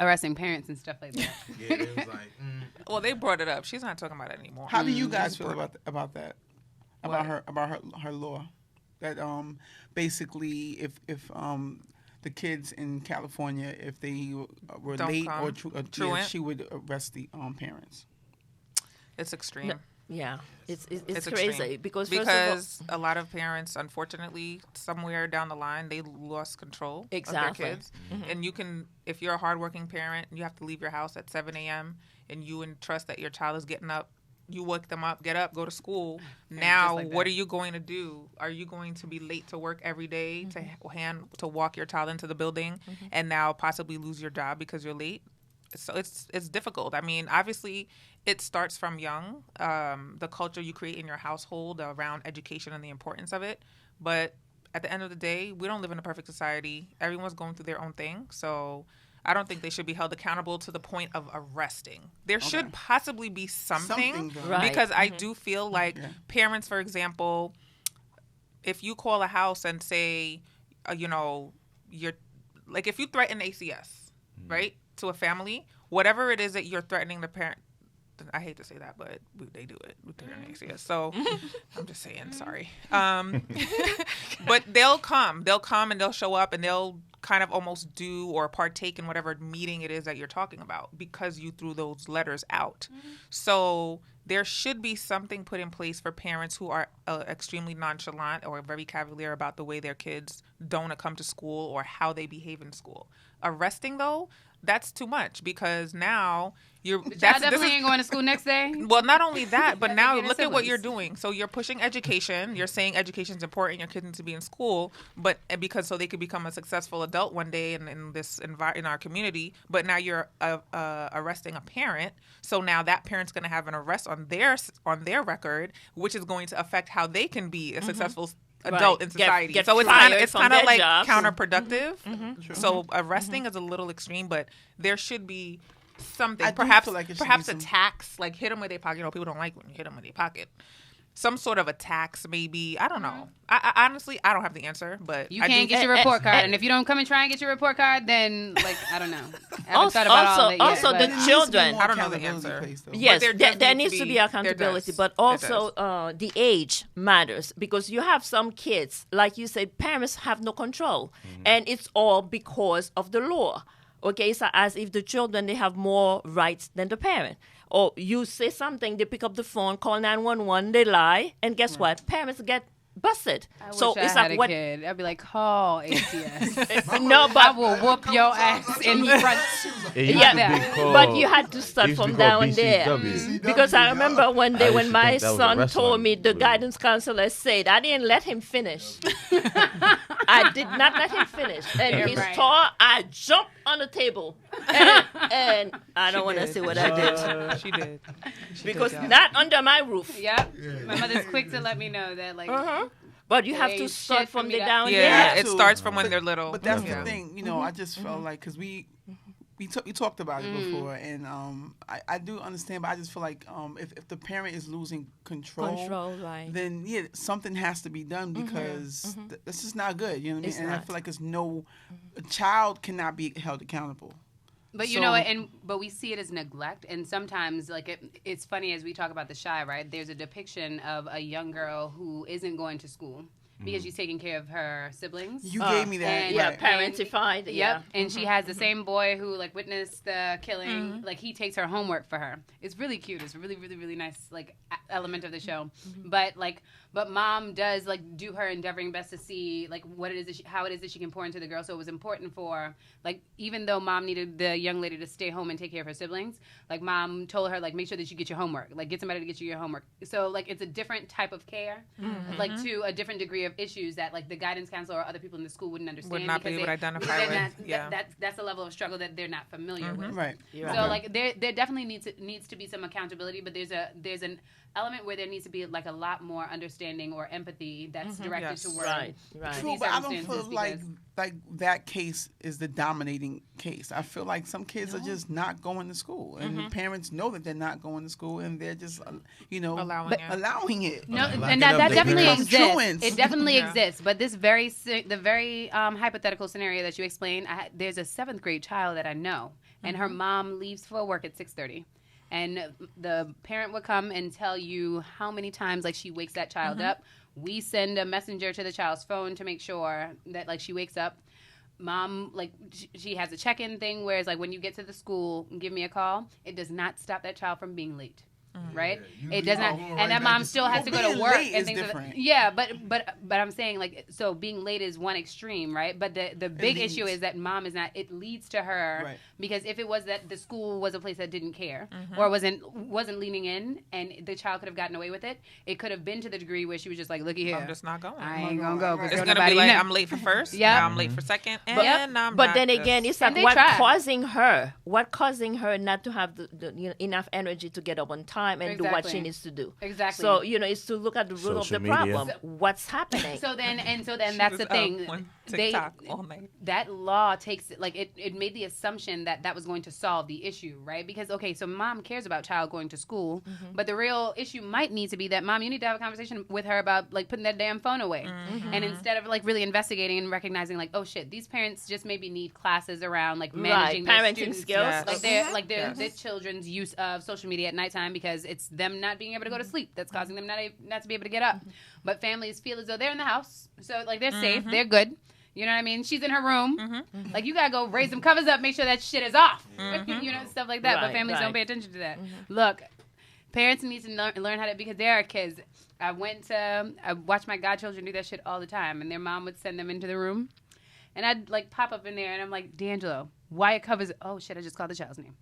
arresting parents and stuff like that. Yeah, it was like, Well, they brought it up. She's not talking about it anymore. How do you guys It's feel brought- about that? What? About her law that basically if the kids in California if they were Don't late come. or Truant. she would arrest the parents. It's extreme. Yeah, it's extreme. crazy because a lot of parents, unfortunately, somewhere down the line, they lost control Exactly. of their kids. And you can, if you're a hardworking parent, you have to leave your house at 7 a.m. and you entrust that your child is getting up. You wake them up, get up, go to school. Now, just like what that. are you going to do? Are you going to be late to work every day to walk your child into the building and now possibly lose your job because you're late? So it's difficult. I mean, obviously, it starts from young, the culture you create in your household around education and the importance of it. But at the end of the day, we don't live in a perfect society. Everyone's going through their own thing. So I don't think they should be held accountable to the point of arresting. There should possibly be something Right. because I do feel like parents, for example, if you call a house and say, you're like if you threaten ACS, right, to a family, whatever it is that you're threatening the parent. I hate to say that, but they do it with their ACS. So I'm just saying, sorry. But they'll come and they'll show up and they'll kind of almost do or partake in whatever meeting it is that you're talking about because you threw those letters out. So there should be something put in place for parents who are extremely nonchalant or very cavalier about the way their kids don't come to school or how they behave in school. Arresting, though, that's too much because now you're Definitely ain't going to school next day. well, not only that, but now Your look at what siblings. you're doing. So you're pushing education. You're saying education is important. Your kids need to be in school, but because so they could become a successful adult one day in this in our community. But now you're arresting a parent. So now that parent's going to have an arrest on their record, which is going to affect how they can be a successful adult in society. Get So it's fired from kind of their like jobs. counterproductive. So arresting is a little extreme, but there should be something. I do Perhaps feel like it should perhaps be a some- tax, like hit them where they pocket. People don't like when you hit them where they pocket. Some sort of a tax, maybe. I don't know. I honestly, I don't have the answer, but You I can't do- get your report card, and if you don't come and try and get your report card, then I don't know. I haven't thought about all of it yet, also but- the children. I don't know the answer. Yes, there there, does there need needs to to be- be there accountability, does. but There also the age matters because you have some kids, like you said, parents have no control, and it's all because of the law. Okay, so as if the children, they have more rights than the parent. Or you say something, they pick up the phone, call 911, they lie, and guess what? Parents get busted. I So wish it's I had like a what? kid. I'd be like, call ATS. No, I but will whoop your ass in front. It used yeah, to be called- but you had to it start used to from be called down there. BCW. Because I remember one I day used when to my think that was a son wrestling told me, the move. guidance counselor said, I didn't let him finish. I did not let him finish. And You're he's right. tall, I jumped on the table. And I don't want to did. say what I did. She did. Because y'all. not under my roof. Yep. My mother's quick to let me know that, like, But you have They to ain't start shit for from me the to- down Yeah, there. it starts from when they're little. But that's Yeah. the thing, you know. I just felt like because we talked about it before, and I do understand, but I just feel like if the parent is losing control, right. then yeah, something has to be done because this is not good. You know what I mean? It's And I not. feel like a child cannot be held accountable. But you know what, but we see it as neglect, and sometimes like it's funny as we talk about the Shy, right? There's a depiction of a young girl who isn't going to school because she's taking care of her siblings. You gave me that. And- Yeah, right. parentified. Yep, Yeah. and she has the same boy who like witnessed the killing. Like he takes her homework for her. It's really cute. It's a really, really, really nice like element of the show. But mom does like do her endeavoring best to see like what it is that how it is that she can pour into the girl. So it was important for like even though mom needed the young lady to stay home and take care of her siblings, like mom told her like make sure that you get your homework. Like get somebody to get you your homework. So like it's a different type of care, like to a different degree of issues that like the guidance counselor or other people in the school wouldn't understand. Would not be because able to identify with. Yeah. that's a level of struggle that they're not familiar with. Right. You're So right. like there definitely needs to be some accountability, but there's an element where there needs to be like a lot more understanding or empathy that's directed Yes. toward Right. True, these but I don't circumstances feel like that case is the dominating case. I feel like some kids are just not going to school, and the parents know that they're not going to school, and they're just allowing it. No, Lock and it up, that they definitely become exists. truants. It definitely Yeah. exists. But this the very hypothetical scenario that you explained, there's a 7th grade child that I know, and her mom leaves for work at 6:30. And the parent would come and tell you how many times like she wakes that child up. We send a messenger to the child's phone to make sure that like she wakes up. Mom, like she has a check-in thing, whereas like when you get to the school, give me a call. It does not stop that child from being late. Right, Yeah, it does not, going and right that back mom to still school. has to go Well, to being work late and is things. different. Yeah, but I'm saying like so being late is one extreme, right? But the big leads. issue is that mom is not. It leads to her Right. because if it was that the school was a place that didn't care or wasn't leaning in, and the child could have gotten away with it, it could have been to the degree where she was just like, looky here, I'm just not going. I ain't gonna go because It's don't gonna be nobody like know. I'm late for first. Yep. Now I'm late for second, and I'm But not then this. again, it's And like they what try. causing her not to have enough energy to get up on time and do what she Exactly. needs to do. Exactly. So it's to look at the root of Social the media. problem. What's happening? So then She that's was the up thing. on They TikTok all night. that law takes like it made the assumption that was going to solve the issue, right? Because okay, so mom cares about child going to school, but the real issue might need to be that mom, you need to have a conversation with her about like putting that damn phone away, and instead of like really investigating and recognizing like, oh shit, these parents just maybe need classes around like managing their parenting students, skills. Yes. like their children's use of social media at nighttime because it's them not being able to go to sleep that's causing them not to be able to get up. But families feel as though they're in the house, so like they're safe, they're good. You know what I mean? She's in her room. Like you gotta go raise them covers up, make sure that shit is off. You know, stuff like that. But Right, families right. don't pay attention to that. Look, parents need to learn how to, because there are kids. I watched my godchildren do that shit all the time, and their mom would send them into the room, and I'd like pop up in there, and I'm like, D'Angelo, why it covers? Oh shit, I just called the child's name.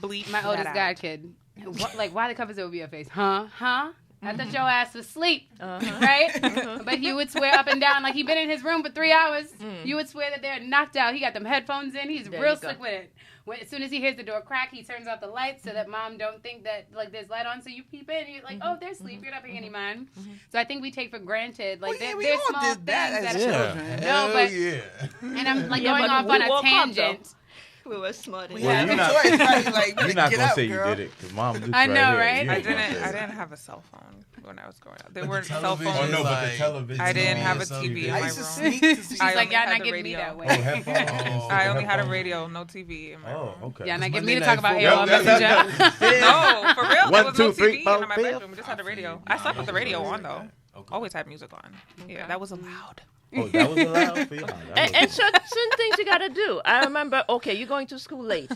Bleep My that oldest out. god kid. Like, why the covers over your face? Huh? I thought your ass was asleep, right? But he would swear up and down like he'd been in his room for 3 hours. You would swear that they're knocked out. He got them headphones in. He's There real you go. slick with it. As soon as he hears the door crack, he turns off the lights so that mom don't think that like there's light on. So you peep in, and you're like, oh, they're asleep. You're not paying any mind. So I think we take for granted like Well, yeah, we there's all small did that things as that children. No, but yeah. and I'm like Yeah, going but off we on a woke up, though. tangent. We were smart. We Well, have you're a not- choice, right? Like, You're not get gonna up, say girl. you did it because mom lives I know, here. right? You I ain't gonna didn't. say I it. didn't have a cell phone when I was growing up. There But were the cell television phones. Oh no, but like- the television. I didn't have a something. TV in I my used to room. sneak to see. She's I like, only y'all had not the getting me radio. that way. Oh, headphones. I only had a Headphones. radio, no TV in my room. Oh, okay. Yeah, not get Monday me to talk Night about Football. AOL Messenger. No, for real. There 1, was no 2, 3, TV 4, in my 5. bedroom. We just had the radio. I slept with the radio on though. Okay. Always had music on. Yeah, that was allowed. Oh, that was allowed for you. And certain things you gotta do. I remember. Okay, you're going to school late.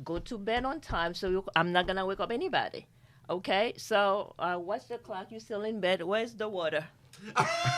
Go to bed on time, so I'm not gonna wake up anybody. Okay, so what's the clock? You still in bed? Where's the water?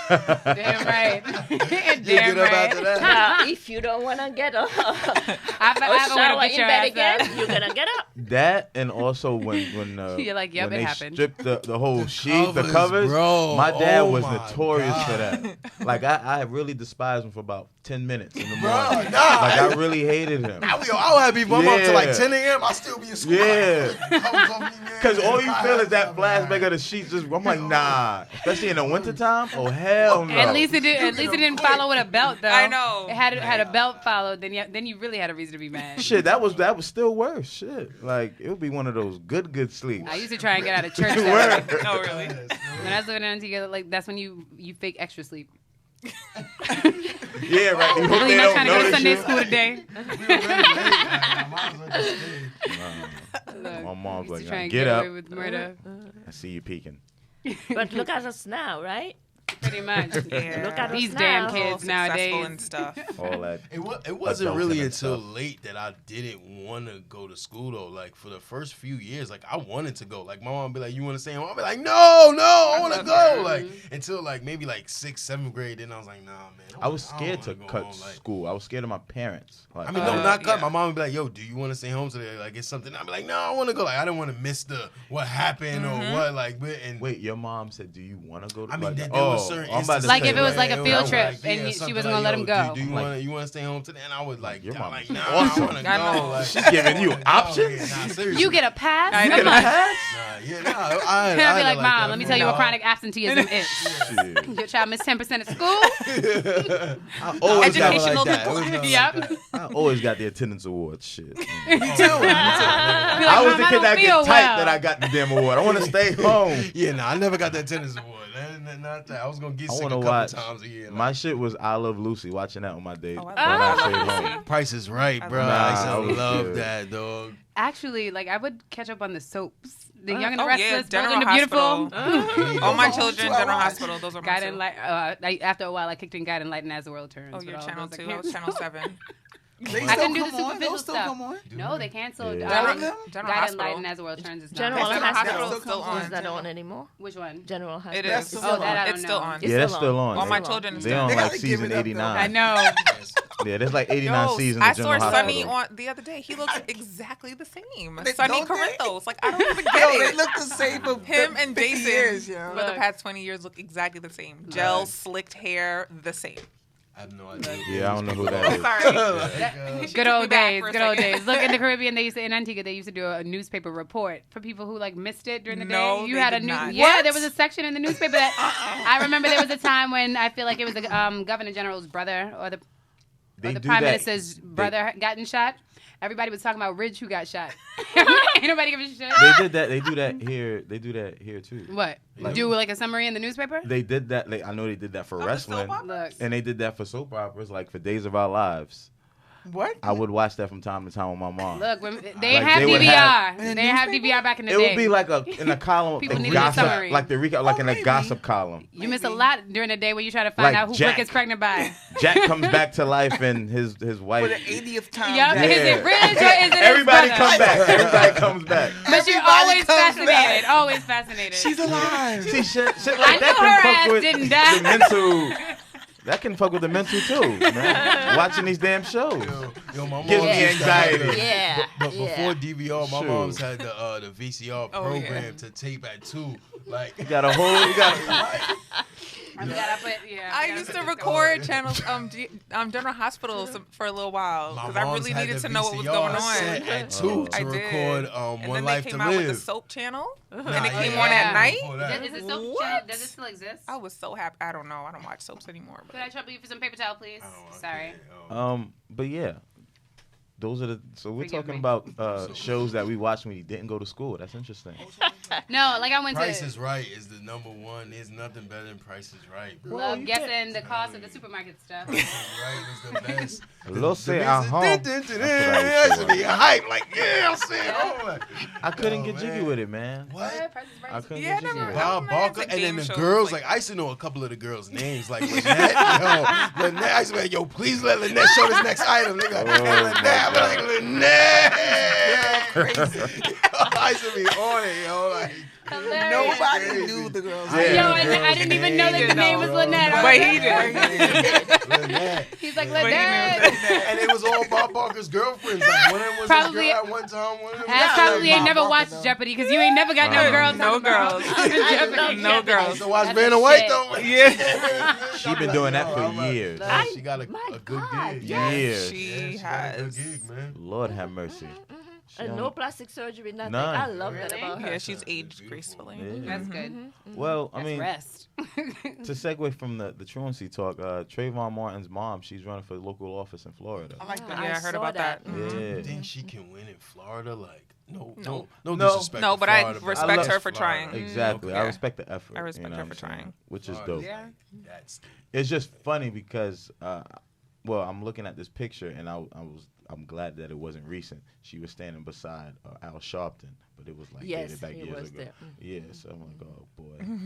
Damn right. Damn get up right. after that. Now, if you don't want to get up, I shower in bed again, you're gonna get up. That and also when You're like, yep, when it they happened. stripped the whole sheet, the covers, covers. bro. My dad Oh was my notorious God. for that. Like I really despised him for about 10 minutes in the morning. Bro, nah. Like I really hated him. I would have be mom up to like Yeah. 10 a.m. I still be in school. Yeah. Because Because all you feel is that flashback of the sheets. Just I'm like, nah. Especially in the wintertime. Oh hell no. At least it didn't follow with a belt though. I know. It had a belt followed. Then you really had a reason to be mad. Shit, that was still worse. Shit, like it would be one of those good sleeps. I used to try and get out of church. Word. That way. Oh, really? When I was living in together, like that's when you fake extra sleep. Yeah, right. You hope Really they not don't trying to go to notice Sunday you. school today. My mom's Used like, to try and get away up. with murder. I see you peeking. But look at us now, right? Pretty much. Yeah. Look at These us damn now. kids Successful nowadays. and stuff. All that. It wasn't Adulting really and until stuff. late that I didn't want to go to school though. Like for the first few years, like I wanted to go. Like my mom would be like, "You want to stay home?" I'd be like, "No, I want to go." Like until like maybe like 6th, 7th grade. Then I was like, "Nah, man." I was don't scared to wanna go cut home. Like, school. I was scared of my parents. Like, I mean, no, not cut. yeah. My mom would be like, "Yo, do you want to stay home today? Like, it's something." I'd be like, "No, I want to go." Like, I didn't want to miss the what happened or what. Like, but and wait, your mom said, "Do you want to go?" To I mean, like, there was certain I'm about to instances Like say, if it was like a where field was trip like, and she something wasn't like, gonna let him go. Do you Like- want to stay home today? And I would like, Your I'm mom like, is nah, awesome. I want to I go. know. Like, She's giving you options. Nah, seriously. You get a pass. I Come know. on. I I'll be like, that Mom, let me tell you what No. chronic absenteeism is. Shit. Your child missed 10% of school. I always got Educational like that. neglect. Yep. I always got the attendance award. Shit. Be I like, was the Mom, kid don't that feel get tight well. that I got the damn award. I want to stay home. Yeah, nah, I never got that tennis award. Not that. I was gonna get I sick a want to couple watch. times a year. Like, My shit was I Love Lucy. Watching that on my days Oh, I when I love stayed Lucy. home. Price is Right, bro. Nah, I I used to was love good. that, dog. Actually, like I would catch up on the soaps. The Young and the Oh, yeah, Restless, Bold General and the Beautiful. Hospital. All my children, General Hospital. Those are my Guiding two. Light. After a while, I kicked in Guiding Light and As the World Turns. Oh, but you're all Channel those 2. I I was Channel 7. They I couldn't do still the come on. superficial Those still stuff. come on. No, they canceled. Yeah. All of them? General Guiding Hospital. Light and As the World Turns is not. General General Hospital Hospital is still is not on. on anymore. Which one? General Hospital. It That's is. still Oh, that I don't It's still know. on. It's Yeah, that's still still on. All my Still on. children is They still on They like gotta give season it up, 89. though. I know. Yeah, there's like 89 Yo, seasons I of saw General Sonny Hospital. the other day. He looks exactly the same. They- Sonny don't they? Corinthos. Like, I don't even get Yo, it. they look the same for Him and 50 Jason years, yo. for the Look. past 20 years look exactly the same. Gel, slicked hair, the same. I have no idea. Yeah, I don't know who that is. Sorry. Good old back days. for a Good old second. days. Look, in the Caribbean, they used to, in Antigua, they used to do a newspaper report for people who like missed it during the No, day. You they had a did new, not. yeah, What? there was a section in the newspaper that I remember. There was a time when I feel like it was the Governor General's brother or the They the do Prime that. Minister's brother gotten shot. Everybody was talking about Ridge who got shot. Ain't nobody give a shit. They did that. They do that here. They do that here too. What? Like- Do like a summary in the newspaper? They did that. Like, I know they did that for wrestling, Look. and they did that for soap operas, like for Days of Our Lives. What? I would watch that from time to time with my mom. Look, when, they Like, have they would DVR. have- In the They have newspaper? DVR back in the It day. would be like in a column, People the needed a gossip, summary. like the like in a maybe. gossip column. You miss a lot during the day when you try to find Like out who Jack. Rick is pregnant by. Jack comes back to life, and his For wife. the 80th time. Yup, Jack. is it Ridge or is it his Everybody brother? come back. Everybody comes back. But you're Everybody always comes fascinated. back. Always fascinated. She's alive. See, shit like I that knew her can ass fuck with didn't die. the mental. That can fuck with the mental too, man. Watching these damn shows. Yo, my mom Gives me used to have anxiety. Yeah. But yeah. before DVR, my Shoot. mom's had the VCR Oh, program yeah. to tape at 2. Like, You got a whole. You got. You gotta put, yeah. I you used gotta to put the record channels, General Hospital for a little while my because I mom's really had needed the to know what was VCR going set on. at 2 I to did. record And One then Life they to came out with the Live. soap channel, and Nah, it came yeah. on at night. Before that. Is it still, What? does it still exist? I was so happy. I don't know. I don't watch soaps anymore. Could I trouble you for some paper towel, please? Oh, Sorry. okay. But yeah, those are the. So we're Forgive talking me. about shows that we watched when we didn't go to school. That's interesting. No, like I went Price to is Right is the #1. There's nothing better than Price is Right. Bro. love guessing the cost of the supermarket stuff. Price is Right is the best. Lo sé, ajá. That That's what I used to should be hype. Like, yeah, I'm saying. Oh, like, I couldn't Oh, get jiggy man. with it, man. what? Price is Right. I couldn't Yeah, get jiggy never- with it. Bob man, Barker, it's a and then game the show, girls, like- like, I used to know a couple of the girls' names, like Lynette, Lynette, I used to be like, yo, please let Lynette show this next item. Nigga, Oh, Lynette, I'm like, Lynette. Crazy. I used to be on it, yo. Like, Hilarious. Nobody knew the girl's Yo, name. I didn't even know that the name was Lynette. But he did. Lynette. He's like, But he knew. Lynette. And it was all Bob Barker's girlfriends. Like, one of them was Probably- his girl at one time. One of them I probably ain't Bob never Barker, watched though. Jeopardy because you ain't never got no girls. No girls. No girls. So watch That's Vanna the White shit. though. Yeah. She been doing that for years. She got a good gig. Years. She got a good has. gig, man. Lord have mercy. And no plastic surgery, nothing. None. I love that Really? about her. Yeah, she's aged gracefully. Yeah. That's good. Well, I That's mean, rest. to segue from the truancy talk, Trayvon Martin's mom, she's running for local office in Florida. I like that. Yeah, I heard saw about that. Yeah. You think she can win in Florida? Like, no No. disrespect. No, to but I Florida, respect love her for Florida. trying. Exactly. I Yeah. respect the effort. I respect you know her what for I'm saying? trying. Which is Florida, dope. Yeah. That's It's just funny because, well, I'm looking at this picture and I'm glad that it wasn't recent. She was standing beside Al Sharpton, but it was like Yes, dated back he years was ago. there. Yeah, so I'm like, oh boy. yeah,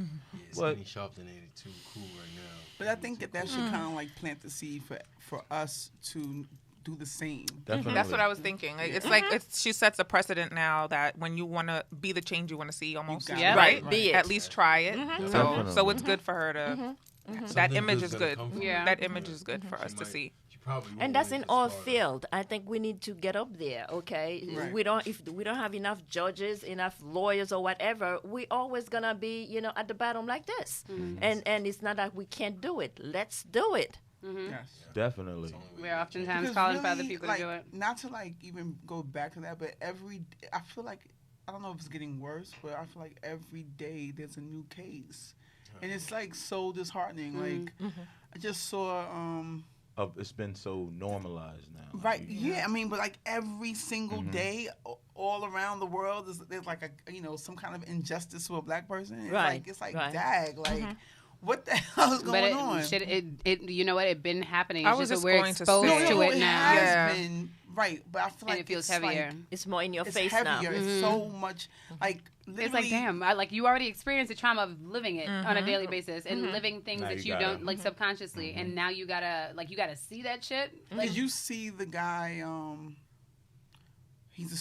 What? Skinny Sharpton ain't too cool right now. But I think that should kind of like plant the seed for us to do the same. Definitely. That's what I was thinking. Like, it's like she sets a precedent now that when you want to be the change you want to see, almost, got it. Yeah. right? Be it. At least try it. Definitely. So it's good for her to. That Something image good's is gonna good. come from Yeah. That image is good for us to see. She probably won't And that's win in 'cause all Florida. field. I think we need to get up there, okay? Right. If we don't have enough judges, enough lawyers or whatever, we always gonna be, at the bottom like this. And it's not that we can't do it. Let's do it. Yes. Definitely. We're oftentimes Because calling for other really, people like, to do it. Not to like even go back to that, but I feel like, I don't know if it's getting worse, but I feel like every day there's a new case. And it's like so disheartening. Like, I just saw, It's been so normalized now. right, yeah, I mean, but like every single day, all around the world, there's like some kind of injustice to a black person. It's Right, like, it's like, right. dag, like, what the hell is going on? It you know what? It been happening. I It's was just just that we're going to exposed say- to No, it now. has Yeah. been, right, but I feel like And it feels it's heavier. like, It's more in your it's face heavier. now. It's so much, like, literally. It's like, damn, you already experienced the trauma of living it on a daily basis and living things Now that you you gotta- don't, like, subconsciously. And now you gotta see that shit. Like, Did you see the guy? He's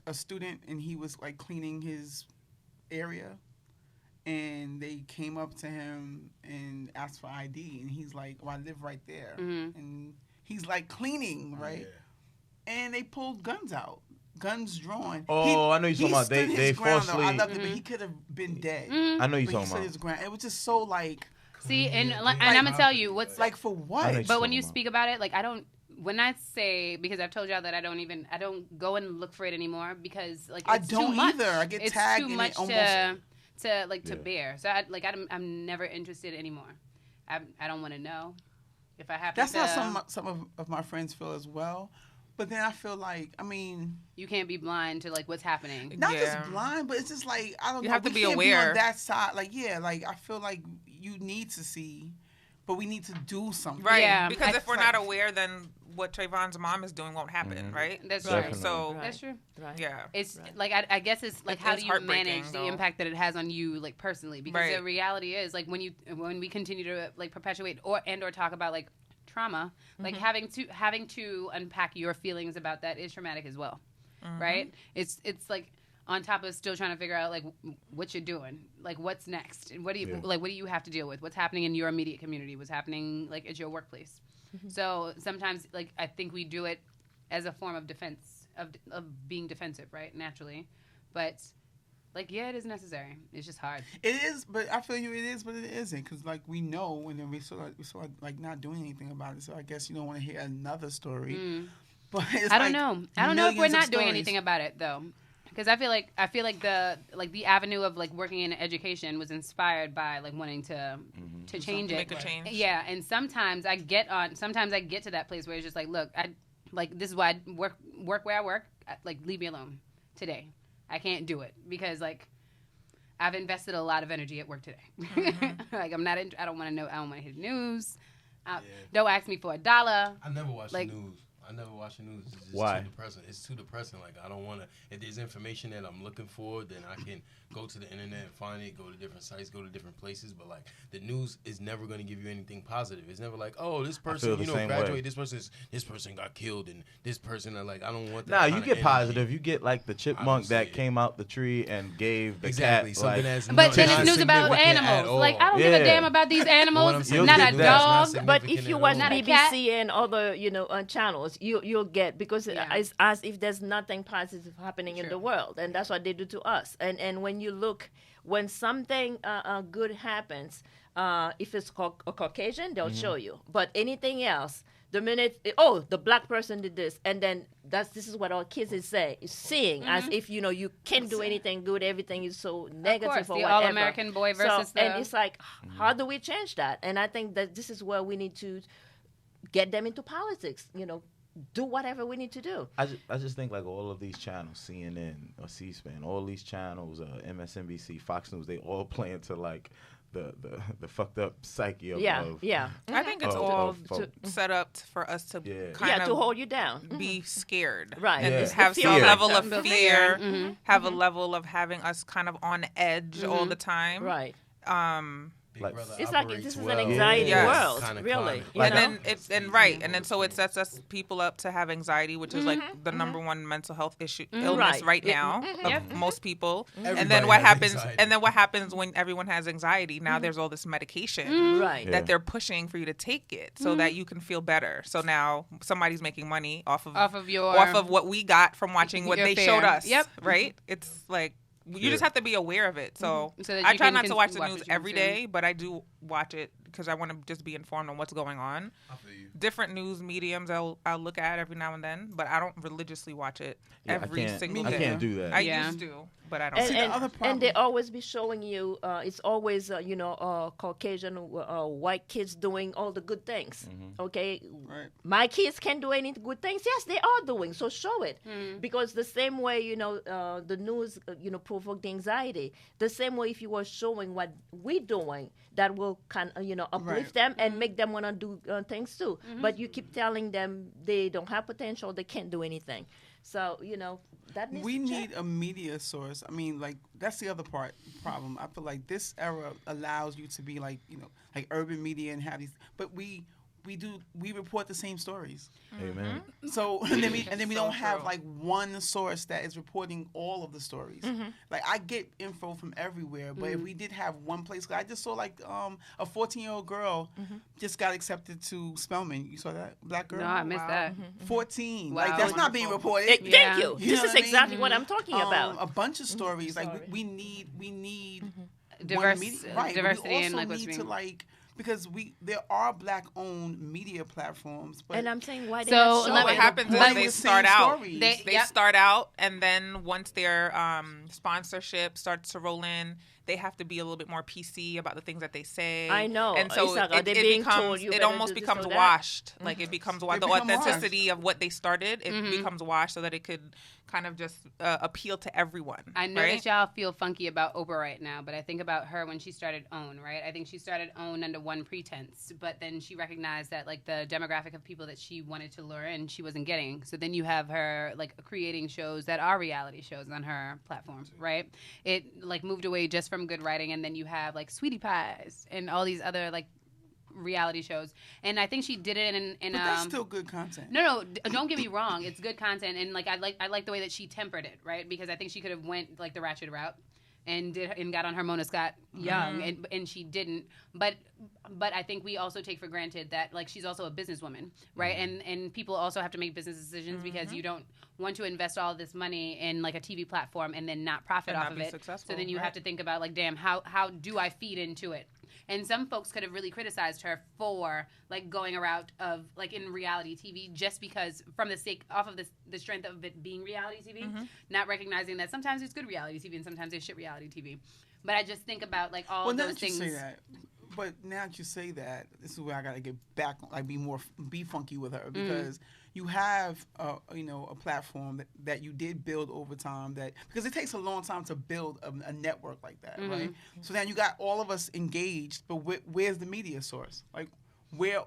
a student, and he was like cleaning his area, and they came up to him and asked for ID, and he's like, "Well, I live right there," and he's like cleaning, right? And they pulled guns out, guns drawn. Oh, I know you're talking about stood they his ground, though. I falsely. loved it, but he could have been dead. I know you're But he talking stood about. his ground. It was just so like see, and I'm gonna tell you what's for I know what? you're But when talking you about. speak about it, like when I say, because I've told y'all that I don't go and look for it anymore because like I it's don't too much. either. I get it's tagged too in much it almost. to bear. So I'm never interested anymore. I don't want to know if I happen That's to. how some of my friends feel as well. But then I feel like, I mean, You can't be blind to like what's happening. not Yeah. just blind, but it's just like, I don't You know. have to we be can't aware. on that side. Like, yeah, like I feel like you need to see, but we need to do something. Right. Yeah, Because I- if we're not aware, then what Trayvon's mom is doing won't happen, right? That's Definitely. true. So, Right. That's true. Right. yeah. It's like I guess it's like It how is do you heartbreaking, manage the though. impact that it has on you like personally? Because Right. the reality is like when we continue to like perpetuate or talk about like trauma, like having to unpack your feelings about that is traumatic as well, right? It's like on top of still trying to figure out like what you're doing, like what's next, and what do you have to deal with? What's happening in your immediate community? What's happening like at your workplace? So sometimes like I think we do it as a form of defense of being defensive, right? Naturally, but like yeah, it is necessary. It's just hard. It is, but I feel you. It is, but it isn't, because like we know, and then we sort of like not doing anything about it. So I guess you don't want to hear another story. But it's I don't like know. I don't know if we're millions of not doing stories. anything about it though, because I feel like the avenue of like working in education was inspired by like wanting to change it, Make a change. Yeah, and sometimes I get to that place where it's just like, look, this is why I work where I work. Like leave me alone today. I can't do it because like I've invested a lot of energy at work today. Like I'm not. I don't want to know. I don't want to hear the news. Don't ask me for $1. I never watch Like- the news. I never watch the news. It's just Why? too depressing. It's too depressing. Like, I don't want to. If there's information that I'm looking for, then I can go to the internet and find it, go to different sites, go to different places. But, like, the news is never going to give you anything positive. It's never like, oh, this person, graduated, this person got killed, and this person, like, I don't want that. Nah, you get positive. You get, like, the chipmunk that came out the tree and gave the cat, something like, but then it's news about animals. Like, I don't give a damn about these animals. Not a dog. But if you watch Not a BBC cat. and other, channels, you'll get, because it's as if there's nothing positive happening in the world, and that's what they do to us. And when you look, when something good happens, if it's a Caucasian, they'll show you. But anything else, the minute the black person did this, and then this is what our kids is seeing as if you can't do anything good, everything is so negative or the whatever. all-American boy versus and it's like, how do we change that? And I think that this is where we need to get them into politics. Do whatever we need to do. I just think like all of these channels, CNN or C-SPAN, all these channels, MSNBC, Fox News, they all play into like the fucked up psyche of I think it's all set up for us to kind of to hold you down, be scared, right, and just have some level of fear, have a level of having us kind of on edge all the time, right. It's like this is an anxiety world, really. And then so it sets us people up to have anxiety, which is like the number one mental health illness right now of most people. And then what happens? Anxiety. And then what happens when everyone has anxiety? Now there's all this medication that they're pushing for you to take it so that you can feel better. So now somebody's making money off of what we got from watching what they showed us. Yep. Right. It's like. You just have to be aware of it. So I try not to watch the news every day, but I do watch it because I want to just be informed on what's going on. Different news mediums I'll look at every now and then, but I don't religiously watch it every single day. I can't do that. I used to, but I don't. And, the other problem. And they always be showing you, it's always, Caucasian white kids doing all the good things. Okay? Right. My kids can't do any good things. Yes, they are doing. So show it. Because the same way, the news, provoke the anxiety. The same way if you were showing what we're doing, that will kind of, uplift them and make them want to do things too. But you keep telling them they don't have potential, they can't do anything. So, that needs we need a media source. I mean, like, that's the other problem. I feel like this era allows you to be like, like urban media and have these, but we report the same stories. Amen. So and then we don't have like one source that is reporting all of the stories. Like I get info from everywhere, but if we did have one place, I just saw like a 14-year-old girl just got accepted to Spelman. You saw that black girl? No, I missed that. 14. Wow. Like that's not being reported. Thank you. This is exactly what I'm talking about. A bunch of stories. Like we need diversity and like we need to like. Because there are black-owned media platforms, but and I'm saying why? So what happens is they start out. They start out, and then once their sponsorship starts to roll in, they have to be a little bit more PC about the things that they say. I know, and so it almost becomes washed. Like it becomes the authenticity of what they started. It becomes washed so that it could kind of just appeal to everyone. I know that y'all feel funky about Oprah right now, but I think about her when she started OWN, right? I think she started OWN under one pretense, but then she recognized that like the demographic of people that she wanted to lure in, she wasn't getting. So then you have her like creating shows that are reality shows on her platform, right? It like moved away just from good writing, and then you have like Sweetie Pies and all these other like reality shows, and I think she did it in but that's still good content. No, don't get me wrong, it's good content, and like I like the way that she tempered it, right? Because I think she could have went like the ratchet route and got on her Mona Scott young, and she didn't. But I think we also take for granted that like she's also a businesswoman, right? And people also have to make business decisions because you don't want to invest all this money in like a TV platform and then not profit off of it. Successful. So then you have to think about like, damn, how do I feed into it? And some folks could have really criticized her for like going a route of like in reality TV just because from the sake off of the strength of it being reality TV, not recognizing that sometimes it's good reality TV and sometimes it's shit reality TV. But I just think about like all those things. Say that. But now that you say that, this is where I gotta get back, like be funky with her because you have a platform that you did build over time because it takes a long time to build a network like that, right? So now you got all of us engaged, but where's the media source? Like, where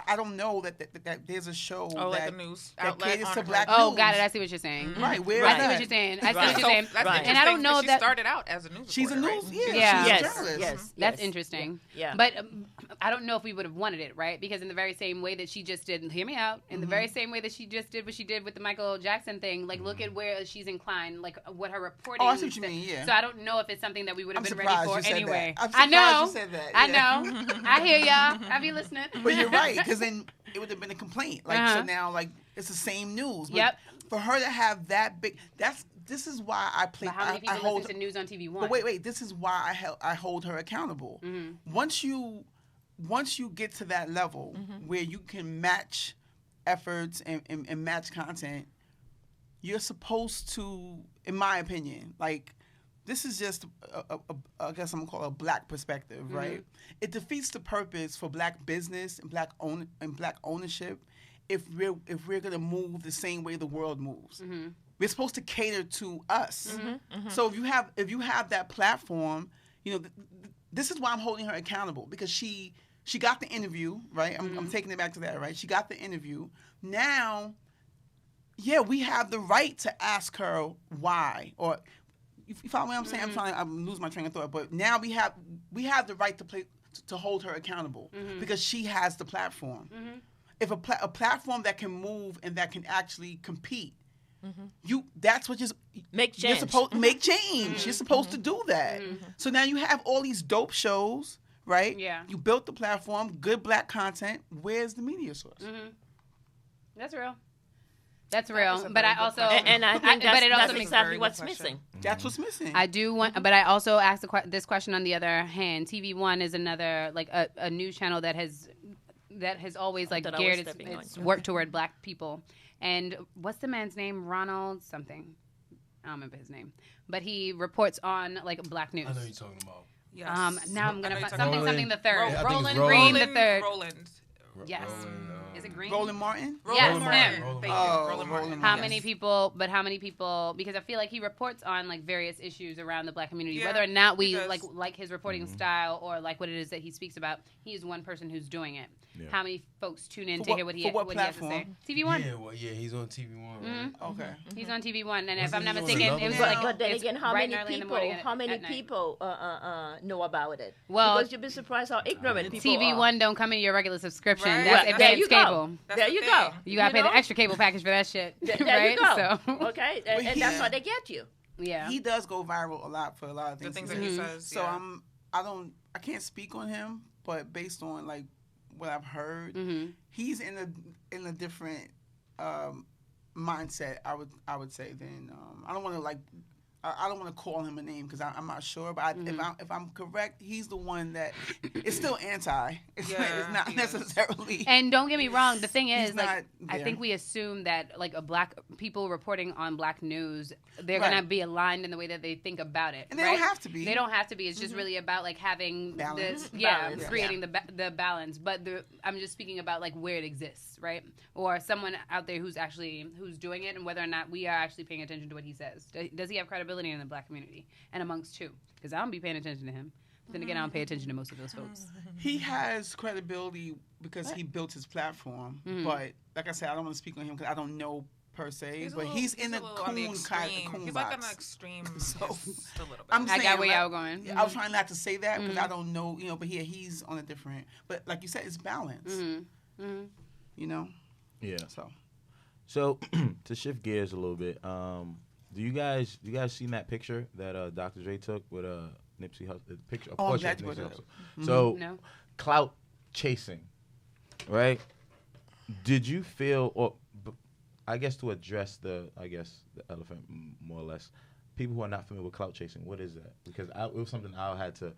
I don't know that there's a show Oh, that like a news that outlet caters on to her. black Oh, news. got it. I see what you're saying. Right, where I is see what that? you're saying. I see Right. what you're saying. That's And I don't know she that started out as a news She's a reporter, news, right? Yeah. she's Yes, a journalist. yes. That's interesting. Yeah. But I don't know if we would have wanted it, right? Because in the very same way that she just did, hear me out, in the very same way that she just did what she did with the Michael Jackson thing, like look at where she's inclined, like what her reporting. Oh, I see what you mean, yeah. So I don't know if it's something that we would have I'm been ready surprised for you said anyway. that. I'm I know. surprised you said that, I yeah. know. I hear y'all. I be listening. But you're right, because then it would have been a complaint. Like so Uh-huh. now, like it's the same news. But Yep. For her to have that big, this is why I play. But how many I people hold. listen to news on TV One? But wait. This is why I hold her accountable. Once you get to that level where you can match efforts and match content, you're supposed to, in my opinion, like. This is just, I guess I'm gonna call it a black perspective, right? It defeats the purpose for black business and black ownership if we're gonna move the same way the world moves. We're supposed to cater to us. So if you have that platform, this is why I'm holding her accountable, because she got the interview, right? I'm taking it back to that, right? She got the interview. Now, yeah, we have the right to ask her why, or. You follow what I'm saying? I'm losing my train of thought. But now we have the right to hold her accountable because she has the platform. If a platform that can move and that can actually compete, that's what Make change. You're supposed to make change. You're supposed to do that. So now you have all these dope shows, right? Yeah. You built the platform, good black content. Where's the media source? That's real. That's real. But I also And I think but it also that's makes exactly very what's good question. missing. That's what's missing. I do want, but I also asked this question on the other hand. TV One is another like a news channel that has always like That I geared was stepping its on. work toward black people. And what's the man's name? Ronald something. I don't remember his name, but he reports on like black news. I know you're talking about. Yes. Now I'm gonna I know find you're something the third. Yeah, I think it's Roland Roland. Green the third. Roland. Yes. Is it Green? Roland Martin? Yes, Roland Martin. him. Roland Thank Martin. you. Oh, Roland Martin. Roland How Yes. many people, because I feel like he reports on like various issues around the black community, Yeah, whether or not he we does. like his reporting style or like what it is that he speaks about, he is one person who's doing it. Yeah. How many folks tune in For to what- hear what he for what has to say? platform? TV One. Yeah, he's on TV One. Right? Okay. He's on TV One, and if Wasn't I'm not he on mistaken, another it was one? like But then it's again, how bright many and early in the people? morning How many at night. people know about it? Well, because you'd be surprised how ignorant people TV are. One don't come in your regular subscription. Right. That's Well, there advanced you go. cable. That's There the you thing. go. You gotta pay know? the extra cable package for that shit, There right? you go. So Okay, But and that's he- how they get you. yeah. He does go viral a lot for a lot of The things. things that he says. So yeah. I can't speak on him, but based on like what I've heard, he's in a different mindset. I would say than I don't want to like. I don't want to call him a name because I'm not sure, but if I'm correct, he's the one that it's still anti. It's not he is. necessarily. And don't get me wrong, the thing is, He's like, not I there. think we assume that like a black people reporting on black news, they're Right. gonna be aligned in the way that they think about it. And they right? don't have to be. They don't have to be. It's just really about like having Balance. Balance, creating the balance. But I'm just speaking about like where it exists, right? Or someone out there who's doing it, and whether or not we are actually paying attention to what he says. Does he have credibility in the black community and amongst who? Because I don't be paying attention to him. Then again, I don't pay attention to most of those folks. He has credibility because he built his platform. But like I said, I don't want to speak on him because I don't know per se. But he's in the coon He's box. like on the extreme. So, just a little bit. I'm I saying, got where like, y'all going. I was trying not to say that because I don't know, but he's on a different. But like you said, it's balance. You know. Yeah. So to shift gears a little bit, do you guys seen that picture that Dr. Dre took with Nipsey Hussle? The picture, of course, exactly Nipsey what it Hussle. So No. clout chasing, right? Did you feel, or I guess to address the elephant more or less, people who are not familiar with clout chasing, what is that? Because it was something I had to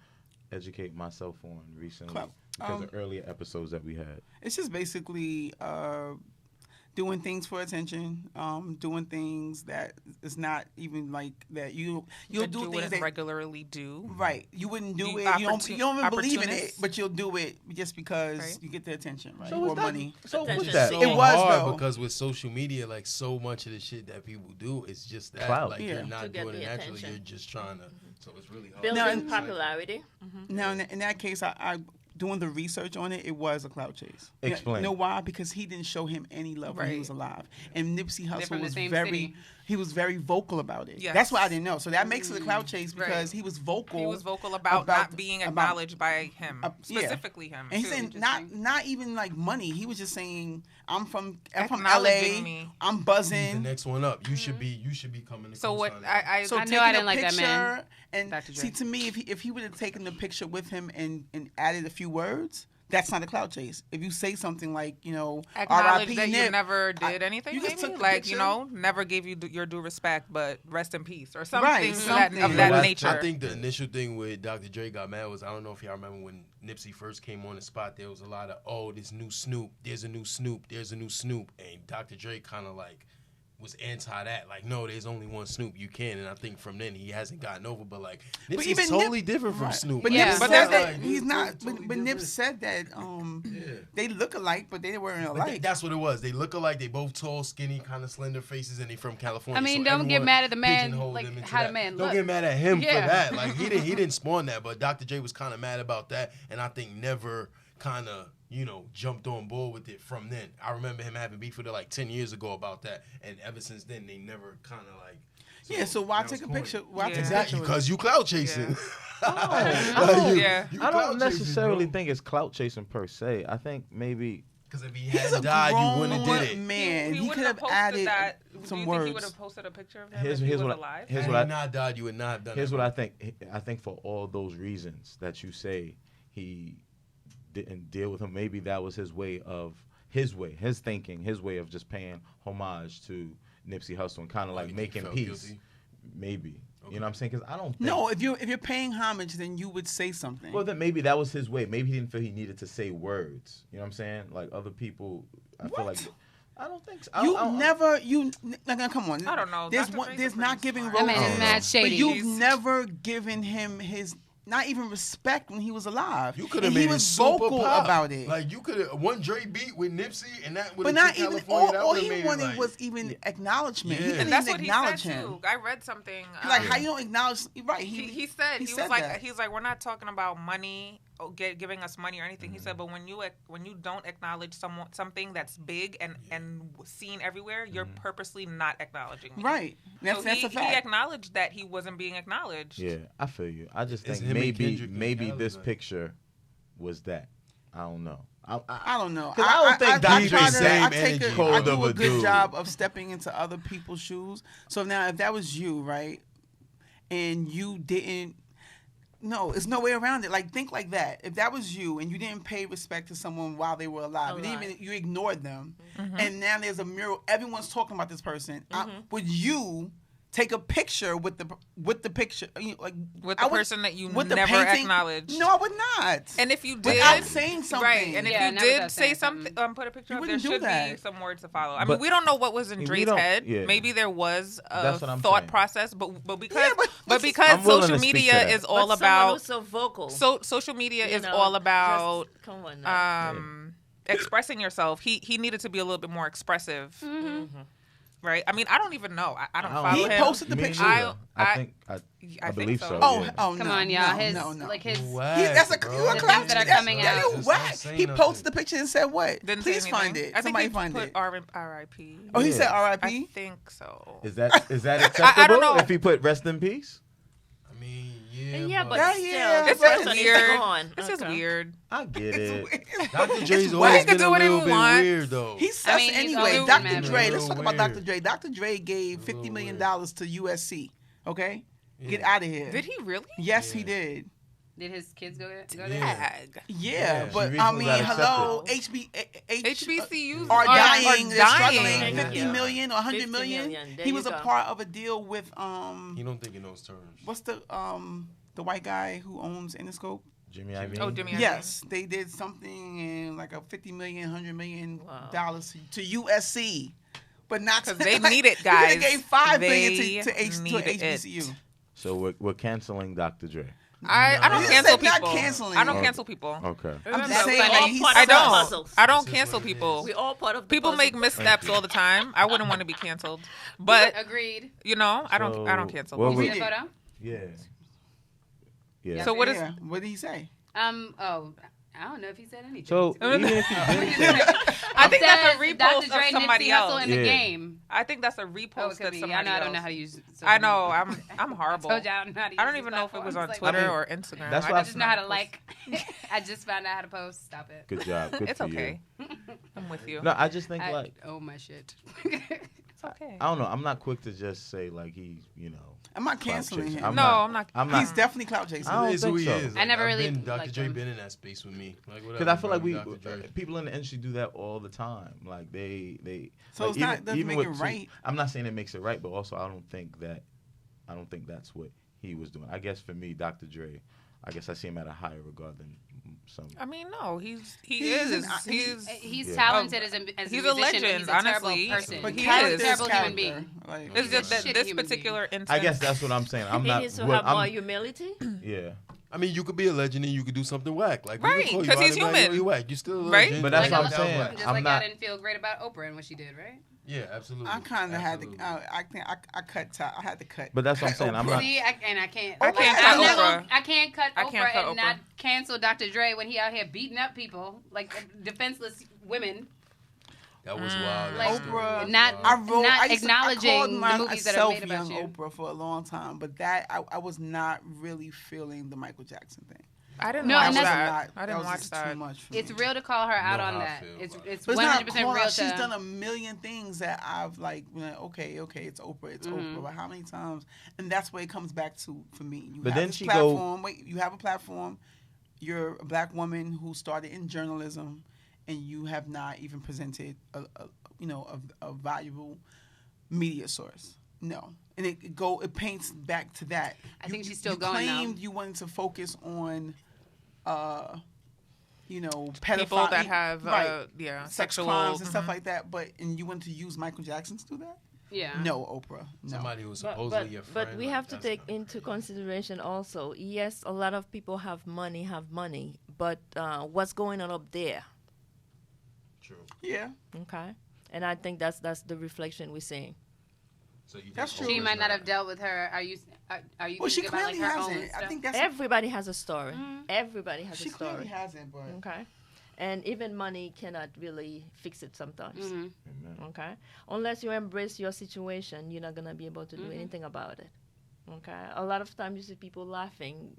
educate myself on recently because of earlier episodes that we had. it's just basically doing things for attention, doing things that is not even like that. You'll do things wouldn't that regularly do. right. You wouldn't do You it. You don't even believe in it, opportunist. but you'll do it just because Right. you get the attention, right? So or what's that? money. So what's Attention. that? So It was, hard though. because with social media, like so much of the shit that people do, it's just that Clout. like Yeah. you're To not get doing it the naturally. attention. You're just trying to. So it's really hard. Building No, and- popularity. Now, in that case, I doing the research on it, it was a clout chase. Explain. You know why? Because he didn't show him any love when he was alive, and Nipsey Hussle from the was same very. city. He was very vocal about it. Yes. That's why I didn't know. So that makes it a clout chase because he was vocal. He was vocal about not being acknowledged by him, yeah. specifically him. And he's saying not even like money. He was just saying, I'm from LA. Acknowledging I'm He's buzzing. the next one up. You should be coming to So what co-sign I So I know taking I didn't a like that picture man. and Dr. Dre. see, to me, if he would have taken the picture with him and added a few words, that's not a clout chase. If you say something like, acknowledge R.I.P. that Nip, you never did anything, you just maybe took the like picture. never gave you your due respect, but rest in peace or something, Right, something. of You that know what? nature. I think the initial thing with Dr. Dre got mad was, I don't know if y'all remember when Nipsey first came on the spot, there was a lot of, this new Snoop, there's a new Snoop, there's a new Snoop. And Dr. Dre kind of like was anti that. Like, no, there's only one Snoop. You can. And I think from then he hasn't gotten over. But like, Nipsey's even totally Nip- different from Right. Snoop. But Yeah. Nip But said that's that he's not. But Nip said that they look alike, but they weren't But alike. that's what it was. They look alike. They both tall, skinny, kind of slender faces, and they from California. I mean, So don't get everyone mad at the man, pigeonholed like, them into how the that. man Don't look. get mad at him Yeah. for that. Like he didn't spawn that, but Dr. J was kind of mad about that, and I think never kind of jumped on board with it from then. I remember him having beef with it like 10 years ago about that, and ever since then they never kind of like. So why that take was a corny. picture? Why take a Exactly, picture? because you clout chasing. Yeah. I don't necessarily think it's clout chasing per se. I think maybe Because if he He's hadn't a died, you grown wouldn't have did it. man. He could wouldn't have posted added that. some Do you words. think he would have posted a picture of him Here's- if he here's was what I- alive? here's Had what he I- not died, you would not have done here's that. what I think. I think for all those reasons that you say, he didn't deal with him. Maybe that was his thinking, his way of just paying homage to Nipsey Hussle and kind of like you think he making felt peace. guilty? Maybe. You know what I'm saying? Because I don't think. No, if you're paying homage, then you would say something. Well, then maybe that was his way. Maybe he didn't feel he needed to say words. You know what I'm saying? Like other people, I feel like. I don't think so. Come on. I don't know. There's Dr. one. Dre's There's a not pretty giving smart roses. That man is mad shady. But you've He's- never given him his, not even respect when he was alive. You could have And made he it was super vocal pop. about it. Like you could have one Dre beat with Nipsey, and that would But have not even all he wanted was even acknowledgement. He Yeah. didn't And that's even what he acknowledge said him. too. I read something. Like how you don't acknowledge? Right. He said he was said like that. he's like, we're not talking about money or giving us money or anything. He said, but when you don't acknowledge something that's big and seen everywhere, you're purposely not acknowledging me. Right. That's So a he fact. acknowledged that he wasn't being acknowledged. Yeah, I feel you. I just It's think him and Kendrick and maybe Khaled, this like- picture was that. I don't know. I don't know. 'Cause I don't think Dr. try to- same I take energy. I Cold do of a a good dude. job of stepping into other people's shoes. So now, if that was you, right, and you didn't, no, there's no way around it. Like think like that. If that was you and you didn't pay respect to someone while they were alive, and even you ignored them, and now there's a mural, everyone's talking about this person. Would you take a picture with the picture, like With the I would- person that you with the never painting? acknowledged. No, I would not. And if you did, without saying something, right? And if Yeah, you never did without say saying something, something. put a picture You up, there wouldn't do should be that. some words to follow. I mean, But- we don't know what was in we Dre's don't- head. yeah. Maybe there was a That's what I'm thought saying. process, but because Yeah, but but I'm because willing social to speak to media that. is all But someone about who's so vocal. social media you is know, all about just- come on now. expressing yourself. He needed to be a little bit more expressive. Right? I mean, I don't even know. I don't follow He him. posted the Me picture. neither. I I think I think believe so. so. Oh, yeah. oh, Come no, on, y'all. no, His no, no. like his. That's a bro. you a The clown things that are cheater. coming Yeah, out. you Just whack. don't say He nothing. posted the picture and said what? Didn't say Please find anything. it. I think Somebody he find put it. R.I.P. Oh, he Yeah. said I R.I.P. think so. Is that acceptable? I don't know. If he put rest in peace? I mean, Yeah, but Yeah, still, yeah, the It's but just person is weird. gone. It's just Okay. weird. I get it. Dr. Dre's It's always whack. been do a what he little bit wants. weird though. He's sus mean, he's anyway. always Dr. been Dre. Let's real talk about weird. Dr. Dre. Dr. Dre gave $50 million to USC. Okay, get Yeah. out of here. Did he really? Yes, he Yeah. did. Did his kids go there? Tag. Yeah, Yeah, but she I recently mean, got hello, accepted. HBCUs are dying. They're struggling. dying. 50 Yeah. million or 100 50 million. million. There He you was a go. part of a deal with You don't think in those terms. what's the white guy who owns Interscope? Jimmy Iovine? Oh, Jimmy Iovine. Yes, they did something in like a $50 million, $100 million Wow. dollars to USC, but not Because to, they like, need it, They guys. gave $5 They million to need it. HBCU. So we're canceling Dr. Dre. I don't You cancel said not people. canceling. I don't Oh. cancel people. Okay. I'm just Remember, saying, we're like, all he's part I of the don't. puzzle. I don't This is cancel what it people. We all part of the People puzzle. make missteps all the time. I wouldn't want to be canceled, but Agreed. you know, I don't So, cancel. well, people. You we- see the photo? Yeah. Yeah. So what is? Yeah, what did he say? Oh, I don't know if he said anything. So even if he did, I think that's a Dr. repost Dre of somebody Nipsey Hussle else. in the game. I think that's a Oh, repost it could of be. somebody else. I don't know how to use social I know. media. I'm horrible. I told you I don't know how to use I don't these even know if it was on platforms. Twitter Like, or Instagram. that's I why I just know how to post. like. I just found out how to post. Stop it. good job. Good It's for okay. you. I'm with you. No, I just think I like own my shit. It's okay. I don't know. I'm not quick to just say like he's I'm not clout canceling chasing. him. I'm not. He's definitely clout chasing. I don't It is who think he so. is. I never really Dr. liked Dre him. been in that space with me. Like, whatever, Because I feel like Dr. Dre. people in the industry do that all the time. Like they. So like, it's not doesn't make with it right. I'm not saying it makes it right, but also I don't think that's what he was doing. I guess for me, Dr. Dre, I guess I see him at a higher regard than some. I mean, no, he's He's Yeah. talented as he's a a musician, legend, but he's a honestly. terrible person. But He he's a is. terrible human character. being. Like, It's just that Shitty this human particular instance. I guess that's what I'm saying. I'm He not. needs to well, have more I'm, humility. yeah. I mean, you could be a legend and you could do something whack. Like, we Right, could call you 'cause out he's and be like, human. yo, you whack. You still a Right? legend. But that's Like, what I'm saying. Just I'm like not- I didn't feel great about Oprah and what she did, right? Yeah, absolutely. I kind of had to. Absolutely. I think I cut. I had to cut. But that's what I'm saying. I'm not. See, I can't. I can't I'm cut never- Oprah. I can't cut I Oprah can't cut and Oprah. not cancel Dr. Dre when he out here beating up people like defenseless women. That was wild. Like, That story Oprah, was not- wild. not I called acknowledging the movies that are made about young you. Oprah for a long time, but that I was not really feeling the Michael Jackson thing. I didn't No, watch and that. that's- I didn't was watch just that. Too much for It's me. real to call her out know on how I that. feel It's about it. it's But it's not 100% called real out. to. She's done a million things that I've like, okay, it's Oprah, it's Oprah. But how many times? And that's where it comes back to for me. You But have then this she platform. Wait, you have a platform. You're a black woman who started in journalism, and you have not even presented a valuable media source. No, and it paints back to that. I think she's still you going now. claimed you wanted to focus on, pedophile People that have right, sex sexual crimes and stuff like that. But and you want to use Michael Jackson to do that? Yeah. No, Oprah. No. Somebody who was But, supposedly your friend. but we like, have to that's take not- into consideration also, yes, a lot of people have money, but what's going on up there? True. Yeah. Okay. And I think that's the reflection we're seeing. So you think That's true. She Oprah's might not have dealt with her. Are you Well, she thinking about clearly like her own hasn't. stuff? I think that's Everybody has a story. Everybody has she a story. clearly hasn't. But Okay. And even money cannot really fix it sometimes. Amen. Okay. Unless you embrace your situation, you're not gonna be able to do anything about it. Okay. A lot of times you see people laughing.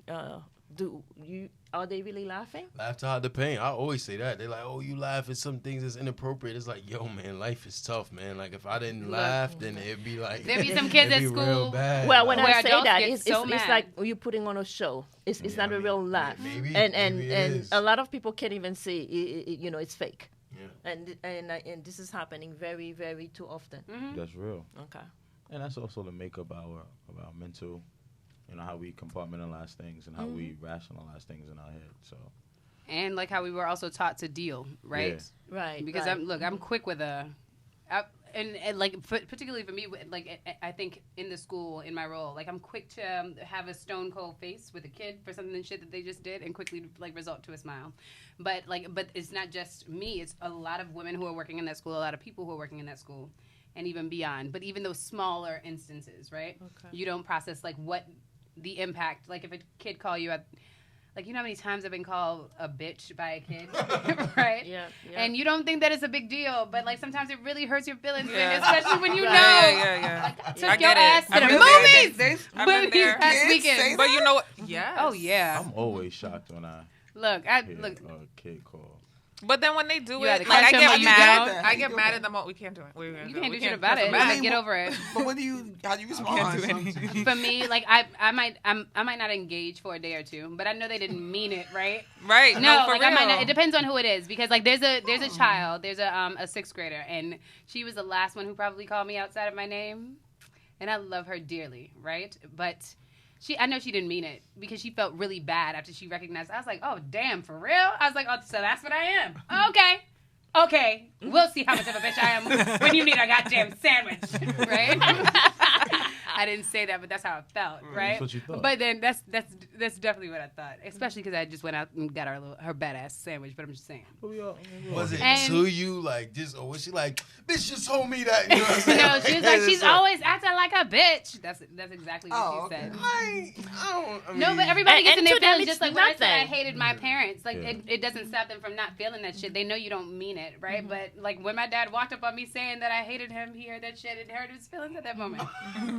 Are they really laughing? Laugh to hide the pain. I always say that. They're like, oh, you laugh at some things that's inappropriate. It's like, yo, man, life is tough, man. Like, if I didn't laugh, then it'd be like... There'd be some kids it'd at be real school. bad. Well, when Where I say adults that, get it's so it's mad. like you're putting on a show. It's Yeah, not I a mean, real laugh. maybe and it is. a lot of people can't even say it's fake. Yeah. And this is happening very, very too often. That's real. Okay. And that's also the makeup of our mental, how we compartmentalize things and how we rationalize things in our head. So. And like how we were also taught to deal, right? Yeah. Right. Because right. I'm quick with and like particularly for me, like I think in the school in my role, like I'm quick to have a stone cold face with a kid for something shit that they just did and quickly like result to a smile, but it's not just me. It's a lot of women who are working in that school, a lot of people who are working in that school, and even beyond. But even those smaller instances, right? Okay. You don't process like what the impact. Like if a kid call you at. Like, you know how many times I've been called a bitch by a kid, right? Yeah. And you don't think that it's a big deal, but, like, sometimes it really hurts your feelings, Yeah. and especially when you know. Yeah. Like, I took I your get it. ass to I've the been there. movies I've been there. last Kids weekend. say But you know what? Yes. Oh, yeah. I'm always shocked when I Look, hear look. a kid call. But then when they do You it, either like I catch 'em or get you mad. don't. I get mad at them. We can't do it. You can't do shit about it. Right. Like, get over it. But how do you respond? Can't do anything. For me, like, I might not engage for a day or two, but I know they didn't mean it, right? Right. No, for like real. I might not. It depends on who it is, because like there's a child, there's a sixth grader, and she was the last one who probably called me outside of my name, and I love her dearly, right? But I know she didn't mean it, because she felt really bad after she recognized. I was like, oh damn, for real? I was like, oh, so that's what I am. Okay, we'll see how much of a bitch I am when you need a goddamn sandwich, right? I didn't say that, but that's how it felt, right? That's what you thought. But then that's definitely what I thought, especially because I just went out and got her badass sandwich. But I'm just saying. Was it to you like just, or was she like, bitch, just told me that? You know what I'm saying? No, she was like, she's always acting like a bitch. That's exactly what she said. I mean, No, but everybody gets in their to them, feelings. Just like when I said I nothing. hated my parents, like it doesn't stop them from not feeling that shit. They know you don't mean it, right? But like when my dad walked up on me saying that I hated him, he heard that shit and hurt his feelings at that moment.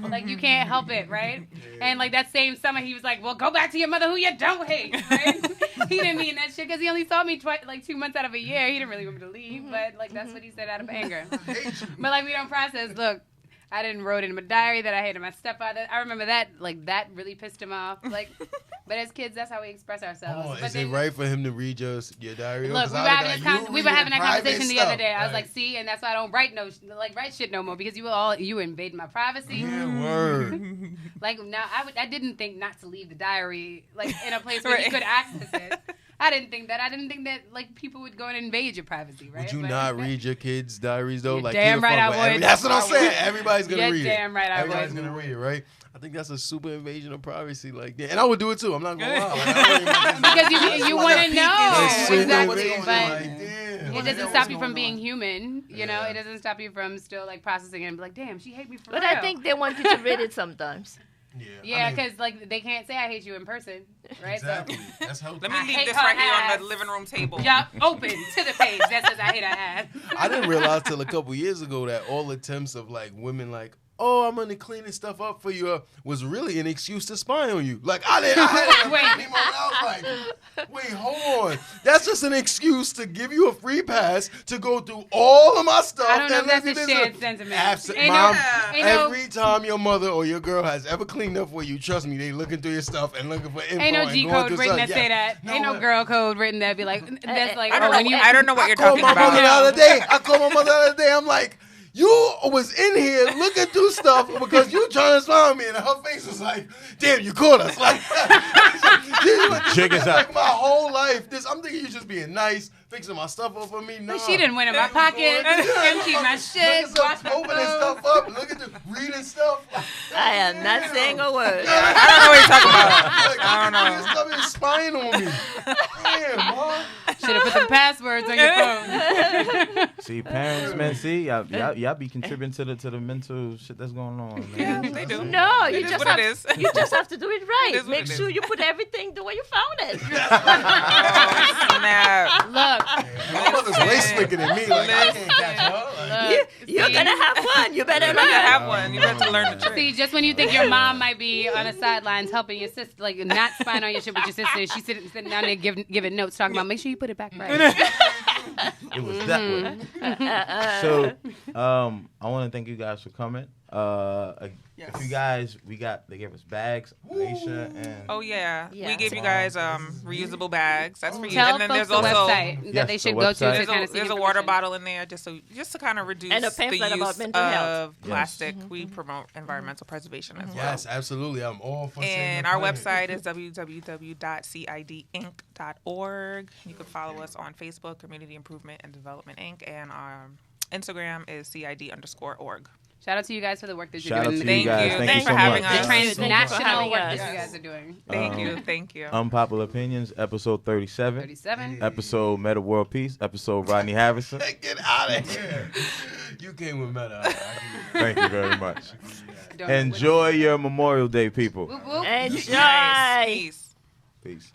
Like you can't help it, right? And like that same summer, he was like, "Well, go back to your mother who you don't hate." Right? He didn't mean that shit because he only saw me like 2 months out of a year. He didn't really want me to leave, but like that's what he said out of anger. But like we don't process. Look, I didn't wrote in my diary that I hated my stepfather. I remember that, like that really pissed him off. Like, but as kids, that's how we express ourselves. But is it right for him to read your diary? Look, we were having that conversation the other day. I was like, see, and that's why I don't write shit no more because you invaded my privacy. Yeah, word. Like now, I didn't think not to leave the diary like in a place where you could access it. I didn't think that. I didn't think that like people would go and invade your privacy, right? Would you not read your kids' diaries though? You're Like damn right I would. That's what I'm saying. Everybody's gonna read it. Damn right I would. Everybody's gonna read it, right? I think that's a super invasion of privacy, like that. And I would do it too. I'm not gonna lie. Because you want to know exactly, invasion, but like, damn. it doesn't stop you from being human. You know, it doesn't stop you from still like processing it and be like, damn, she hate me for real. But I think they want you to read it sometimes. Yeah, because like they can't say I hate you in person, right? Exactly. So, that's helpful. Let me leave this right here on the living room table. Yup, open to the page that says I hate her ass. I didn't realize till a couple years ago that all attempts of like women like, oh, I'm gonna clean stuff up for you was really an excuse to spy on you. Like I had wait. I was like, wait, hold on. That's just an excuse to give you a free pass to go through all of my stuff. I don't know if that's a shared sentiment. Mom, every time your mother or your girl has ever cleaned up for you, trust me, they looking through your stuff and looking for info. Ain't no G code written that say that. Ain't no girl code written that be like, that's like, I don't know what you're talking about. I called my mother the other day. I'm like, you was in here looking through stuff because you trying to spy on me, and her face was like, "Damn, you caught us!" Like, check us out. Like my whole life, I'm thinking you just being nice, fixing my stuff up for me. No, she didn't win in my pocket, empty my shit, wash my opening stuff up, looking through, reading stuff. I am not saying a word. I don't know what you're talking about. Like, I don't know. This stuff is spying on me. Damn, Mom. Should have put the passwords on your phone. See, parents, man. See, y'all be contributing to the mental shit that's going on. Man. Yeah, they do. No, you just have to do it right. Make it sure you put everything the way you found it. Snap. Look, my mother's way slicker than me. Like I can't catch her. You're gonna have fun. You better have one. You better learn the trick. See, just when you think your mom might be on the sidelines helping your sister, like not spying on your shit with your sister, she's sitting down there giving notes, talking about make sure you put it back right. It was that way. So, I want to thank you guys for coming. If you guys, they gave us bags, Aisha and. Oh yeah, we gave you guys reusable bags. That's for you. Tell and then folks there's the also website that they should go to kind of see there's a water bottle in there just to kind of reduce and a the pamphlet use about mental health. of plastic. We promote environmental preservation as well. Yes, absolutely. I'm all for. And our website is www.cidinc.org. You can follow us on Facebook, Community Improvement and Development Inc. And our Instagram is CID_org. Shout out to you guys for the work that you're Shout doing. out to you guys. Thank you for so having much. us. The transnational work that us. you guys are doing. Thank you. Unpopular Opinions, episode 37. 37. Episode Meta World Peace. Episode Rodney Harrison. Get out of here. You came with Meta. Thank you very much. Enjoy your Memorial Day, people. Whoop, whoop. Enjoy. Peace. Peace.